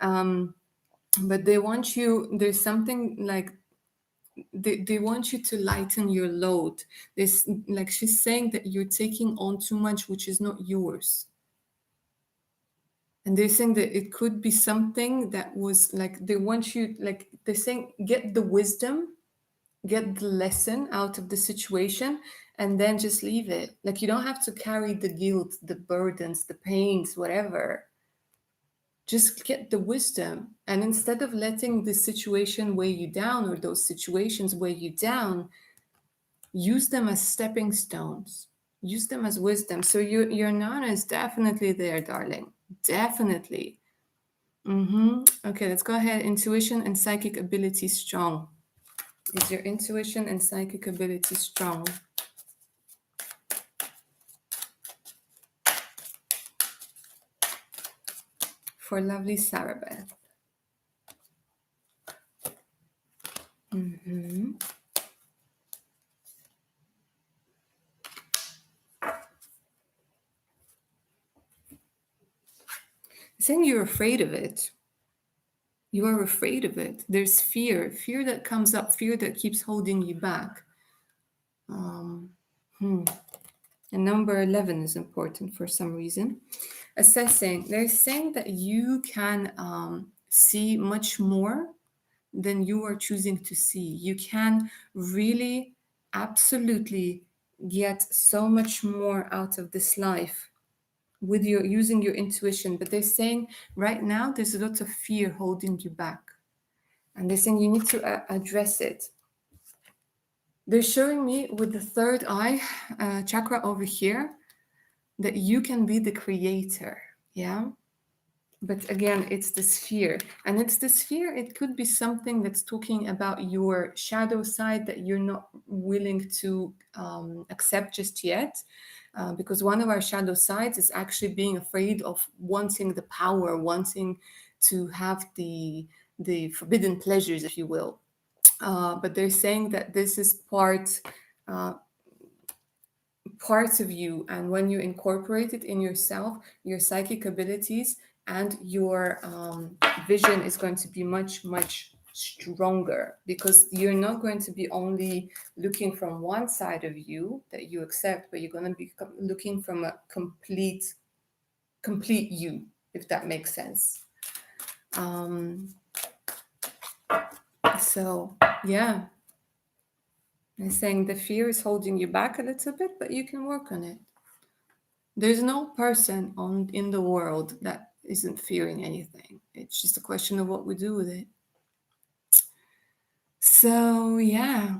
um, but they want you, there's something like they want you to lighten your load. This, like she's saying that you're taking on too much which is not yours, and they're saying that it could be something that was like, they want you, like they're saying, get the wisdom, get the lesson out of the situation, and then just leave it. Like you don't have to carry the guilt, the burdens, the pains, whatever. Just get the wisdom. And instead of letting the situation weigh you down or those situations weigh you down, use them as stepping stones. Use them as wisdom. So your nana is definitely there, darling. Definitely. Okay, let's go ahead. Intuition and psychic ability strong. Is your intuition and psychic ability strong? For lovely Sarah Beth. Saying you're afraid of it. You are afraid of it. There's fear that comes up, fear that keeps holding you back. And number 11 is important for some reason. Assessing, they're saying that you can see much more than you are choosing to see. You can really, absolutely get so much more out of this life with your using your intuition. But they're saying right now there's a lot of fear holding you back, and they're saying you need to address it. They're showing me with the third eye chakra over here that you can be the creator. Yeah. But again, it's this fear. And it's this fear, it could be something that's talking about your shadow side that you're not willing to accept just yet. Because one of our shadow sides is actually being afraid of wanting the power, wanting to have the forbidden pleasures, if you will. But they're saying that this is uh, parts of you, and when you incorporate it in yourself, your psychic abilities and your vision is going to be much stronger, because you're not going to be only looking from one side of you that you accept, but you're going to be looking from a complete you, if that makes sense. So yeah, I'm saying the fear is holding you back a little bit, but you can work on it. There's no person in the world that isn't fearing anything. It's just a question of what we do with it. So yeah,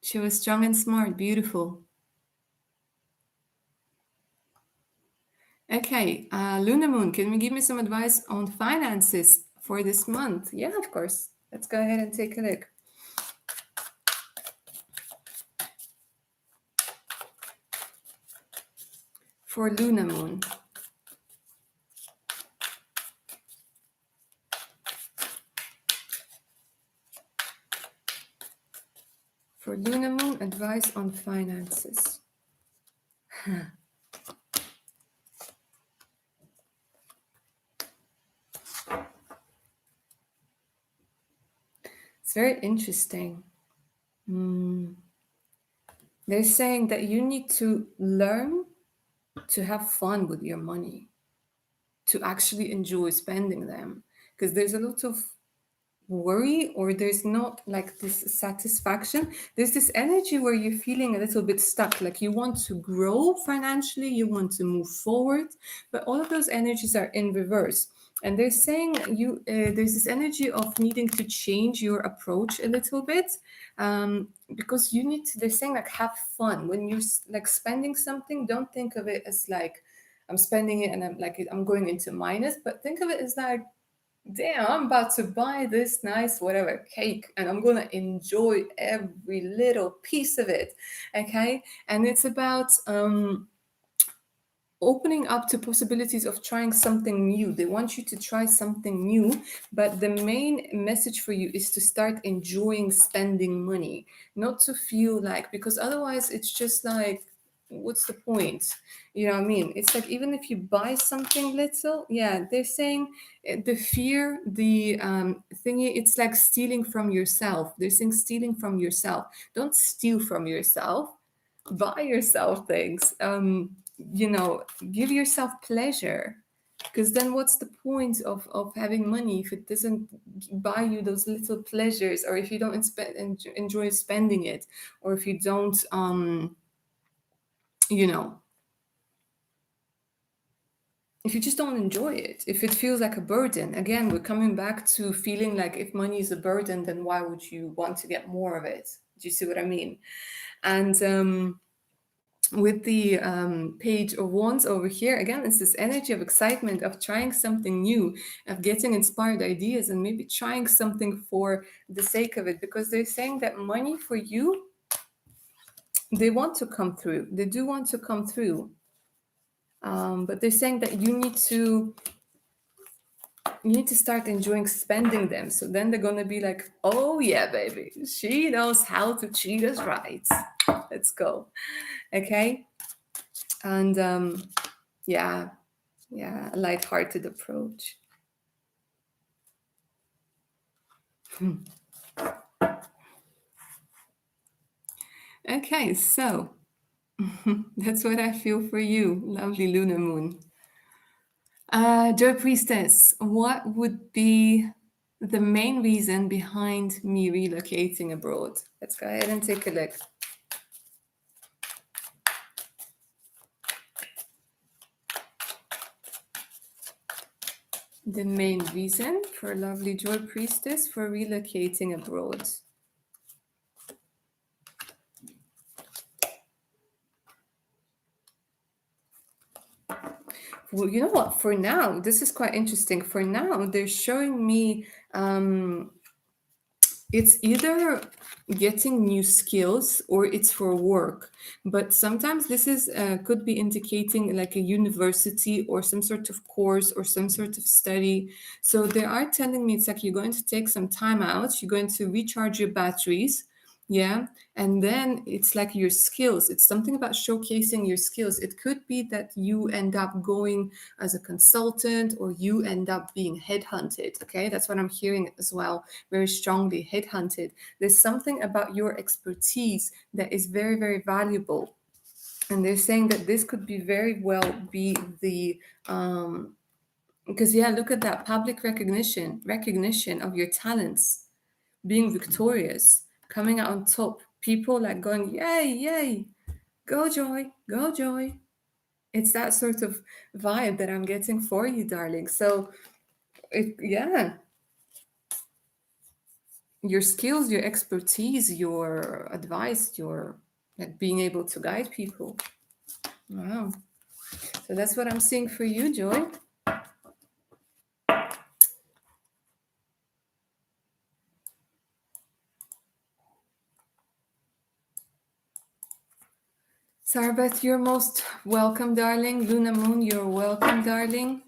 she was strong and smart, beautiful. Okay, Luna Moon, can you give me some advice on finances for this month? Yeah, of course. Let's go ahead and take a look. For Luna Moon. For Luna Moon, advice on finances. It's very interesting. They're saying that you need to learn to have fun with your money, to actually enjoy spending them. Because there's a lot of worry, or there's not like this satisfaction. There's this energy where you're feeling a little bit stuck, like you want to grow financially, you want to move forward, but all of those energies are in reverse. And they're saying there's this energy of needing to change your approach a little bit, because you need to, they're saying like have fun when you're like spending something. Don't think of it as like I'm spending it and I'm going into minus, but think of it as like, damn, I'm about to buy this nice whatever cake and I'm gonna enjoy every little piece of it. Okay. And it's about opening up to possibilities of trying something new. They want you to try something new, but the main message for you is to start enjoying spending money, not to feel like, because otherwise it's just like, what's the point? You know what I mean? It's like, even if you buy something little, yeah, they're saying the fear, the thingy, it's like stealing from yourself. They're saying stealing from yourself. Don't steal from yourself, buy yourself things. Give yourself pleasure, because then what's the point of having money if it doesn't buy you those little pleasures, or if you don't enjoy spending it, or if you don't you know if you just don't enjoy it, if it feels like a burden, again, we're coming back to feeling like if money is a burden, then why would you want to get more of it? Do you see what I mean? And with the page of wands over here, again, it's this energy of excitement, of trying something new, of getting inspired ideas, and maybe trying something for the sake of it, because they're saying that money for you, they want to come through. They do want to come through. But they're saying that you need to start enjoying spending them. So then they're gonna be like, oh yeah, baby, she knows how to treat us right. Let's go. Okay. And yeah, yeah, a lighthearted approach. Okay, so that's what I feel for you, lovely lunar moon. Joy Priestess, what would be the main reason behind me relocating abroad? Let's go ahead and take a look. The main reason for lovely Joy Priestess for relocating abroad. Well, you know what? For now, this is quite interesting. For now, they're showing me it's either getting new skills or it's for work, but sometimes this is could be indicating like a university or some sort of course or some sort of study. So they are telling me it's like you're going to take some time out, you're going to recharge your batteries, yeah, and then it's like your skills, it's something about showcasing your skills. It could be that you end up going as a consultant or you end up being headhunted. Okay, that's what I'm hearing as well, very strongly headhunted. There's something about your expertise that is very, very valuable. And they're saying that this could be very well be the because yeah, look at that public recognition of your talents, being victorious, coming out on top, people like going, yay, yay, go Joy, go Joy. It's that sort of vibe that I'm getting for you, darling. So yeah, your skills, your expertise, your advice, your like being able to guide people. Wow. So that's what I'm seeing for you, Joy. Sarbeth, you're most welcome, darling. Luna Moon, you're welcome, darling.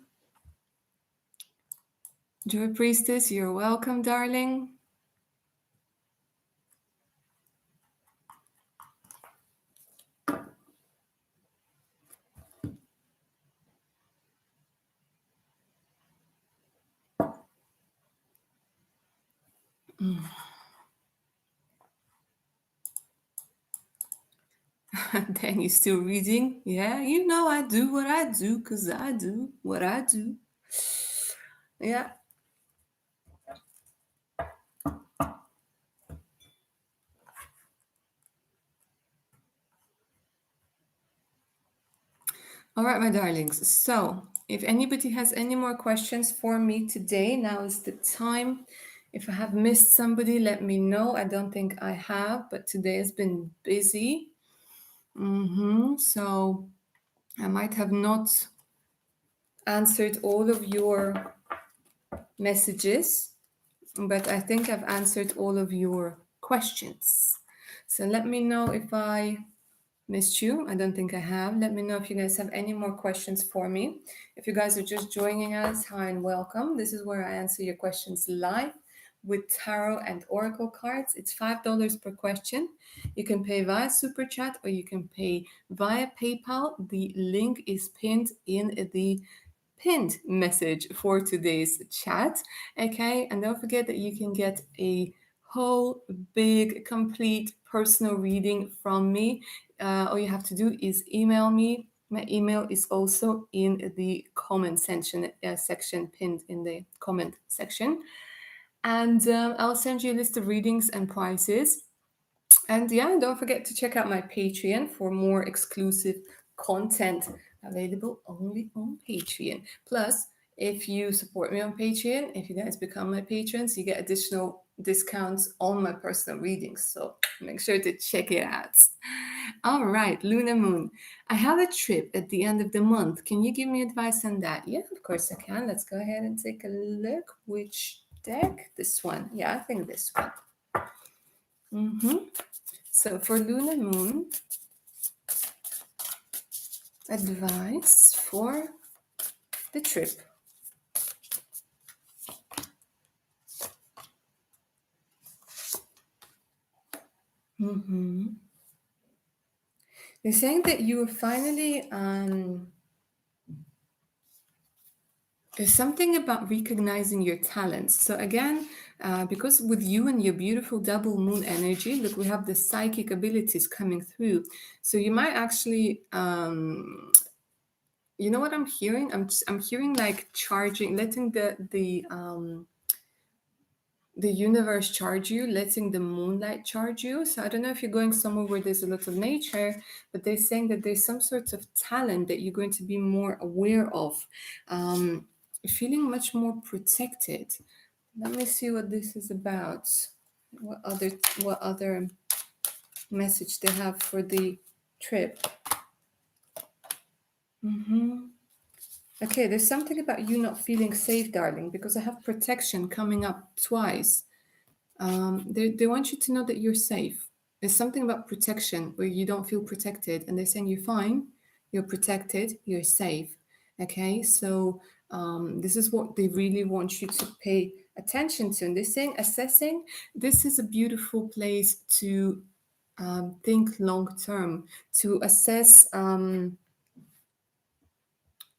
Joy Priestess, you're welcome, darling. Then you're still reading? Yeah, you know I do what I do because I do what I do. Yeah. All right, my darlings. So, if anybody has any more questions for me today, now is the time. If I have missed somebody, let me know. I don't think I have, but today has been busy. So, I might have not answered all of your messages, but I think I've answered all of your questions. So, let me know if I missed you. I don't think I have. Let me know if you guys have any more questions for me. If you guys are just joining us, hi and welcome. This is where I answer your questions live with tarot and oracle cards. It's $5 per question. You can pay via super chat or you can pay via PayPal. The link is pinned in the pinned message for today's chat. Okay, and don't forget that you can get a whole big complete personal reading from me. All you have to do is email me. My email is also in the comment section pinned in the comment section, and I'll send you a list of readings and prices. And yeah, don't forget to check out my Patreon for more exclusive content available only on Patreon. Plus, if you support me on Patreon, if you guys become my patrons, you get additional discounts on my personal readings. So make sure to check it out. All right, Luna Moon. I have a trip at the end of the month. Can you give me advice on that? Yeah, of course I can. Let's go ahead and take a look. Which deck? This one. Yeah, I think this one. So for Luna Moon, advice for the trip. They're saying that you are finally there's something about recognizing your talents. So again, because with you and your beautiful double moon energy, look, we have the psychic abilities coming through. So you might actually, you know what I'm hearing? I'm hearing like charging, letting the universe charge you, letting the moonlight charge you. So I don't know if you're going somewhere where there's a lot of nature, but they're saying that there's some sort of talent that you're going to be more aware of, feeling much more protected. Let me see what this is about. What other message they have for the trip? Okay, there's something about you not feeling safe, darling, because I have protection coming up twice. They want you to know that you're safe. There's something about protection where you don't feel protected, and they're saying you're fine, you're protected, you're safe. Okay, so this is what they really want you to pay attention to. And they're saying assessing, this is a beautiful place to think long term, to assess.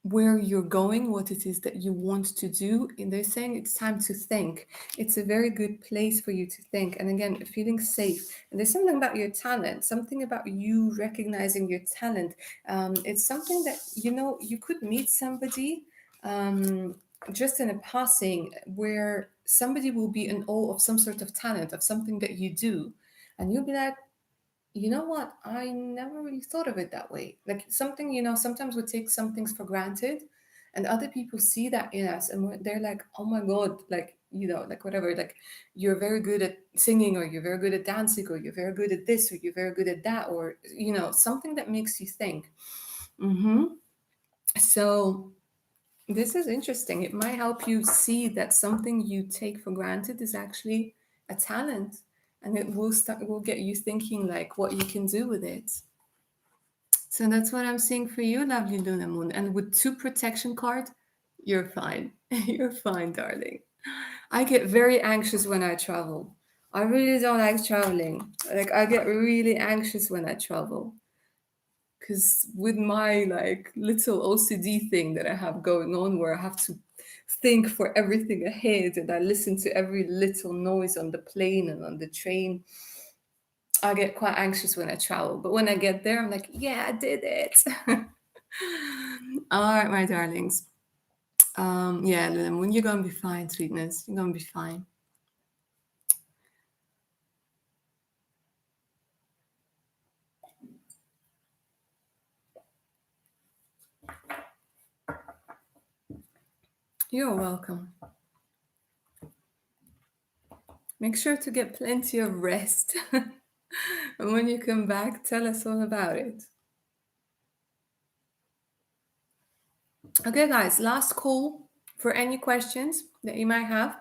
Where you're going, what it is that you want to do. And they're saying it's time to think. It's a very good place for you to think. And again, feeling safe. And there's something about your talent, something about you recognizing your talent. It's something that, you could meet somebody just in a passing where somebody will be in awe of some sort of talent, of something that you do. And you'll be like, you know what? I never really thought of it that way. Like something, sometimes we take some things for granted, and other people see that in us, and they're like, oh my God, like, like whatever, like you're very good at singing, or you're very good at dancing, or you're very good at this, or you're very good at that, or, something that makes you think. So this is interesting. It might help you see that something you take for granted is actually a talent, and it will get you thinking like what you can do with it. So that's what I'm seeing for you, lovely Luna Moon. And with two protection cards, you're fine. You're fine, darling. I get very anxious when I travel. I really don't like traveling. Like I get really anxious when I travel. Because with my like little OCD thing that I have going on, where I have to think for everything ahead, and I listen to every little noise on the plane and on the train, I get quite anxious when I travel. But when I get there, I'm like, yeah, I did it. All right, my darlings. Yeah, Lillian, you're gonna be fine, sweetness. You're gonna be fine. You're welcome. Make sure to get plenty of rest. And when you come back, tell us all about it. Okay, guys, last call for any questions that you might have.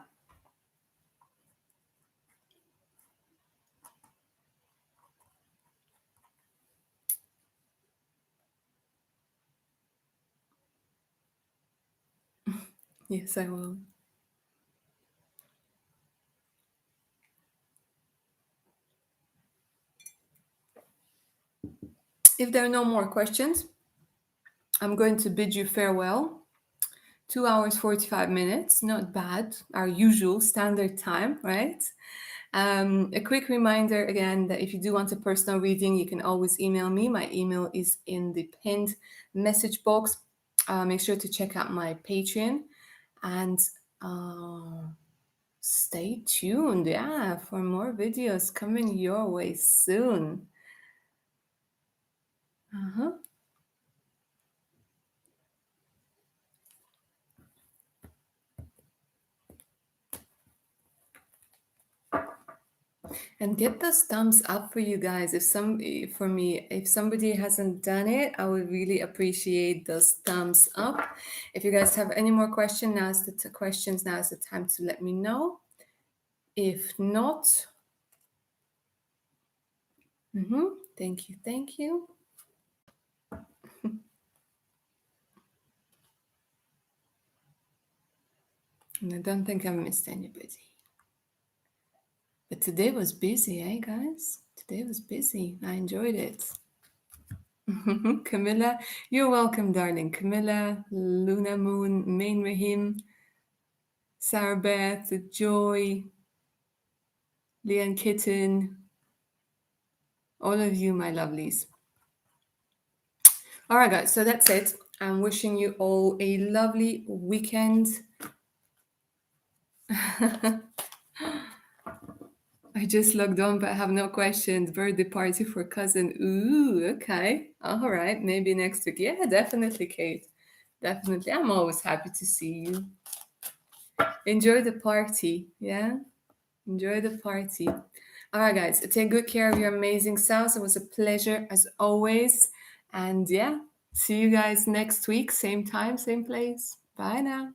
Yes, I will. If there are no more questions, I'm going to bid you farewell. 2 hours, 45 minutes, not bad. Our usual standard time, right? A quick reminder again that if you do want a personal reading, you can always email me. My email is in the pinned message box. Make sure to check out my Patreon and stay tuned. Yeah, for more videos coming your way soon. Uh-huh. And get those thumbs up for you guys. For me, if somebody hasn't done it, I would really appreciate those thumbs up. If you guys have any more questions, now is the time to let me know. If not, thank you, thank you. And I don't think I've missed anybody. But today was busy, eh, guys? Today was busy. I enjoyed it. Camilla, you're welcome, darling. Camilla, Luna Moon, Main Rahim, Sarah Beth, Joy, Leon Kitten, all of you, my lovelies. All right, guys, so that's it. I'm wishing you all a lovely weekend. I just logged on, but I have no questions. Birthday party for cousin. Ooh, okay. All right, maybe next week. Yeah, definitely, Kate. Definitely. I'm always happy to see you. Enjoy the party. Yeah, enjoy the party. All right, guys, take good care of your amazing selves. It was a pleasure as always. And yeah, see you guys next week, same time, same place. Bye now.